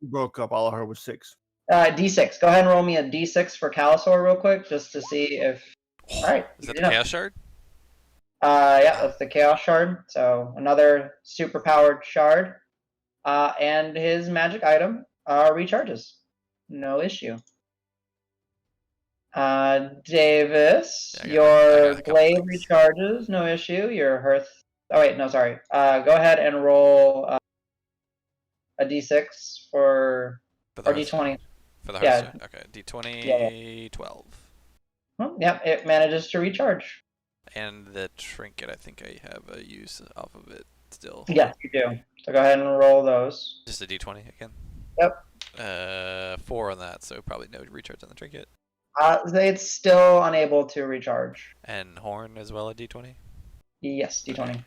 Speaker 5: Broke up. All I heard was 6.
Speaker 1: D6. Go ahead and roll me a D6 for Calisaur real quick, just to see if. All right.
Speaker 3: Is that
Speaker 1: easy
Speaker 3: the
Speaker 1: enough.
Speaker 3: Chaos Shard?
Speaker 1: Yeah, that's the Chaos Shard. So another super powered shard. And his magic item recharges. No issue. Davis,
Speaker 3: Yeah, I got
Speaker 1: your
Speaker 3: a couple
Speaker 1: blade
Speaker 3: things.
Speaker 1: recharges. No issue. Your hearth. Oh wait, no, sorry. Go ahead and roll a D6 or
Speaker 3: For the
Speaker 1: D20.
Speaker 3: For the
Speaker 1: Yeah.
Speaker 3: Hearthstone? Okay, D20,
Speaker 1: Yeah.
Speaker 3: 12.
Speaker 1: Oh, yeah, it manages to recharge.
Speaker 3: And the trinket, I think I have a use off of it still.
Speaker 1: Yes, you do. So go ahead and roll those.
Speaker 3: Just a D20 again?
Speaker 1: Yep.
Speaker 3: 4 on that, so probably no recharge on the trinket.
Speaker 1: It's still unable to recharge.
Speaker 3: And horn as well, a D20?
Speaker 1: Yes, D20.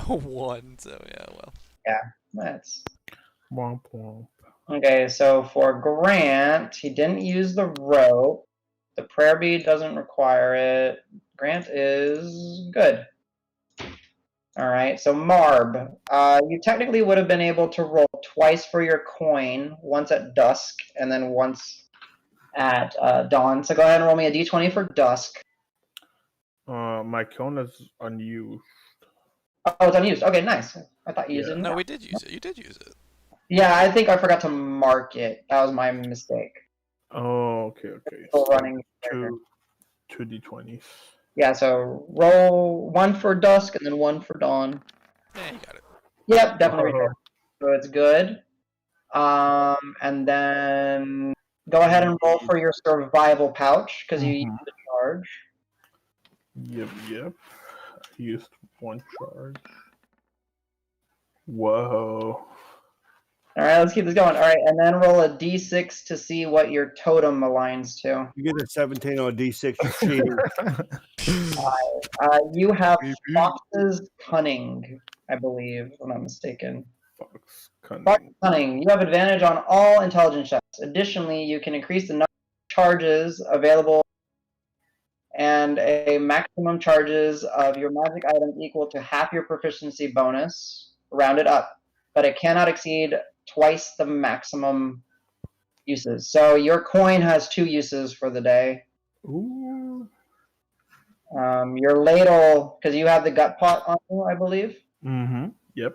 Speaker 3: 1, so yeah, well.
Speaker 1: That's
Speaker 4: Womp womp.
Speaker 1: okay. So for Grant, he didn't use the rope. The prayer bead doesn't require it. Grant is good. All right. So Marb, you technically would have been able to roll twice for your coin, once at dusk and then once at dawn. So go ahead and roll me a d20 for dusk.
Speaker 4: My cone is unused.
Speaker 1: Oh, it's unused. Okay, nice. I thought you used it.
Speaker 3: No, we did use it. You did use it.
Speaker 1: Yeah, I think I forgot to mark it. That was my mistake.
Speaker 4: Oh, okay.
Speaker 1: Still
Speaker 4: So
Speaker 1: running.
Speaker 4: two D20s.
Speaker 1: Yeah, so roll 1 for dusk and then 1 for dawn.
Speaker 3: Yeah, you got it.
Speaker 1: Yep, definitely.
Speaker 4: Oh.
Speaker 1: So it's good. And then go ahead and roll for your survival pouch because you used the charge.
Speaker 4: Yep. I used 1 charge. Whoa.
Speaker 1: All right, let's keep this going. All right, and then roll a d6 to see what your totem aligns to.
Speaker 5: You get a 17 on a D6, you're cheating.
Speaker 1: You have Fox's Cunning, I believe, if I'm not mistaken.
Speaker 4: Fox cunning.
Speaker 1: Fox Cunning. You have advantage on all intelligence checks. Additionally, you can increase the number of charges available and a maximum charges of your magic items equal to half your proficiency bonus, rounded up, but it cannot exceed twice the maximum uses. So your coin has 2 uses for the day.
Speaker 4: Ooh.
Speaker 1: Your ladle, because you have the gut pot on you, I believe.
Speaker 4: Yep.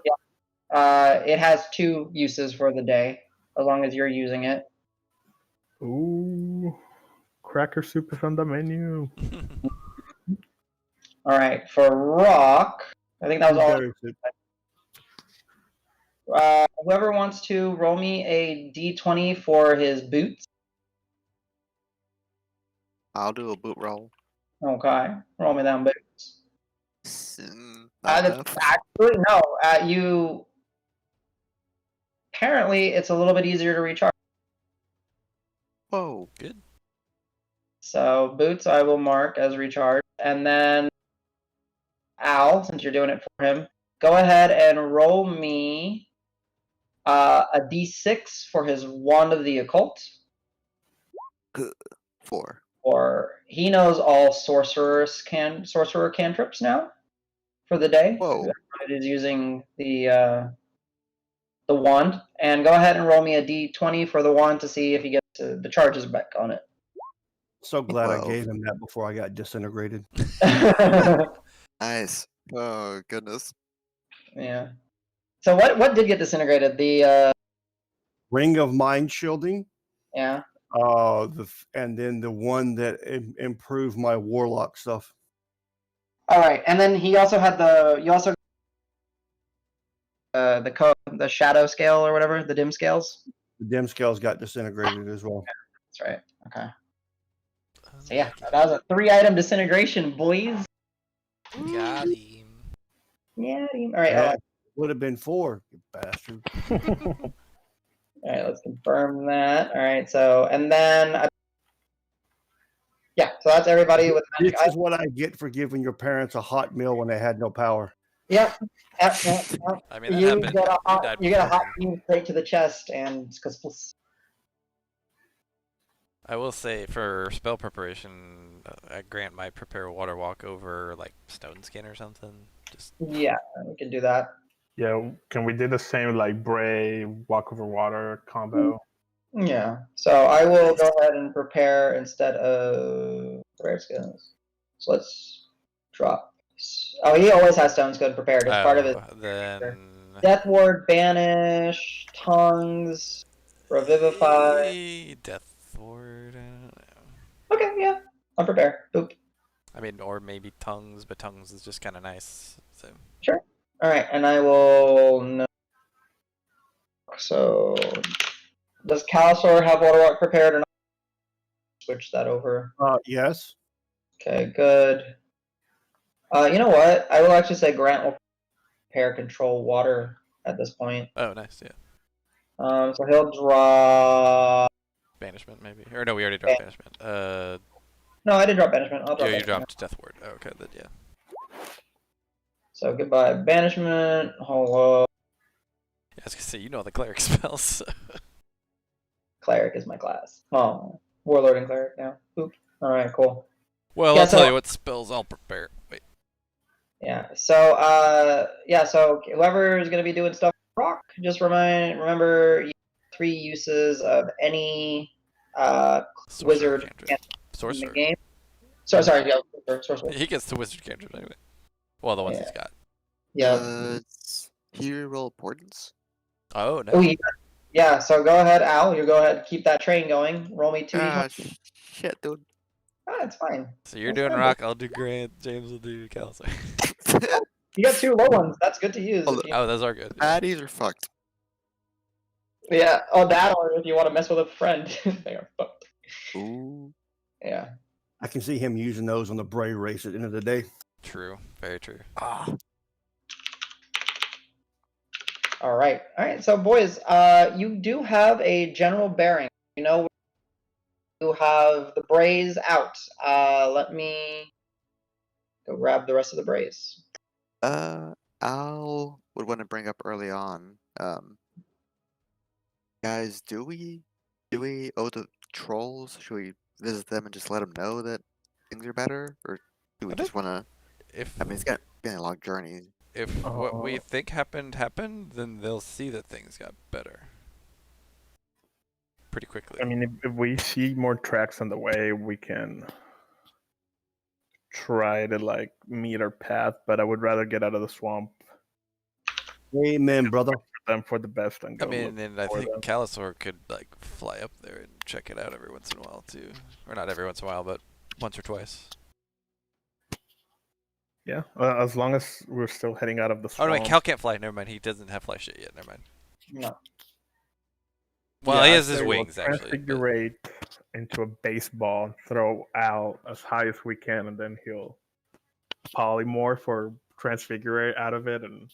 Speaker 1: It has 2 uses for the day, as long as you're using it.
Speaker 4: Ooh. Cracker soup is on the menu.
Speaker 1: All right, for Rock, I think that was all. Whoever wants to roll me a d20 for his boots.
Speaker 2: I'll do a boot roll.
Speaker 1: Okay, roll me them boots.
Speaker 2: Not enough.
Speaker 1: Actually, no. You apparently it's a little bit easier to recharge.
Speaker 2: Whoa.
Speaker 3: Good.
Speaker 1: So boots, I will mark as recharge, and then Al, since you're doing it for him, go ahead and roll me a d6 for his wand of the occult.
Speaker 2: 4.
Speaker 1: Or he knows all sorcerer cantrips now for the day.
Speaker 2: Whoa.
Speaker 1: It is using the wand, and go ahead and roll me a d20 for the wand to see if he gets the charges back on it.
Speaker 5: So glad I
Speaker 2: 12.
Speaker 5: gave him that before I got disintegrated.
Speaker 2: Nice. Oh, goodness.
Speaker 1: Yeah. So what did get disintegrated? The
Speaker 5: Ring of Mind Shielding.
Speaker 1: yeah.
Speaker 5: And then the one that improved my warlock stuff.
Speaker 1: All right, and then he also had the the shadow scale or whatever, the dim scales.
Speaker 5: The dim scales got disintegrated as well.
Speaker 1: That's right. Okay. So yeah, that was a 3-item disintegration, boys.
Speaker 3: Got him.
Speaker 1: Yeah. All right.
Speaker 5: Yeah, would have been 4, you bastard.
Speaker 1: All right, let's confirm that. All right, so and then yeah, so that's everybody with
Speaker 5: This
Speaker 1: magic.
Speaker 5: is what I get for giving your parents a hot meal when they had no power.
Speaker 1: Yep. Yep.
Speaker 3: I mean, that
Speaker 1: You
Speaker 3: happened.
Speaker 1: get a
Speaker 3: You
Speaker 1: hot,
Speaker 3: died
Speaker 1: you get a
Speaker 3: before
Speaker 1: hot
Speaker 3: then.
Speaker 1: beam straight to the chest, and because
Speaker 3: I will say for spell preparation, Grant might prepare a water walk over like stone skin or something. Just
Speaker 1: yeah, we can do that.
Speaker 4: Yeah, can we do the same like Bray walk over water combo?
Speaker 1: Yeah. So I will go ahead and prepare instead of rare skills. So let's drop. Oh, he always has stones good prepared. It's part of his
Speaker 3: then
Speaker 1: death ward, banish, tongues, revivify.
Speaker 3: Death Ward. I don't know.
Speaker 1: Okay, yeah, I'm prepared. Boop.
Speaker 3: I mean, or maybe tongues, but tongues is just kind of nice. So
Speaker 1: Sure. All right, and I will. No. So, does Calisaur have water walk prepared or not? Switch that over.
Speaker 5: Yes.
Speaker 1: Okay, good. You know what? I will actually say Grant will prepare control water at this point.
Speaker 3: oh, nice, yeah.
Speaker 1: So he'll draw.
Speaker 3: Banishment maybe, or no, we already dropped
Speaker 1: Okay.
Speaker 3: banishment.
Speaker 1: No, I did drop banishment. I'll drop
Speaker 3: Yeah, you
Speaker 1: banishment.
Speaker 3: dropped Death Ward. Oh, okay, then yeah.
Speaker 1: So goodbye banishment. Hello.
Speaker 3: Yeah, I was gonna say you know the cleric spells. So.
Speaker 1: Cleric is my class. Oh, warlord and cleric now. Oop. All right, cool.
Speaker 3: Well,
Speaker 1: Yeah,
Speaker 3: I'll tell
Speaker 1: so-
Speaker 3: you what spells I'll prepare. Wait.
Speaker 1: Yeah. So yeah. So whoever is gonna be doing stuff with rock, just remember 3 uses of any
Speaker 3: Sorcerer
Speaker 1: wizard
Speaker 3: cantrip.
Speaker 1: in the
Speaker 3: Sorcerer.
Speaker 1: game. Sorry, yeah, sorcerer.
Speaker 3: He gets the wizard cantrip anyway. Well, the ones he's got.
Speaker 1: Yeah.
Speaker 2: Here roll importance.
Speaker 3: Oh no.
Speaker 1: Oh, yeah. So go ahead, Al. You go ahead, keep that train going. Roll me 2
Speaker 2: Ah,
Speaker 1: d20.
Speaker 2: shit, dude.
Speaker 1: It's fine.
Speaker 3: So you're
Speaker 1: That's
Speaker 3: doing
Speaker 1: fine.
Speaker 3: rock. I'll do Grant. James will do Calisaur.
Speaker 1: You got 2 low ones. That's good to use.
Speaker 2: Oh,
Speaker 1: if you-
Speaker 3: Oh, those are good. Yeah.
Speaker 2: Baddies are fucked.
Speaker 1: Yeah. Oh, that or if you want to mess with a friend, they are fucked.
Speaker 2: Ooh.
Speaker 1: Yeah.
Speaker 5: I can see him using those on the Bray race at the end of the day.
Speaker 3: True. Very true.
Speaker 2: Ah.
Speaker 1: All right. So boys, you do have a general bearing. You know, you have the brays out. Let me go grab the rest of the brays.
Speaker 2: Al would want to bring up early on. Guys, do we owe the trolls? Should we visit them and just let them know that things are better, or do we
Speaker 3: I
Speaker 2: just want to?
Speaker 3: If
Speaker 2: I mean, it's been a long journey.
Speaker 3: if what we think happened, then they'll see that things got better pretty quickly.
Speaker 4: I mean, if we see more tracks on the way, we can try to like meet our path. But I would rather get out of the swamp
Speaker 5: Amen, brother.
Speaker 4: for them for the best and
Speaker 3: I
Speaker 4: go.
Speaker 3: mean, and I
Speaker 4: for
Speaker 3: think
Speaker 4: them.
Speaker 3: Calisaur could like fly up there and check it out every once in a while too, or not every once in a while, but once or twice.
Speaker 4: Yeah, as long as we're still heading out of the
Speaker 3: Oh
Speaker 4: swamp.
Speaker 3: no, wait, Cal can't fly. Never mind. He doesn't have fly shit yet. Never mind.
Speaker 1: No.
Speaker 3: Well,
Speaker 4: Yeah,
Speaker 3: he
Speaker 4: I'd
Speaker 3: has his
Speaker 4: say we'll
Speaker 3: wings actually. but-
Speaker 4: Transfigurate into a baseball, and throw Al as high as we can, and then he'll polymorph or transfigurate out of it and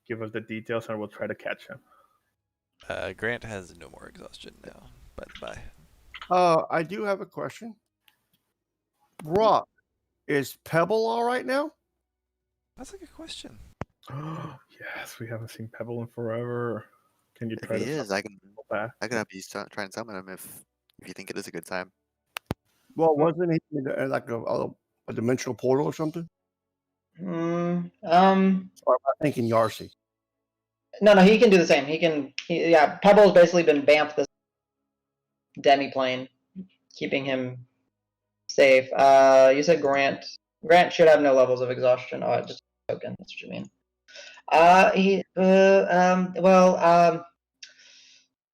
Speaker 4: give us the details, and we'll try to catch him.
Speaker 3: Grant has no more exhaustion now. By the by.
Speaker 5: I do have a question. Rock, is Pebble all right now?
Speaker 3: That's a good question.
Speaker 4: Yes, we haven't seen Pebble in forever. Can you
Speaker 2: If
Speaker 4: try
Speaker 2: he
Speaker 4: to
Speaker 2: is, I can
Speaker 4: back?
Speaker 2: have you try and summon him if you think it is a good time.
Speaker 5: Well, wasn't he in like a dimensional portal or something?
Speaker 1: Mm,
Speaker 5: Or am I thinking Yarsi?
Speaker 1: no, he can do the same. Yeah, Pebble's basically been bamfed this demi-plane, keeping him safe. You said Grant. Grant should have no levels of exhaustion. Oh, just a token. That's what you mean.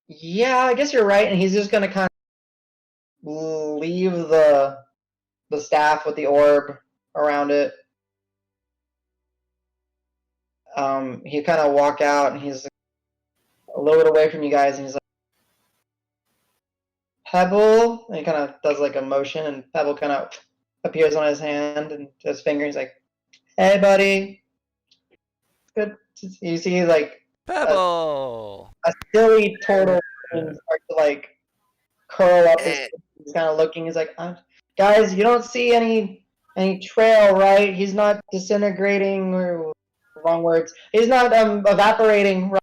Speaker 1: Yeah, I guess you're right, and he's just gonna kind of leave the staff with the orb around it. He kind of walk out, and he's a little bit away from you guys, and he's like, Pebble, and he kind of does like a motion, and Pebble kind of appears on his hand and his finger. He's like, "Hey, buddy." Good. You see, like
Speaker 3: Pebble.
Speaker 1: a silly turtle and start to like curl up. He's kind of looking. He's like, guys, you don't see any trail, right? He's not disintegrating or wrong words. He's not evaporating. Right?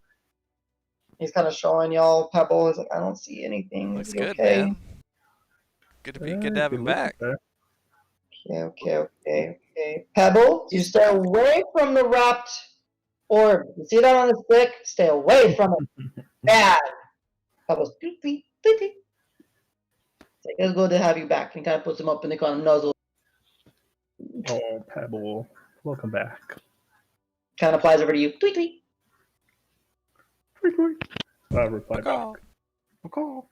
Speaker 1: He's kind of showing y'all Pebble. He's like, I don't see anything.
Speaker 3: Looks
Speaker 1: Is he
Speaker 3: good,
Speaker 1: okay?
Speaker 3: man. Good to have him back.
Speaker 1: Okay. Pebble, you stay away from the wrapped orb. You see that on the stick? Stay away from it. Bad. Pebble's tweet. It's like, it's good to have you back. And kind of puts him up in the kind of nuzzle.
Speaker 4: Oh, Pebble, welcome back.
Speaker 1: Kind of flies over to you. Tweet.
Speaker 4: Tweet, tweet. Reply
Speaker 3: Caw.
Speaker 4: back. Call.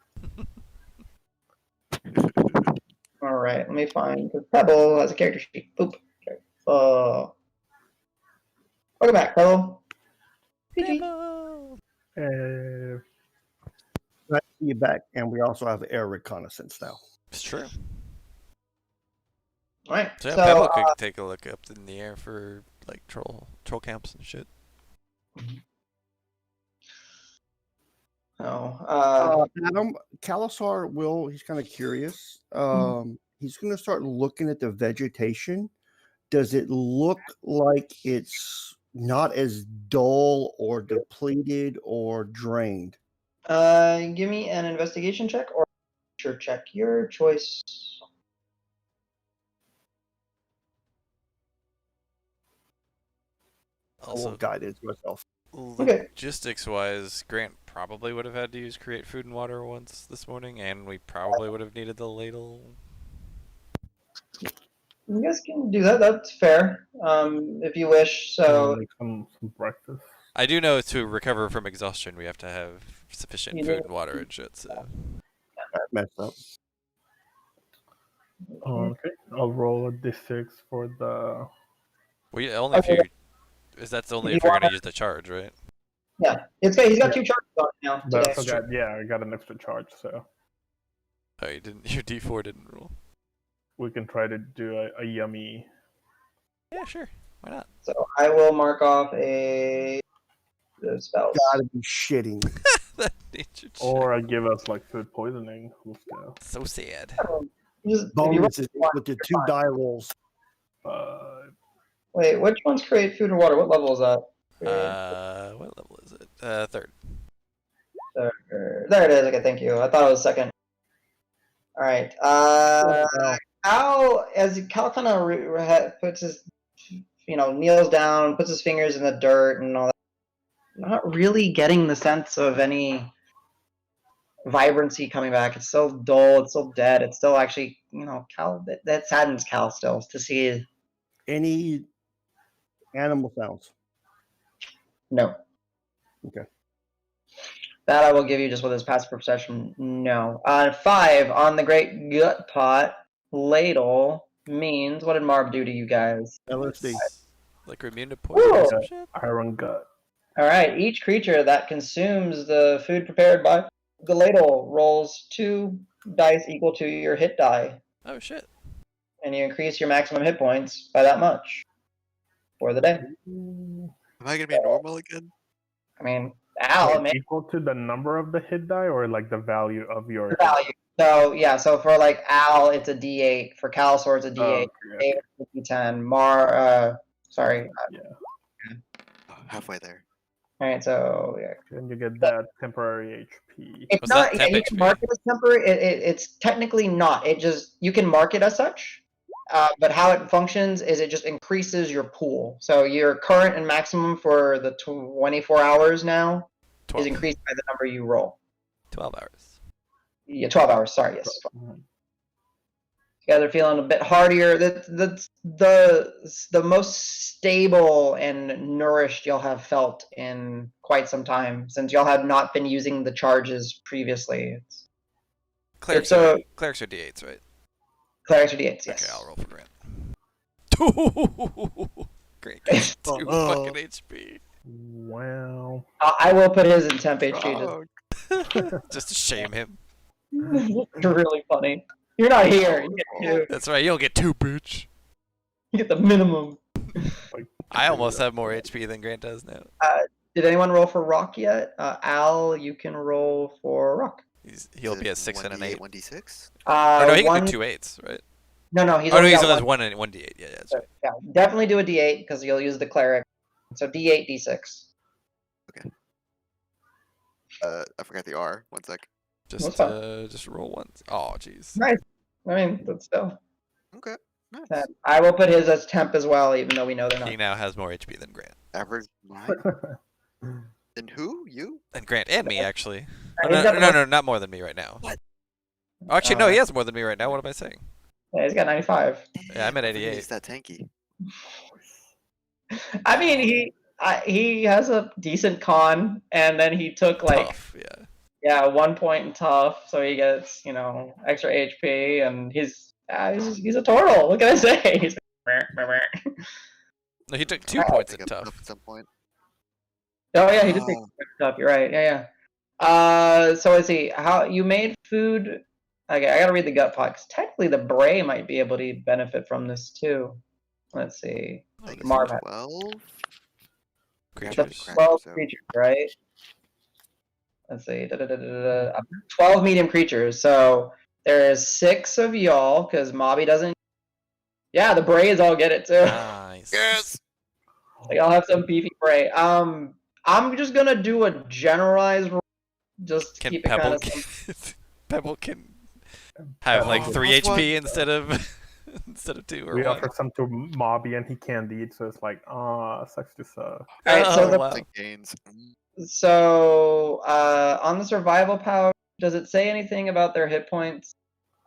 Speaker 1: All right, let me find because Pebble has a character sheet. Boop. Okay. Welcome back, Pebble.
Speaker 3: Pebble.
Speaker 5: Nice to see you back, and we also have air reconnaissance now.
Speaker 3: It's true.
Speaker 1: All right.
Speaker 3: So, yeah,
Speaker 1: So,
Speaker 3: Pebble could take a look up in the air for like troll camps and shit.
Speaker 5: Adam, Kalasar he's kind of curious. He's going to start looking at the vegetation. Does it look like it's not as dull or depleted or drained?
Speaker 1: give me an investigation check or nature check. Your choice.
Speaker 5: I will
Speaker 3: Also,
Speaker 5: guide it myself.
Speaker 1: Okay.
Speaker 3: logistics-wise, Grant probably would have had to use create food and water once this morning, and we probably would have needed the ladle.
Speaker 1: You guys can do that. That's fair. If you wish. So
Speaker 4: Make some breakfast.
Speaker 3: I do know to recover from exhaustion, we have to have sufficient
Speaker 1: You
Speaker 3: food
Speaker 1: do.
Speaker 3: and water and shit. So
Speaker 5: That messed up.
Speaker 4: Okay, I'll roll a d6 for the.
Speaker 3: we only if
Speaker 1: Okay.
Speaker 3: you that's only
Speaker 1: You
Speaker 3: if you're gonna
Speaker 1: wanna-
Speaker 3: use the charge, right?
Speaker 1: yeah, it's good. He's got 2 charges on it now
Speaker 4: But
Speaker 1: today.
Speaker 4: I got an extra charge, so
Speaker 3: Oh, you didn't. Your D4 didn't roll.
Speaker 4: we can try to do a yummy.
Speaker 3: Yeah, sure. Why not?
Speaker 1: So I will mark off the spells.
Speaker 5: Gotta be shitting.
Speaker 3: That nature check.
Speaker 4: Or give us like food poisoning. Let's go.
Speaker 3: So sad.
Speaker 1: Just, if you roll
Speaker 5: Bonuses
Speaker 1: one,
Speaker 5: with the
Speaker 1: you're
Speaker 5: 2
Speaker 1: fine.
Speaker 5: die rolls.
Speaker 1: Wait, which ones create food and water? What level is that?
Speaker 3: What level is it? Third.
Speaker 1: There it is. Okay, thank you. I thought it was second. All right. Cal kind of puts his, kneels down, puts his fingers in the dirt and all that. Not really getting the sense of any vibrancy coming back. It's still dull. It's still dead. It's still actually, Cal. That saddens Cal still to see.
Speaker 5: Any animal sounds?
Speaker 1: No.
Speaker 5: Okay.
Speaker 1: That I will give you just with his passive perception. No. 5 on the great gut pot ladle means. What did Marb do to you guys?
Speaker 5: LSD.
Speaker 3: Like we're immune to poison or some shit?
Speaker 4: Iron gut.
Speaker 1: All right. Each creature that consumes the food prepared by the ladle rolls 2 dice equal to your hit die,
Speaker 3: Oh shit.
Speaker 1: and you increase your maximum hit points by that much for the day.
Speaker 2: Am I gonna be normal again?
Speaker 1: I mean, Al,
Speaker 4: Wait, equal to the number of the hit die or like the value of your
Speaker 1: the value. So yeah, so for like Al, it's a D8. For Calsor, it's a D8.
Speaker 4: okay.
Speaker 1: David, it's a D10. Sorry.
Speaker 2: Oh, halfway there.
Speaker 1: All right. So yeah.
Speaker 4: And you get that temporary HP.
Speaker 1: It's
Speaker 3: Was
Speaker 1: not.
Speaker 3: that
Speaker 1: Yeah,
Speaker 3: temp
Speaker 1: you can
Speaker 3: HP?
Speaker 1: mark it as temporary. It's technically not. It just you can mark it as such, but how it functions is it just increases your pool. So your current and maximum for the 24 hours now
Speaker 3: 12.
Speaker 1: is increased by the number you roll.
Speaker 3: 12 hours.
Speaker 1: Yeah, 12 hours. Sorry, yes.
Speaker 4: Mhm.
Speaker 1: You guys are feeling a bit hardier. The most stable and nourished y'all have felt in quite some time since y'all had not been using the charges previously.
Speaker 3: Clerics
Speaker 1: It's
Speaker 3: are D8s, right?
Speaker 1: Clerics are D8s, yes.
Speaker 3: Okay, I'll roll for Grant. Great. Gets 2 fucking HP.
Speaker 4: Wow.
Speaker 1: I will put his in temp HP.
Speaker 3: Just to shame him.
Speaker 1: It's really funny. You're not here. You get 2.
Speaker 3: That's right, you'll get 2, bitch.
Speaker 1: You get the minimum.
Speaker 3: I almost have more HP than Grant does now.
Speaker 1: Did anyone roll for rock yet? Al, you can roll for rock.
Speaker 3: He'll be at 6 and an 8.
Speaker 2: 1d6.
Speaker 3: Or no, he can
Speaker 1: One.
Speaker 3: do 2 8s, right?
Speaker 1: No, he's
Speaker 3: Oh no,
Speaker 1: only
Speaker 3: he's
Speaker 1: got
Speaker 3: only
Speaker 1: one.
Speaker 3: 1 and 1d8. Yeah, that's
Speaker 1: So,
Speaker 3: right.
Speaker 1: yeah, definitely do a D8 because you'll use the cleric. So D8, D6.
Speaker 2: I forgot the R. 1 sec.
Speaker 3: Just
Speaker 1: fine.
Speaker 3: just roll once. Oh jeez.
Speaker 1: Nice. I mean, that's still.
Speaker 2: Okay. Nice.
Speaker 1: I will put his as temp as well, even though we know they're not.
Speaker 3: He now has more HP than Grant.
Speaker 2: Average 9. And who? You?
Speaker 3: And Grant and me actually. Oh,
Speaker 1: He's got the most-
Speaker 3: no, not more than me right now.
Speaker 2: What?
Speaker 3: Oh, actually, no, he has more than me right now. What am I saying?
Speaker 1: Yeah, he's got 95.
Speaker 3: Yeah, I'm at
Speaker 2: I forget
Speaker 3: 88.
Speaker 2: He's that tanky.
Speaker 1: I mean, he has a decent con, and then he took like
Speaker 3: Tough, yeah.
Speaker 1: 1 point in tough, so he gets extra HP, and he's a turtle. What can I say? He's
Speaker 3: No, he took 2 points in
Speaker 2: Pick up
Speaker 3: tough.
Speaker 2: at some point.
Speaker 1: Oh yeah, he did take tough. You're right. Yeah. So let's see. How you made food? Okay, I gotta read the gut pot because technically the Bray might be able to benefit from this too. Let's see.
Speaker 3: Oh, this is
Speaker 1: Marv has
Speaker 2: 12.
Speaker 3: creatures.
Speaker 2: Crack
Speaker 1: 12
Speaker 2: episode.
Speaker 1: creatures, right? Let's see. 12 medium creatures. So there's 6 of y'all because Mobby doesn't. Yeah, the Brays all get it too.
Speaker 3: Nice.
Speaker 2: Yes.
Speaker 1: Like I'll have some beefy Bray. I'm just gonna do a generalized roll. Just
Speaker 3: Can
Speaker 1: keep it kind
Speaker 3: Pebble
Speaker 1: of.
Speaker 3: Pebble can have like
Speaker 4: Oh,
Speaker 3: 3
Speaker 2: plus one.
Speaker 3: HP instead of 2 or
Speaker 4: We
Speaker 3: 1.
Speaker 4: offer some to Mobby and he can't eat, so it's like, sucks to suck.
Speaker 1: Alright, so
Speaker 3: Oh,
Speaker 1: the-
Speaker 3: wow.
Speaker 2: Like gains.
Speaker 1: So on the survival pouch, does it say anything about their hit points?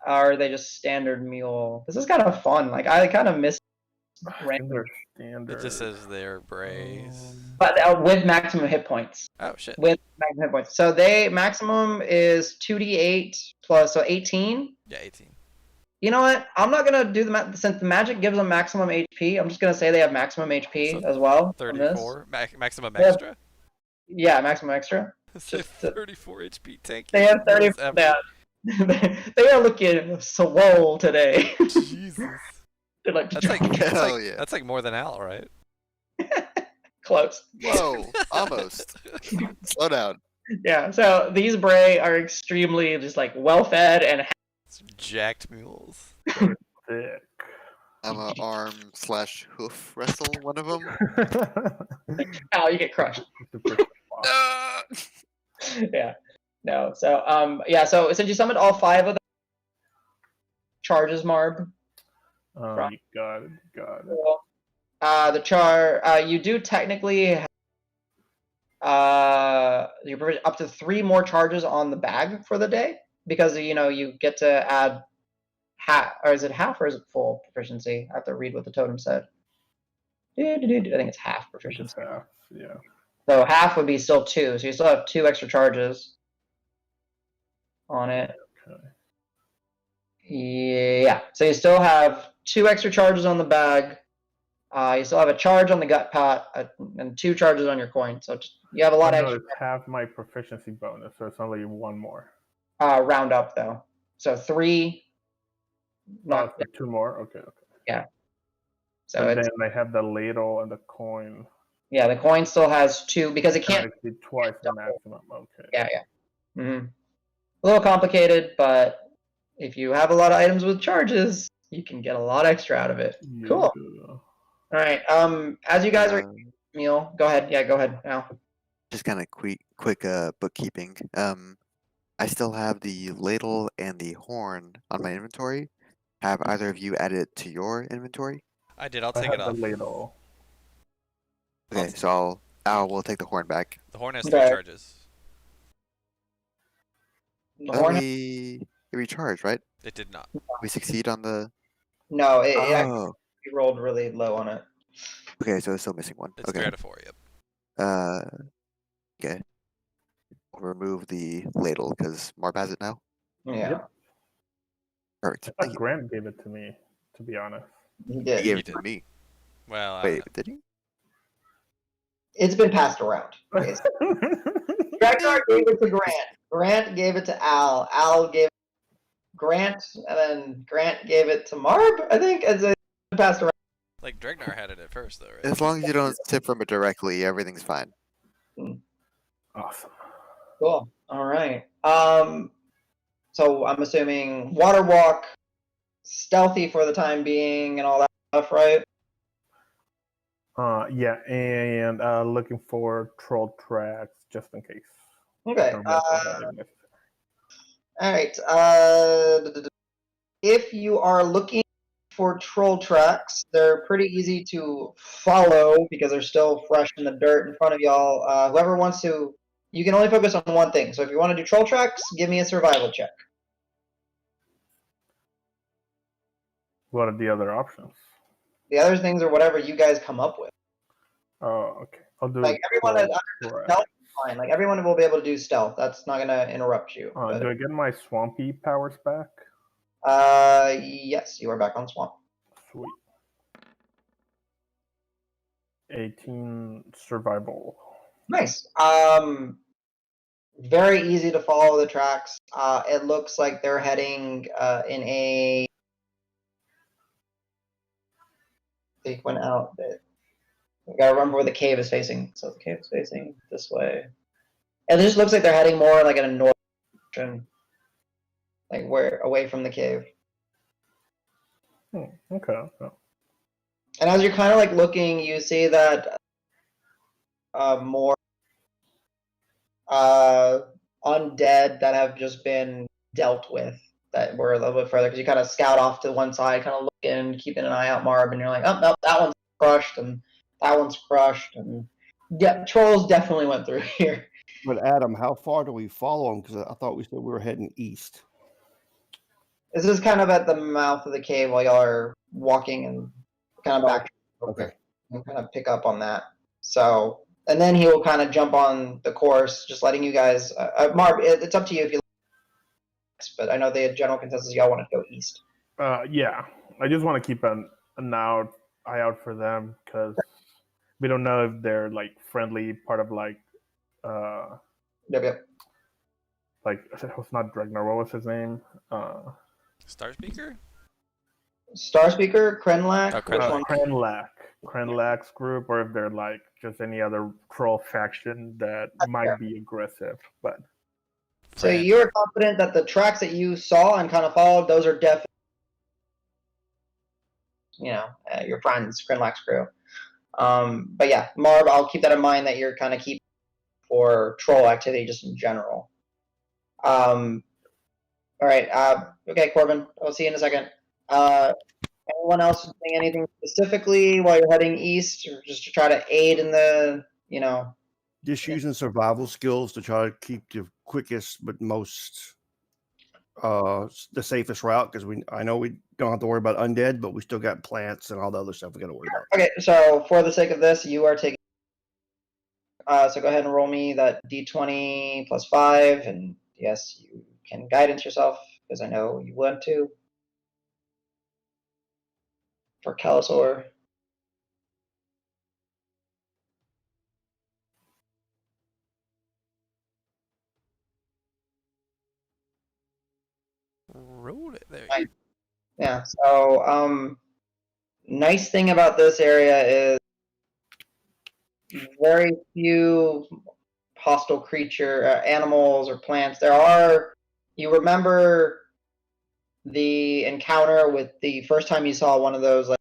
Speaker 1: Or are they just standard mule? This is kind of fun. Like I kind of miss
Speaker 4: I
Speaker 1: random,
Speaker 4: think they're standard.
Speaker 3: It just says they're Brays.
Speaker 1: but with maximum hit points.
Speaker 3: Oh shit.
Speaker 1: With maximum hit points. So they maximum is 2d8 plus 18.
Speaker 3: Yeah, 18.
Speaker 1: You know what? I'm not gonna do the math since the magic gives them maximum HP. I'm just gonna say they have maximum HP
Speaker 3: So
Speaker 1: as well. on this.
Speaker 3: 34 maximum
Speaker 1: Yeah.
Speaker 3: extra.
Speaker 1: Yeah, maximum extra.
Speaker 3: So
Speaker 1: Just to-
Speaker 3: 34 HP tank.
Speaker 1: They have 30. Yeah. They are looking swole today.
Speaker 3: Jesus.
Speaker 1: They're like
Speaker 3: That's like
Speaker 2: Hell yeah.
Speaker 3: that's like more than Al, right?
Speaker 1: close.
Speaker 2: Whoa. Almost. Slow down.
Speaker 1: Yeah. So these Bray are extremely just like well fed and
Speaker 3: Some jacked mules.
Speaker 4: Thick.
Speaker 2: I'm a arm/hoof wrestle one of them.
Speaker 1: ow, you get crushed. Yeah. No. So yeah. So since you summoned all 5 of the charges, Marb.
Speaker 4: You got it.
Speaker 1: The you do technically you provision up to 3 more charges on the bag for the day because you get to add half, or is it half or is it full proficiency? I have to read what the totem said. I think it's half proficiency.
Speaker 4: Just half, yeah.
Speaker 1: So half would be still 2, so you still have 2 extra charges on it.
Speaker 4: Okay.
Speaker 1: Yeah, so you still have 2 extra charges on the bag. You still have a charge on the gut pot and 2 charges on your coin. So you have a lot
Speaker 4: Oh,
Speaker 1: of
Speaker 4: no,
Speaker 1: extra.
Speaker 4: it's half my proficiency bonus, so it's only 1 more.
Speaker 1: Round up though. So 3. Not
Speaker 4: So 2 more? Okay.
Speaker 1: so
Speaker 4: And
Speaker 1: it's
Speaker 4: then I have the ladle and the coin.
Speaker 1: yeah. The coin still has 2 because it can't.
Speaker 4: Exceed twice the maximum. Okay.
Speaker 1: Yeah. A little complicated, but if you have a lot of items with charges, you can get a lot extra out of it.
Speaker 4: Yeah.
Speaker 1: Cool. All right. As you guys are meal, go ahead. Yeah, go ahead now.
Speaker 2: Just kind of quick bookkeeping. I still have the ladle and the horn on my inventory. Have either of you added it to your inventory?
Speaker 3: I did. I'll
Speaker 4: I
Speaker 3: take
Speaker 4: have
Speaker 3: it
Speaker 4: the
Speaker 3: off.
Speaker 4: ladle.
Speaker 2: Okay, so Al will take the horn back.
Speaker 3: The horn has
Speaker 1: Okay.
Speaker 3: 3 charges.
Speaker 1: The
Speaker 2: Let
Speaker 1: horn.
Speaker 2: me recharge, right?
Speaker 3: It did not.
Speaker 2: We succeed on the.
Speaker 1: No, it actually
Speaker 2: Oh,
Speaker 1: rolled really low on it.
Speaker 2: okay, so it's still missing one.
Speaker 3: It's
Speaker 2: Okay.
Speaker 3: 3 out of 4. Yep.
Speaker 2: Okay. We'll remove the ladle because Marb has it now.
Speaker 1: Yeah,
Speaker 4: Yep.
Speaker 2: Perfect.
Speaker 4: I
Speaker 2: Thank
Speaker 4: thought
Speaker 2: you.
Speaker 4: Grant gave it to me, to be honest.
Speaker 1: he
Speaker 2: He
Speaker 1: did.
Speaker 2: gave
Speaker 3: He
Speaker 2: it to
Speaker 3: did.
Speaker 2: me.
Speaker 3: Well,
Speaker 2: Wait, did he?
Speaker 1: It's been passed around. Ragnar gave it to Grant. Grant gave it to Al. Al gave Grant, and then Grant gave it to Marb. I think it's been passed around.
Speaker 3: like Dregnar had it at first though, right?
Speaker 2: As long as you don't sip from it directly, everything's fine.
Speaker 4: Awesome.
Speaker 1: Cool. All right. So I'm assuming water walk, stealthy for the time being, and all that stuff, right?
Speaker 4: Yeah, and looking for troll tracks just in case.
Speaker 1: Okay.
Speaker 4: Don't know if that is necessary.
Speaker 1: All right. If you are looking for troll tracks, they're pretty easy to follow because they're still fresh in the dirt in front of y'all. Whoever wants to, you can only focus on one thing. So if you want to do troll tracks, give me a survival check.
Speaker 4: What are the other options?
Speaker 1: The other things are whatever you guys come up with.
Speaker 4: Oh, okay. I'll do
Speaker 1: Like everyone is
Speaker 4: troll track.
Speaker 1: stealth is fine. Like everyone will be able to do stealth. That's not gonna interrupt you.
Speaker 4: Do I get my swampy powers back?
Speaker 1: Yes, you are back on swamp.
Speaker 4: Sweet. 18 survival.
Speaker 1: Nice. Very easy to follow the tracks. It looks like they're heading in a. They went out. We gotta remember where the cave is facing. So the cave is facing this way. It just looks like they're heading more like in a north direction, like where away from the cave.
Speaker 4: Okay.
Speaker 1: And as you're kind of like looking, you see that more undead that have just been dealt with that were a little bit further because you kind of scout off to one side, kind of looking, keeping an eye out, Marb, and you're like, oh no, that one's crushed and that one's crushed, and yeah, trolls definitely went through here.
Speaker 5: But Adam, how far do we follow them? Because I thought we said we were heading east.
Speaker 1: This is kind of at the mouth of the cave while y'all are walking and kind of back.
Speaker 5: Okay.
Speaker 1: And kind of pick up on that. So, and then he will kind of jump on the course, just letting you guys. Marb, it's up to you if you. But I know the general consensus y'all want to go east.
Speaker 4: Yeah. I just want to keep an eye out for them because we don't know if they're like friendly part of like
Speaker 1: Yep.
Speaker 4: like it was not Dregnar. What was his name?
Speaker 3: Star Speaker?
Speaker 1: Star Speaker, Krenlak.
Speaker 3: Oh, Krenlak.
Speaker 4: Krenlak's group, or if they're like just any other troll faction that might be aggressive. But
Speaker 1: so you're confident that the tracks that you saw and kind of followed, those are definitely, your friends, Krenlak's crew. But yeah, Marb, I'll keep that in mind that you're kind of keeping for troll activity just in general. All right. Okay, Corbin. I'll see you in a second. Anyone else doing anything specifically while you're heading east, or just to try to aid in the,
Speaker 5: Just using survival skills to try to keep the quickest but most the safest route, because I know we don't have to worry about undead, but we still got plants and all the other stuff we got to worry about.
Speaker 1: Okay, so for the sake of this, you are taking. So go ahead and roll me that d20 plus 5, and yes, you can guidance yourself because I know you want to. For Kalasor.
Speaker 3: Roll it there.
Speaker 1: Yeah. So, nice thing about this area is very few hostile creature, animals or plants. There are. You remember the encounter with the first time you saw one of those like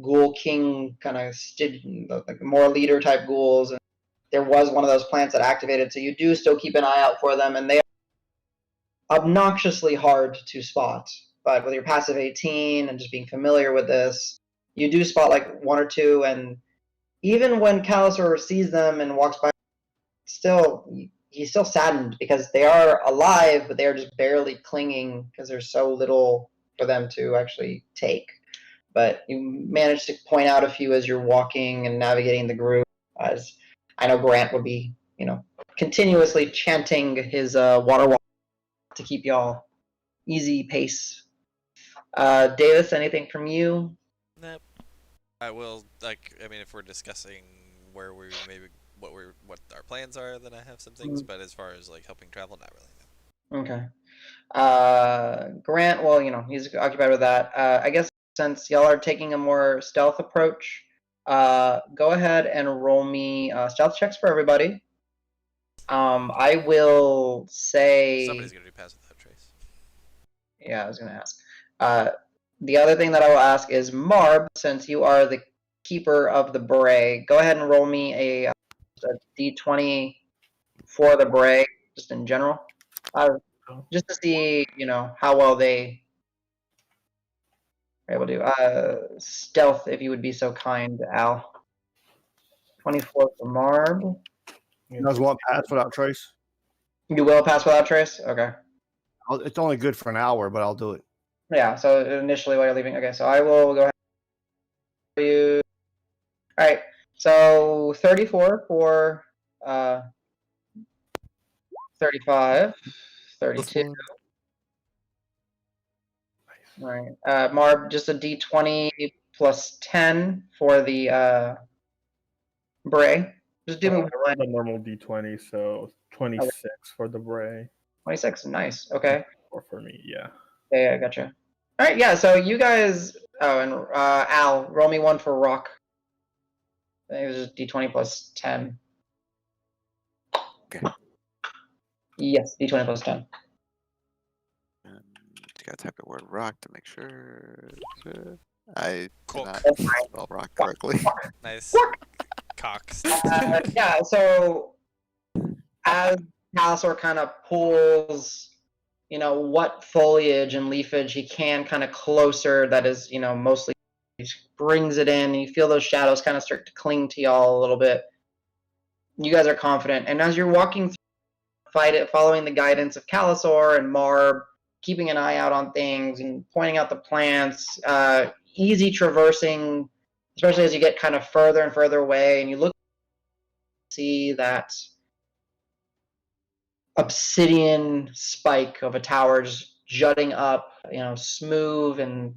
Speaker 1: ghoul king kind of like more leader type ghouls, and there was one of those plants that activated. So you do still keep an eye out for them, and they are obnoxiously hard to spot. But with your passive 18 and just being familiar with this, you do spot like one or two, and even when Kalasor sees them and walks by, he's still saddened because they are alive, but they are just barely clinging because there's so little for them to actually take. But you manage to point out a few as you're walking and navigating the group. As I know Grant would be, continuously chanting his water walk to keep y'all easy pace. Davis, anything from you?
Speaker 3: Nope. I will, if we're discussing where we maybe what our plans are, then I have some things. But as far as like helping travel, not really. No.
Speaker 1: Okay. Grant, well, he's occupied with that. I guess since y'all are taking a more stealth approach, go ahead and roll me stealth checks for everybody. I will say.
Speaker 3: Somebody's gonna do pass without trace.
Speaker 1: Yeah, I was gonna ask. The other thing that I will ask is Marb, since you are the keeper of the bray, go ahead and roll me a d20 for the bray, just in general, just to see, how well they are able to. Stealth, if you would be so kind, Al. 24 for Marb.
Speaker 5: You guys want pass without trace?
Speaker 1: You will pass without trace? Okay.
Speaker 5: It's only good for an hour, but I'll do it.
Speaker 1: Yeah, so initially while you're leaving. Okay, so I will go ahead for you. All right, so 34 for 35, 32. All right, Marb, just a d20 plus 10 for the bray. Just do me one.
Speaker 4: The normal d20, so 26 for the bray.
Speaker 1: 26, nice. Okay.
Speaker 4: Or for me, yeah.
Speaker 1: Yeah, I gotcha. All right, yeah. So you guys. Oh, and Al, roll me one for Rock. I think it was just d20 plus 10.
Speaker 2: Okay.
Speaker 1: Yes, d20 plus 10.
Speaker 2: Just gotta type the word rock to make sure. I
Speaker 3: Cool.
Speaker 2: cannot spell rock correctly.
Speaker 3: Nice. Cocks.
Speaker 1: Yeah. So as Calasor kind of pulls, what foliage and leafage he can kind of closer, that is, mostly brings it in, and you feel those shadows kind of start to cling to y'all a little bit. You guys are confident, and as you're walking through, following the guidance of Calasor and Marb, keeping an eye out on things and pointing out the plants, easy traversing, especially as you get kind of further and further away, and you look, see that obsidian spike of a tower just jutting up, smooth and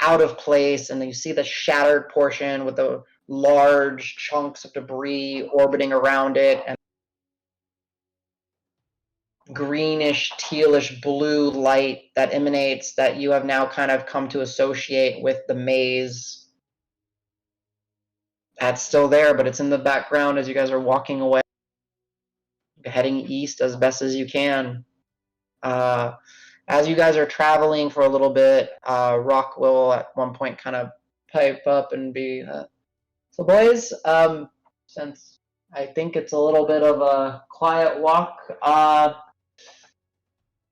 Speaker 1: out of place, and then you see the shattered portion with the large chunks of debris orbiting around it, and greenish, tealish blue light that emanates, that you have now kind of come to associate with the maze. That's still there, but it's in the background as you guys are walking away, heading east as best as you can. As you guys are traveling for a little bit, Rock will at one point kind of pipe up and be, so boys, since I think it's a little bit of a quiet walk,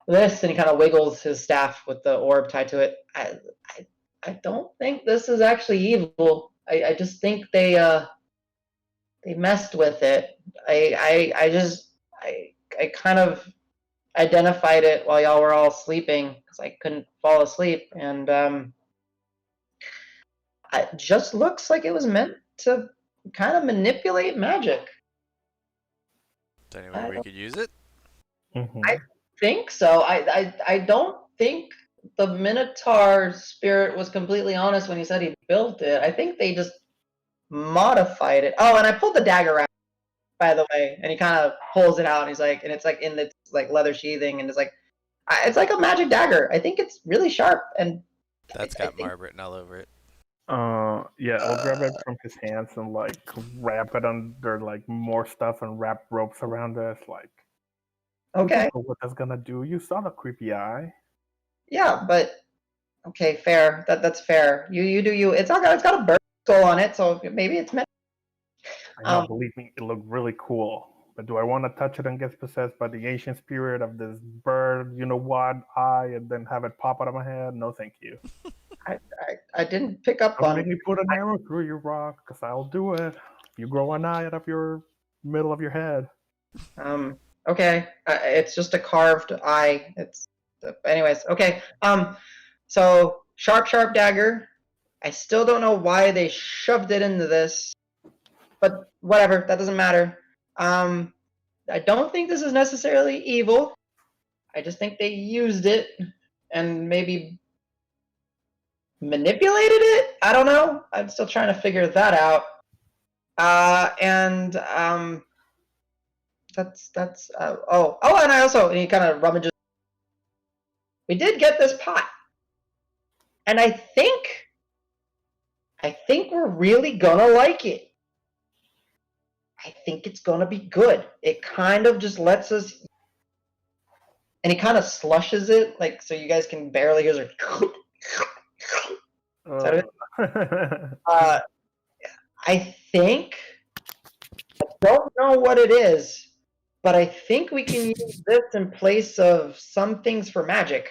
Speaker 1: this, and he kind of wiggles his staff with the orb tied to it. I don't think this is actually evil. I just think they messed with it. I kind of identified it while y'all were all sleeping because I couldn't fall asleep, and it just looks like it was meant to kind of manipulate magic.
Speaker 3: Is there any way we could use it?
Speaker 4: Mm-hmm.
Speaker 1: I think so. I don't think the Minotaur spirit was completely honest when he said he built it. I think they just modified it. Oh, and I pulled the dagger out, by the way, and he kind of pulls it out, and he's like, and it's like in this like leather sheathing, and it's like a magic dagger. I think it's really sharp, and
Speaker 3: That's got Marb written all over it.
Speaker 4: Yeah, I'll grab it from his hands and like wrap it under like more stuff and wrap ropes around us. Like,
Speaker 1: okay,
Speaker 4: what that's gonna do? You saw the creepy eye.
Speaker 1: yeah, but okay, fair. That's fair. You do you. It's got a bird skull on it, so maybe it's meant.
Speaker 4: I know, believe me, it looked really cool. But do I want to touch it and get possessed by the ancient spirit of this bird, eye, and then have it pop out of my head? No, thank you.
Speaker 1: I didn't pick up
Speaker 4: Don't
Speaker 1: on.
Speaker 4: make me put an arrow through your rock, because I'll do it. You grow an eye out of your middle of your head.
Speaker 1: Okay, it's just a carved eye. Anyways, okay. So sharp dagger. I still don't know why they shoved it into this, but whatever. That doesn't matter. I don't think this is necessarily evil. I just think they used it and maybe manipulated it. I don't know. I'm still trying to figure that out. And and he kind of rummages. We did get this pot, and I think I think we're really gonna like it. I think it's gonna be good. It kind of just lets us, and he kind of slushes it, like so you guys can barely hear it. I think, I don't know what it is, but I think we can use this in place of some things for magic.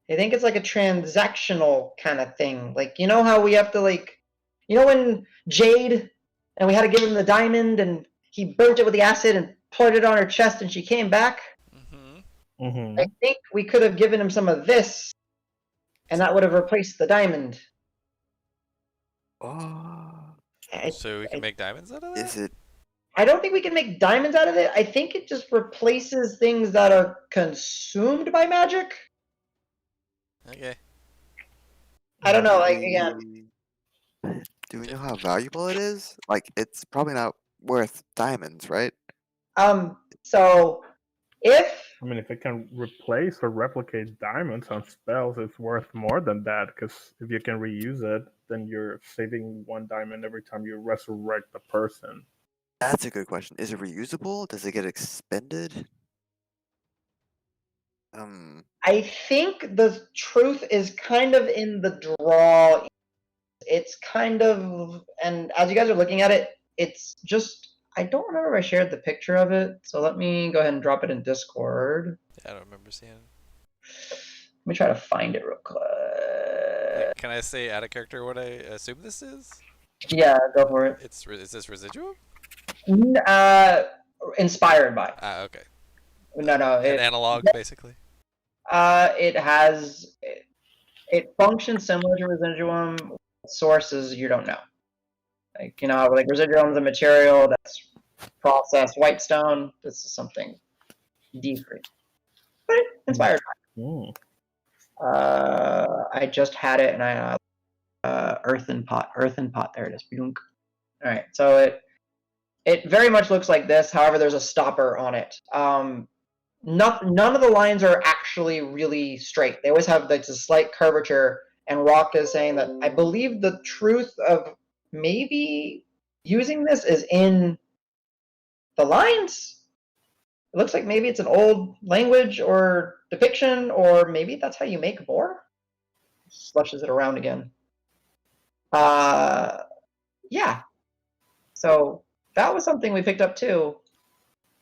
Speaker 1: I think it's like a transactional kind of thing. Like, you know how we have to when Jade, and we had to give him the diamond, and he burnt it with the acid and poured it on her chest, and she came back? I think we could have given him some of this, and that would have replaced the diamond.
Speaker 3: So we can make diamonds out of that?
Speaker 2: Is it?
Speaker 1: I don't think we can make diamonds out of it. I think it just replaces things that are consumed by magic.
Speaker 3: Okay.
Speaker 1: I don't know, like,
Speaker 2: Do
Speaker 1: again.
Speaker 2: Do we know how valuable it is? Like, it's probably not worth diamonds, right?
Speaker 1: So if
Speaker 4: I mean, if it can replace or replicate diamonds on spells, it's worth more than that. Because if you can reuse it, then you're saving 1 diamond every time you resurrect the person.
Speaker 2: That's a good question. Is it reusable? Does it get expended?
Speaker 1: I think the truth is kind of in the draw. It's kind of, and as you guys are looking at it, it's just, I don't remember if I shared the picture of it, so let me go ahead and drop it in Discord.
Speaker 3: Yeah, I don't remember seeing it.
Speaker 1: Let me try to find it real quick.
Speaker 3: Like, can I say out of character what I assume this is?
Speaker 1: Yeah, go for it.
Speaker 3: Is this residual?
Speaker 1: Inspired by.
Speaker 3: Ah, okay.
Speaker 1: No,
Speaker 3: An analog, basically.
Speaker 1: It functions similar to residuum. Sources you don't know. Like, you know, like residuum is a material that's processed. Whitestone, this is something different. But inspired by. I just had it, and I earthen pot. There it is. All right, so it very much looks like this. However, there's a stopper on it. None of the lines are actually really straight. They always have like a slight curvature. And Rock is saying that I believe the truth of maybe using this is in the lines. It looks like maybe it's an old language or depiction, or maybe that's how you make more. Slushes it around again. Yeah. So that was something we picked up too,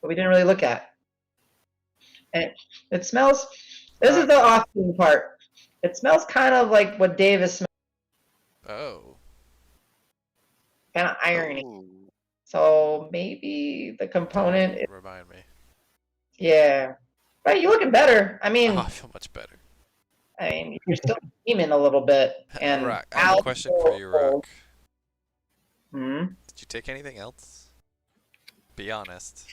Speaker 1: but we didn't really look at. And it smells. This is the off-putting part. It smells kind of like what Davis smells.
Speaker 3: Oh.
Speaker 1: Kind of irony. So maybe the component.
Speaker 3: Don't remind me.
Speaker 1: Yeah. Right, you're looking better. I mean,
Speaker 3: I feel much better.
Speaker 1: I mean, you're still steaming a little bit. And
Speaker 3: Rock, I have a question for you, Rock.
Speaker 1: Hmm?
Speaker 3: Did you take anything else? Be honest.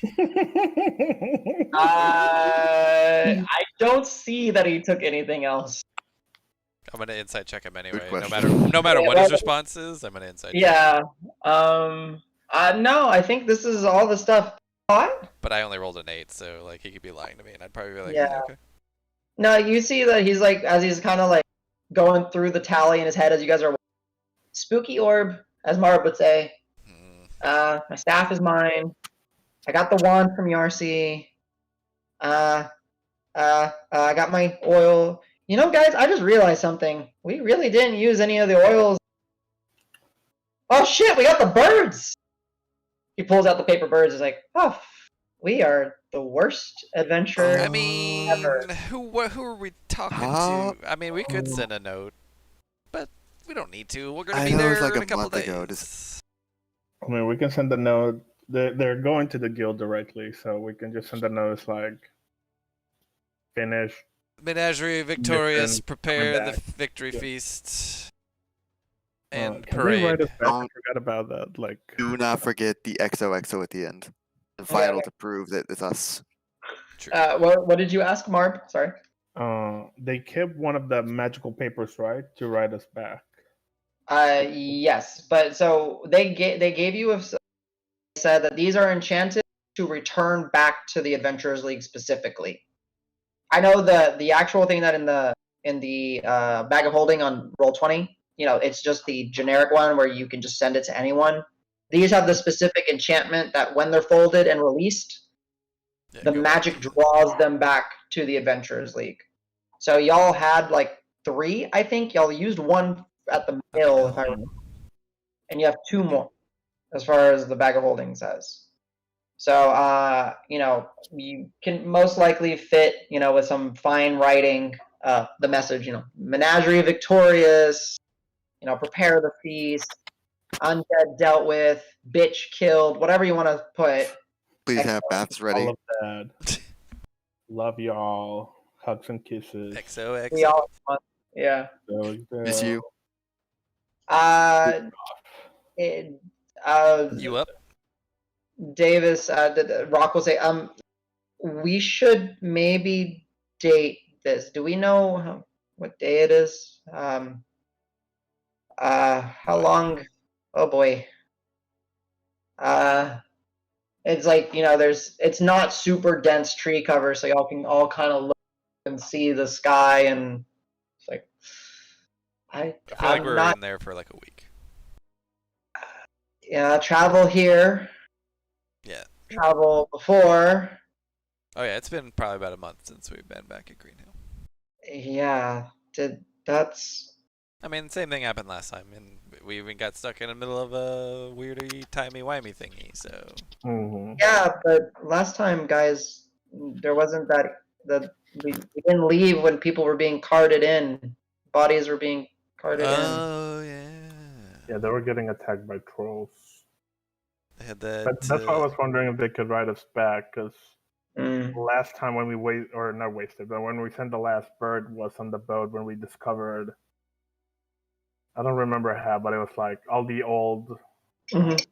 Speaker 1: I don't see that he took anything else.
Speaker 3: I'm gonna insight check him anyway.
Speaker 2: question.
Speaker 3: No matter
Speaker 1: Yeah,
Speaker 3: what his
Speaker 1: well,
Speaker 3: response is, I'm gonna insight check.
Speaker 1: Yeah. No, I think this is all the stuff. What?
Speaker 3: But I only rolled an 8, so like he could be lying to me, and I'd probably be like,
Speaker 1: Yeah.
Speaker 3: yeah okay.
Speaker 1: No, you see that he's like, as he's kind of like going through the tally in his head as you guys are. Spooky orb, as Marv would say. My staff is mine. I got the wand from Yarcy. I got my oil. You know, guys, I just realized something. We really didn't use any of the oils. Oh shit, we got the birds! He pulls out the paper birds. He's like, oh, we are the worst adventure
Speaker 3: I mean,
Speaker 1: ever.
Speaker 3: who are we talking to? I mean, we could send a note, but we don't need to. We're gonna be there
Speaker 2: it was like
Speaker 3: in
Speaker 2: a
Speaker 3: a couple
Speaker 2: month
Speaker 3: days.
Speaker 2: ago.
Speaker 4: I mean, we can send a note. They're going to the guild directly, so we can just send a note. It's like, finish.
Speaker 3: Menagerie victorious,
Speaker 4: Mission,
Speaker 3: prepare
Speaker 4: coming
Speaker 3: the
Speaker 4: back.
Speaker 3: victory
Speaker 4: Yeah.
Speaker 3: feast, and
Speaker 4: Can we write
Speaker 3: parade.
Speaker 4: us back? I forgot about that. Like,
Speaker 2: Do not forget the XOXO at the end. The final to prove that it's us.
Speaker 3: True.
Speaker 1: What did you ask, Marv? Sorry.
Speaker 4: they kept one of the magical papers, right, to write us back.
Speaker 1: Yes, but so they gave you said that these are enchanted to return back to the Adventurers League specifically. I know the actual thing that in the bag of holding on Roll20, it's just the generic one where you can just send it to anyone. These have the specific enchantment that when they're folded and released,
Speaker 3: Yeah,
Speaker 1: the
Speaker 3: go back
Speaker 1: magic
Speaker 3: to the-
Speaker 1: draws them back to the Adventurers League. So y'all had like 3, I think. Y'all used 1 at the mill, if I
Speaker 3: mill.
Speaker 1: remember. And you have 2 more, as far as the bag of holding says. So, you can most likely fit, with some fine writing, the message, Menagerie victorious, prepare the feast, undead dealt with, bitch killed, whatever you want to put.
Speaker 2: Please have baths ready.
Speaker 4: All of that. Love y'all. Hugs and kisses.
Speaker 3: XOXO.
Speaker 1: We all want, yeah.
Speaker 2: Miss you.
Speaker 1: Uh,
Speaker 3: You up?
Speaker 1: Davis, Rock will say, we should maybe date this. Do we know what day it is? How long? Oh boy. It's like, it's not super dense tree cover, so y'all can all kind of look and see the sky, and it's like,
Speaker 3: I feel like
Speaker 1: I'm
Speaker 3: we're
Speaker 1: not,
Speaker 3: in there for like a week.
Speaker 1: travel here,
Speaker 3: Yeah.
Speaker 1: travel before.
Speaker 3: Oh yeah, it's been probably about a month since we've been back at Green Hill.
Speaker 1: Yeah, that's.
Speaker 3: I mean, same thing happened last time, and we even got stuck in the middle of a weirdy timey-wimey thingy. So
Speaker 4: Mhm.
Speaker 1: Yeah, but last time, guys, there wasn't we didn't leave when people were being carted in. Bodies were being carted in.
Speaker 3: oh yeah.
Speaker 4: Yeah, they were getting attacked by trolls.
Speaker 3: They had that.
Speaker 4: But that's why I was wondering if they could write us back, because
Speaker 1: Mm.
Speaker 4: last time when we not wasted, but when we sent the last bird was on the boat when we discovered. I don't remember how, but it was like all the old
Speaker 1: Mhm.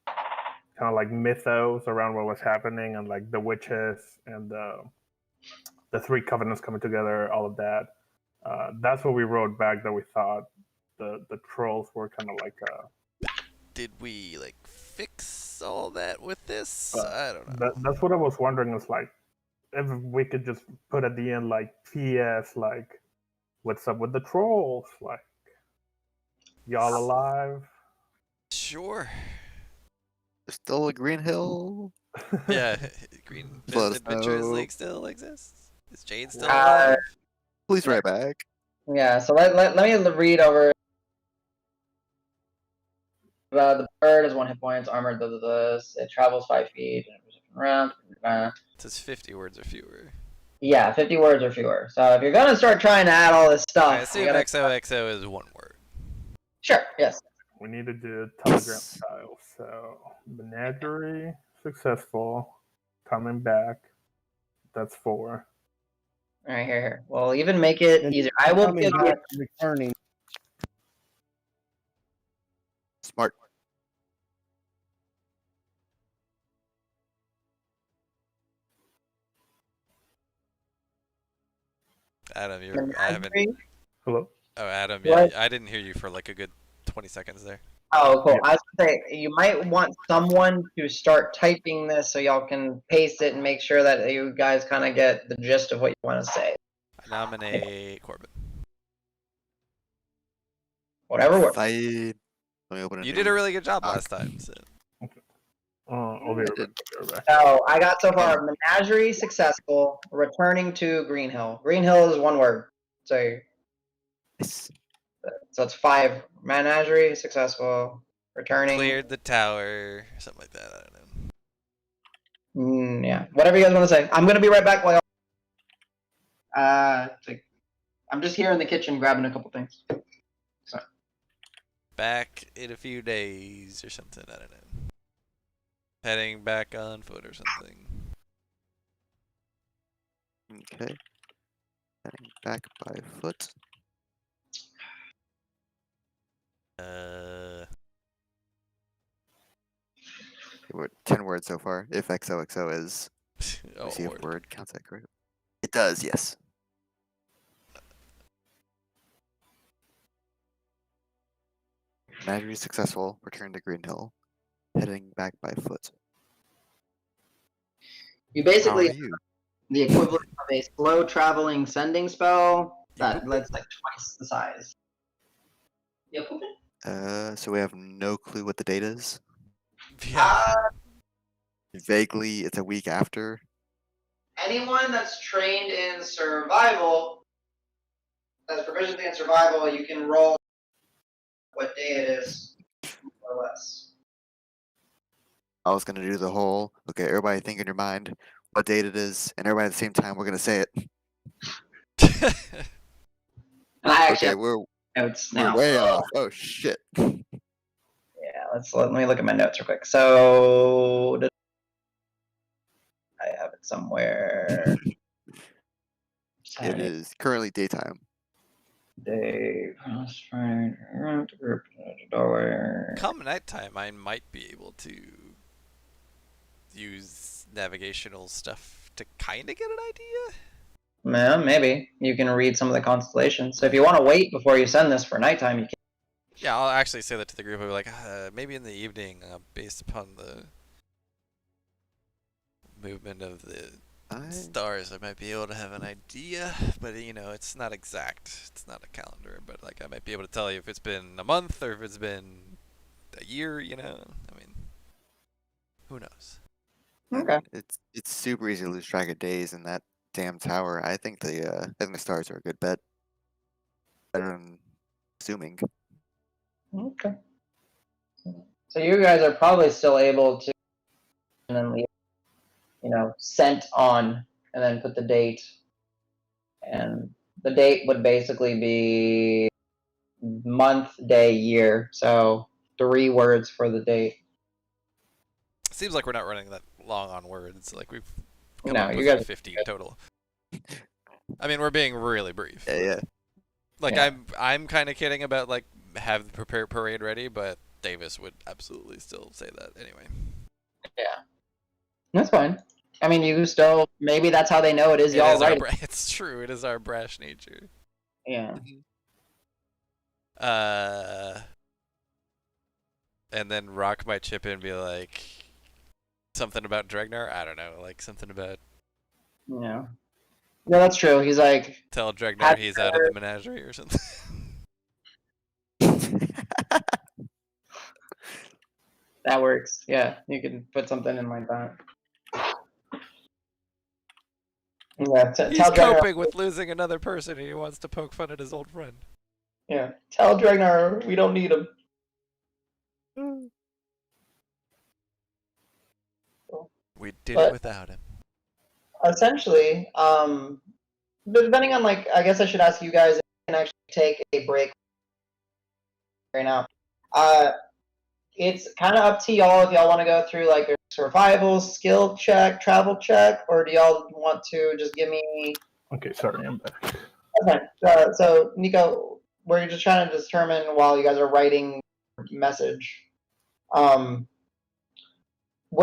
Speaker 4: kind of like mythos around what was happening, and like the witches and the 3 covenants coming together, all of that. That's what we wrote back, that we thought the trolls were kind of like
Speaker 3: Did we like fix all that with this? I don't know.
Speaker 4: that's what I was wondering, is like if we could just put at the end like PS, like what's up with the trolls, like y'all alive.
Speaker 3: Sure.
Speaker 2: There's still a Green Hill.
Speaker 3: Yeah. Green
Speaker 2: Let us
Speaker 3: Adventurers
Speaker 2: know.
Speaker 3: League still exists. Is Jade still
Speaker 1: Uh,
Speaker 3: alive?
Speaker 2: Please write back.
Speaker 1: Yeah, so let me read over. The bird is 1 hit points, armored. It travels 5 feet. Around.
Speaker 3: It says 50 words or fewer.
Speaker 1: Yeah, 50 words or fewer. So if you're gonna start trying to add all this stuff,
Speaker 3: I
Speaker 1: you
Speaker 3: assume
Speaker 1: gotta.
Speaker 3: XOXO is 1 word.
Speaker 1: Sure. Yes.
Speaker 4: We need to do Telegram style. So Menagerie successful, coming back. That's 4.
Speaker 1: All right. Here. We'll even make it
Speaker 5: And
Speaker 1: easier. I will
Speaker 5: coming
Speaker 1: give you.
Speaker 5: back, returning.
Speaker 2: Smart.
Speaker 3: Adam, I haven't.
Speaker 1: Menagerie.
Speaker 4: Hello.
Speaker 3: Oh, Adam,
Speaker 1: What?
Speaker 3: yeah, I didn't hear you for like a good 20 seconds there.
Speaker 1: Oh, cool.
Speaker 4: Yeah.
Speaker 1: I was gonna say you might want someone to start typing this so y'all can paste it and make sure that you guys kind of get the gist of what you want to say.
Speaker 3: I nominate Corbin.
Speaker 1: Whatever works.
Speaker 2: Fine. Let me open
Speaker 3: You
Speaker 2: new
Speaker 3: did a really good job
Speaker 2: doc.
Speaker 3: last time. So.
Speaker 4: I'll be
Speaker 2: I
Speaker 4: right
Speaker 2: did.
Speaker 4: back. I'll be right back.
Speaker 1: So I got so far Menagerie successful, returning to Green Hill. Green Hill is 1 word. So
Speaker 2: Yes.
Speaker 1: it's 5. Menagerie successful, returning.
Speaker 3: Cleared the tower, something like that. I don't know.
Speaker 1: Yeah, whatever you guys want to say. I'm gonna be right back while. I'm just here in the kitchen grabbing a couple things.
Speaker 3: Back in a few days or something. I don't know. Heading back on foot or something.
Speaker 2: Okay. Heading back by foot. We're 10 words so far. If XOXO is
Speaker 3: Oh,
Speaker 2: see if
Speaker 3: Lord.
Speaker 2: word counts that correct. It does, yes. Menagerie successful. Return to Green Hill. Heading back by foot.
Speaker 1: You
Speaker 2: How are
Speaker 1: basically
Speaker 2: you?
Speaker 1: the equivalent of a slow traveling sending spell that's like twice the size. Yep.
Speaker 2: So we have no clue what the date is.
Speaker 3: Yeah.
Speaker 2: Vaguely, it's a week after.
Speaker 1: Anyone that's trained in survival, that's proficiency in survival, you can roll what day it is, more or less.
Speaker 2: I was gonna do the whole. Okay, everybody think in your mind what date it is, and everybody at the same time we're gonna say it.
Speaker 1: And I actually
Speaker 2: Okay,
Speaker 1: have
Speaker 2: we're
Speaker 1: notes
Speaker 2: we're
Speaker 1: now.
Speaker 2: way off. Oh shit.
Speaker 1: Yeah, let me look at my notes real quick. So I have it somewhere.
Speaker 2: It is currently daytime.
Speaker 1: Day.
Speaker 3: Come nighttime, I might be able to use navigational stuff to kind of get an idea.
Speaker 1: Yeah, maybe you can read some of the constellations. So if you want to wait before you send this for nighttime, you can.
Speaker 3: Yeah, I'll actually say that to the group. I'll be like, maybe in the evening, based upon the movement of the stars, I might be able to have an idea. But you know, it's not exact. It's not a calendar. But like, I might be able to tell you if it's been a month or if it's been a year. You know, I mean, who knows?
Speaker 1: Okay.
Speaker 2: It's super easy to lose track of days in that damn tower. I think the stars are a good bet. Better than assuming.
Speaker 1: Okay. So you guys are probably still able to, and then leave, sent on, and then put the date. And the date would basically be month, day, year. So 3 words for the date.
Speaker 3: Seems like we're not running that long on words. Like we've come
Speaker 1: No,
Speaker 3: up
Speaker 1: you
Speaker 3: with
Speaker 1: guys.
Speaker 3: 15 total. I mean, we're being really brief.
Speaker 2: Yeah.
Speaker 3: Like
Speaker 1: Yeah.
Speaker 3: I'm kind of kidding about like have the parade ready, but Davis would absolutely still say that anyway.
Speaker 1: Yeah. That's fine. I mean, you still, maybe that's how they know it is
Speaker 3: It
Speaker 1: y'all
Speaker 3: is our
Speaker 1: right.
Speaker 3: it's true. It is our brash nature.
Speaker 1: Yeah.
Speaker 3: And then Rock might chip in and be like something about Dregnar. I don't know, like something about
Speaker 1: Yeah. No, that's true. He's like,
Speaker 3: tell Dregnar he's out of the menagerie or something.
Speaker 1: that works. Yeah, you can put something in like that. Yeah,
Speaker 3: He's
Speaker 1: tell Dregnar.
Speaker 3: coping with losing another person and he wants to poke fun at his old friend.
Speaker 1: Yeah, tell Dregnar we don't need him.
Speaker 3: We did
Speaker 1: But-
Speaker 3: it without him.
Speaker 1: Essentially, depending on, like, I guess I should ask you guys if you can actually take a break right now. It's kind of up to y'all if y'all want to go through like a survival skill check, travel check, or do y'all want to just give me?
Speaker 4: Okay, sorry, I'm back.
Speaker 1: Okay, so Nico, we're just trying to determine while you guys are writing message. Would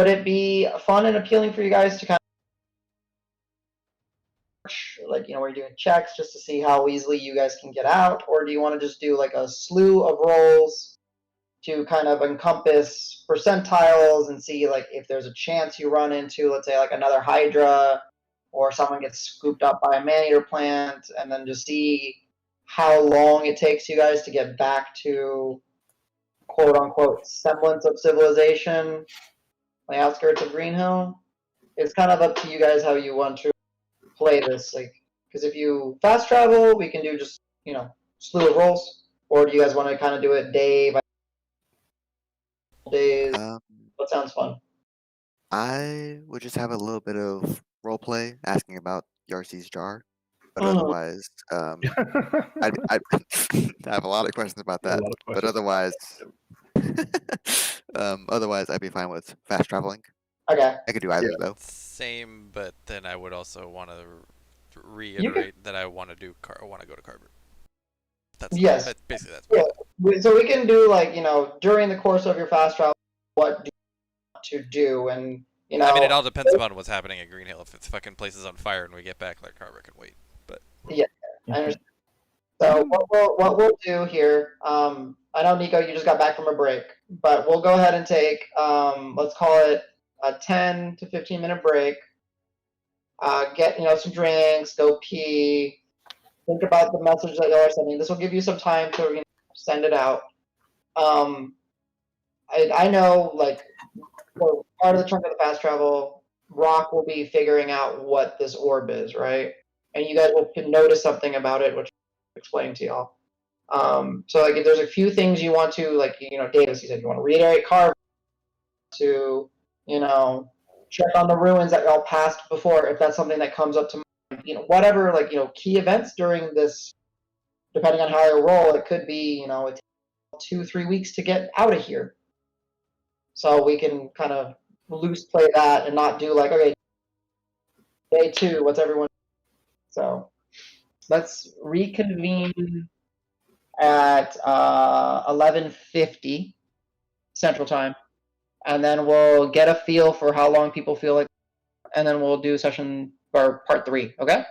Speaker 1: it be fun and appealing for you guys to kind of, like, where you're doing checks just to see how easily you guys can get out, or do you want to just do like a slew of rolls to kind of encompass percentiles and see like if there's a chance you run into, let's say, like another Hydra or someone gets scooped up by a man-eater plant, and then just see how long it takes you guys to get back to quote-unquote semblance of civilization, the outskirts of Green Hill. It's kind of up to you guys how you want to play this. Like, because if you fast travel, we can do just, slew of rolls. Or do you guys want to kind of do it day by days? What sounds fun?
Speaker 2: I would just have a little bit of role play asking about Yarcy's jar, but
Speaker 1: Mhm.
Speaker 2: otherwise, I'd I have a lot of questions about
Speaker 4: Yeah, a
Speaker 2: that.
Speaker 4: lot of
Speaker 2: But
Speaker 4: questions.
Speaker 2: otherwise, I'd be fine with fast traveling.
Speaker 1: Okay.
Speaker 2: I could do either though.
Speaker 3: Same, but then I would also want to reiterate that I want to do want to go to Carver. That's
Speaker 1: Yes.
Speaker 3: basically that's
Speaker 1: Yeah. So we can do like, during the course of your fast travel, what do you want to do, and
Speaker 3: I mean, it all depends upon what's happening at Green Hill. If it's fucking places on fire and we get back, like Carver can wait. But
Speaker 1: I understand. So what we'll do here, I know, Nico, you just got back from a break, but we'll go ahead and take, let's call it a 10 to 15-minute break. Get, some drinks, go pee, think about the message that y'all are sending. This will give you some time to, send it out. I know, like, for part of the chunk of the fast travel, Rock will be figuring out what this orb is, right? And you guys will notice something about it, which I'll explain to y'all. So, like, if there's a few things you want to, like, Davis, you said you want to reiterate carve, to, check on the ruins that y'all passed before, if that's something that comes up to mind, whatever, like, key events during this, depending on how I roll, it could be, it takes 2-3 weeks to get out of here. So we can kind of loose play that and not do like, okay, day 2, what's everyone? So let's reconvene at 11:50 Central Time, and then we'll get a feel for how long people feel like, and then we'll do session or part 3. Okay.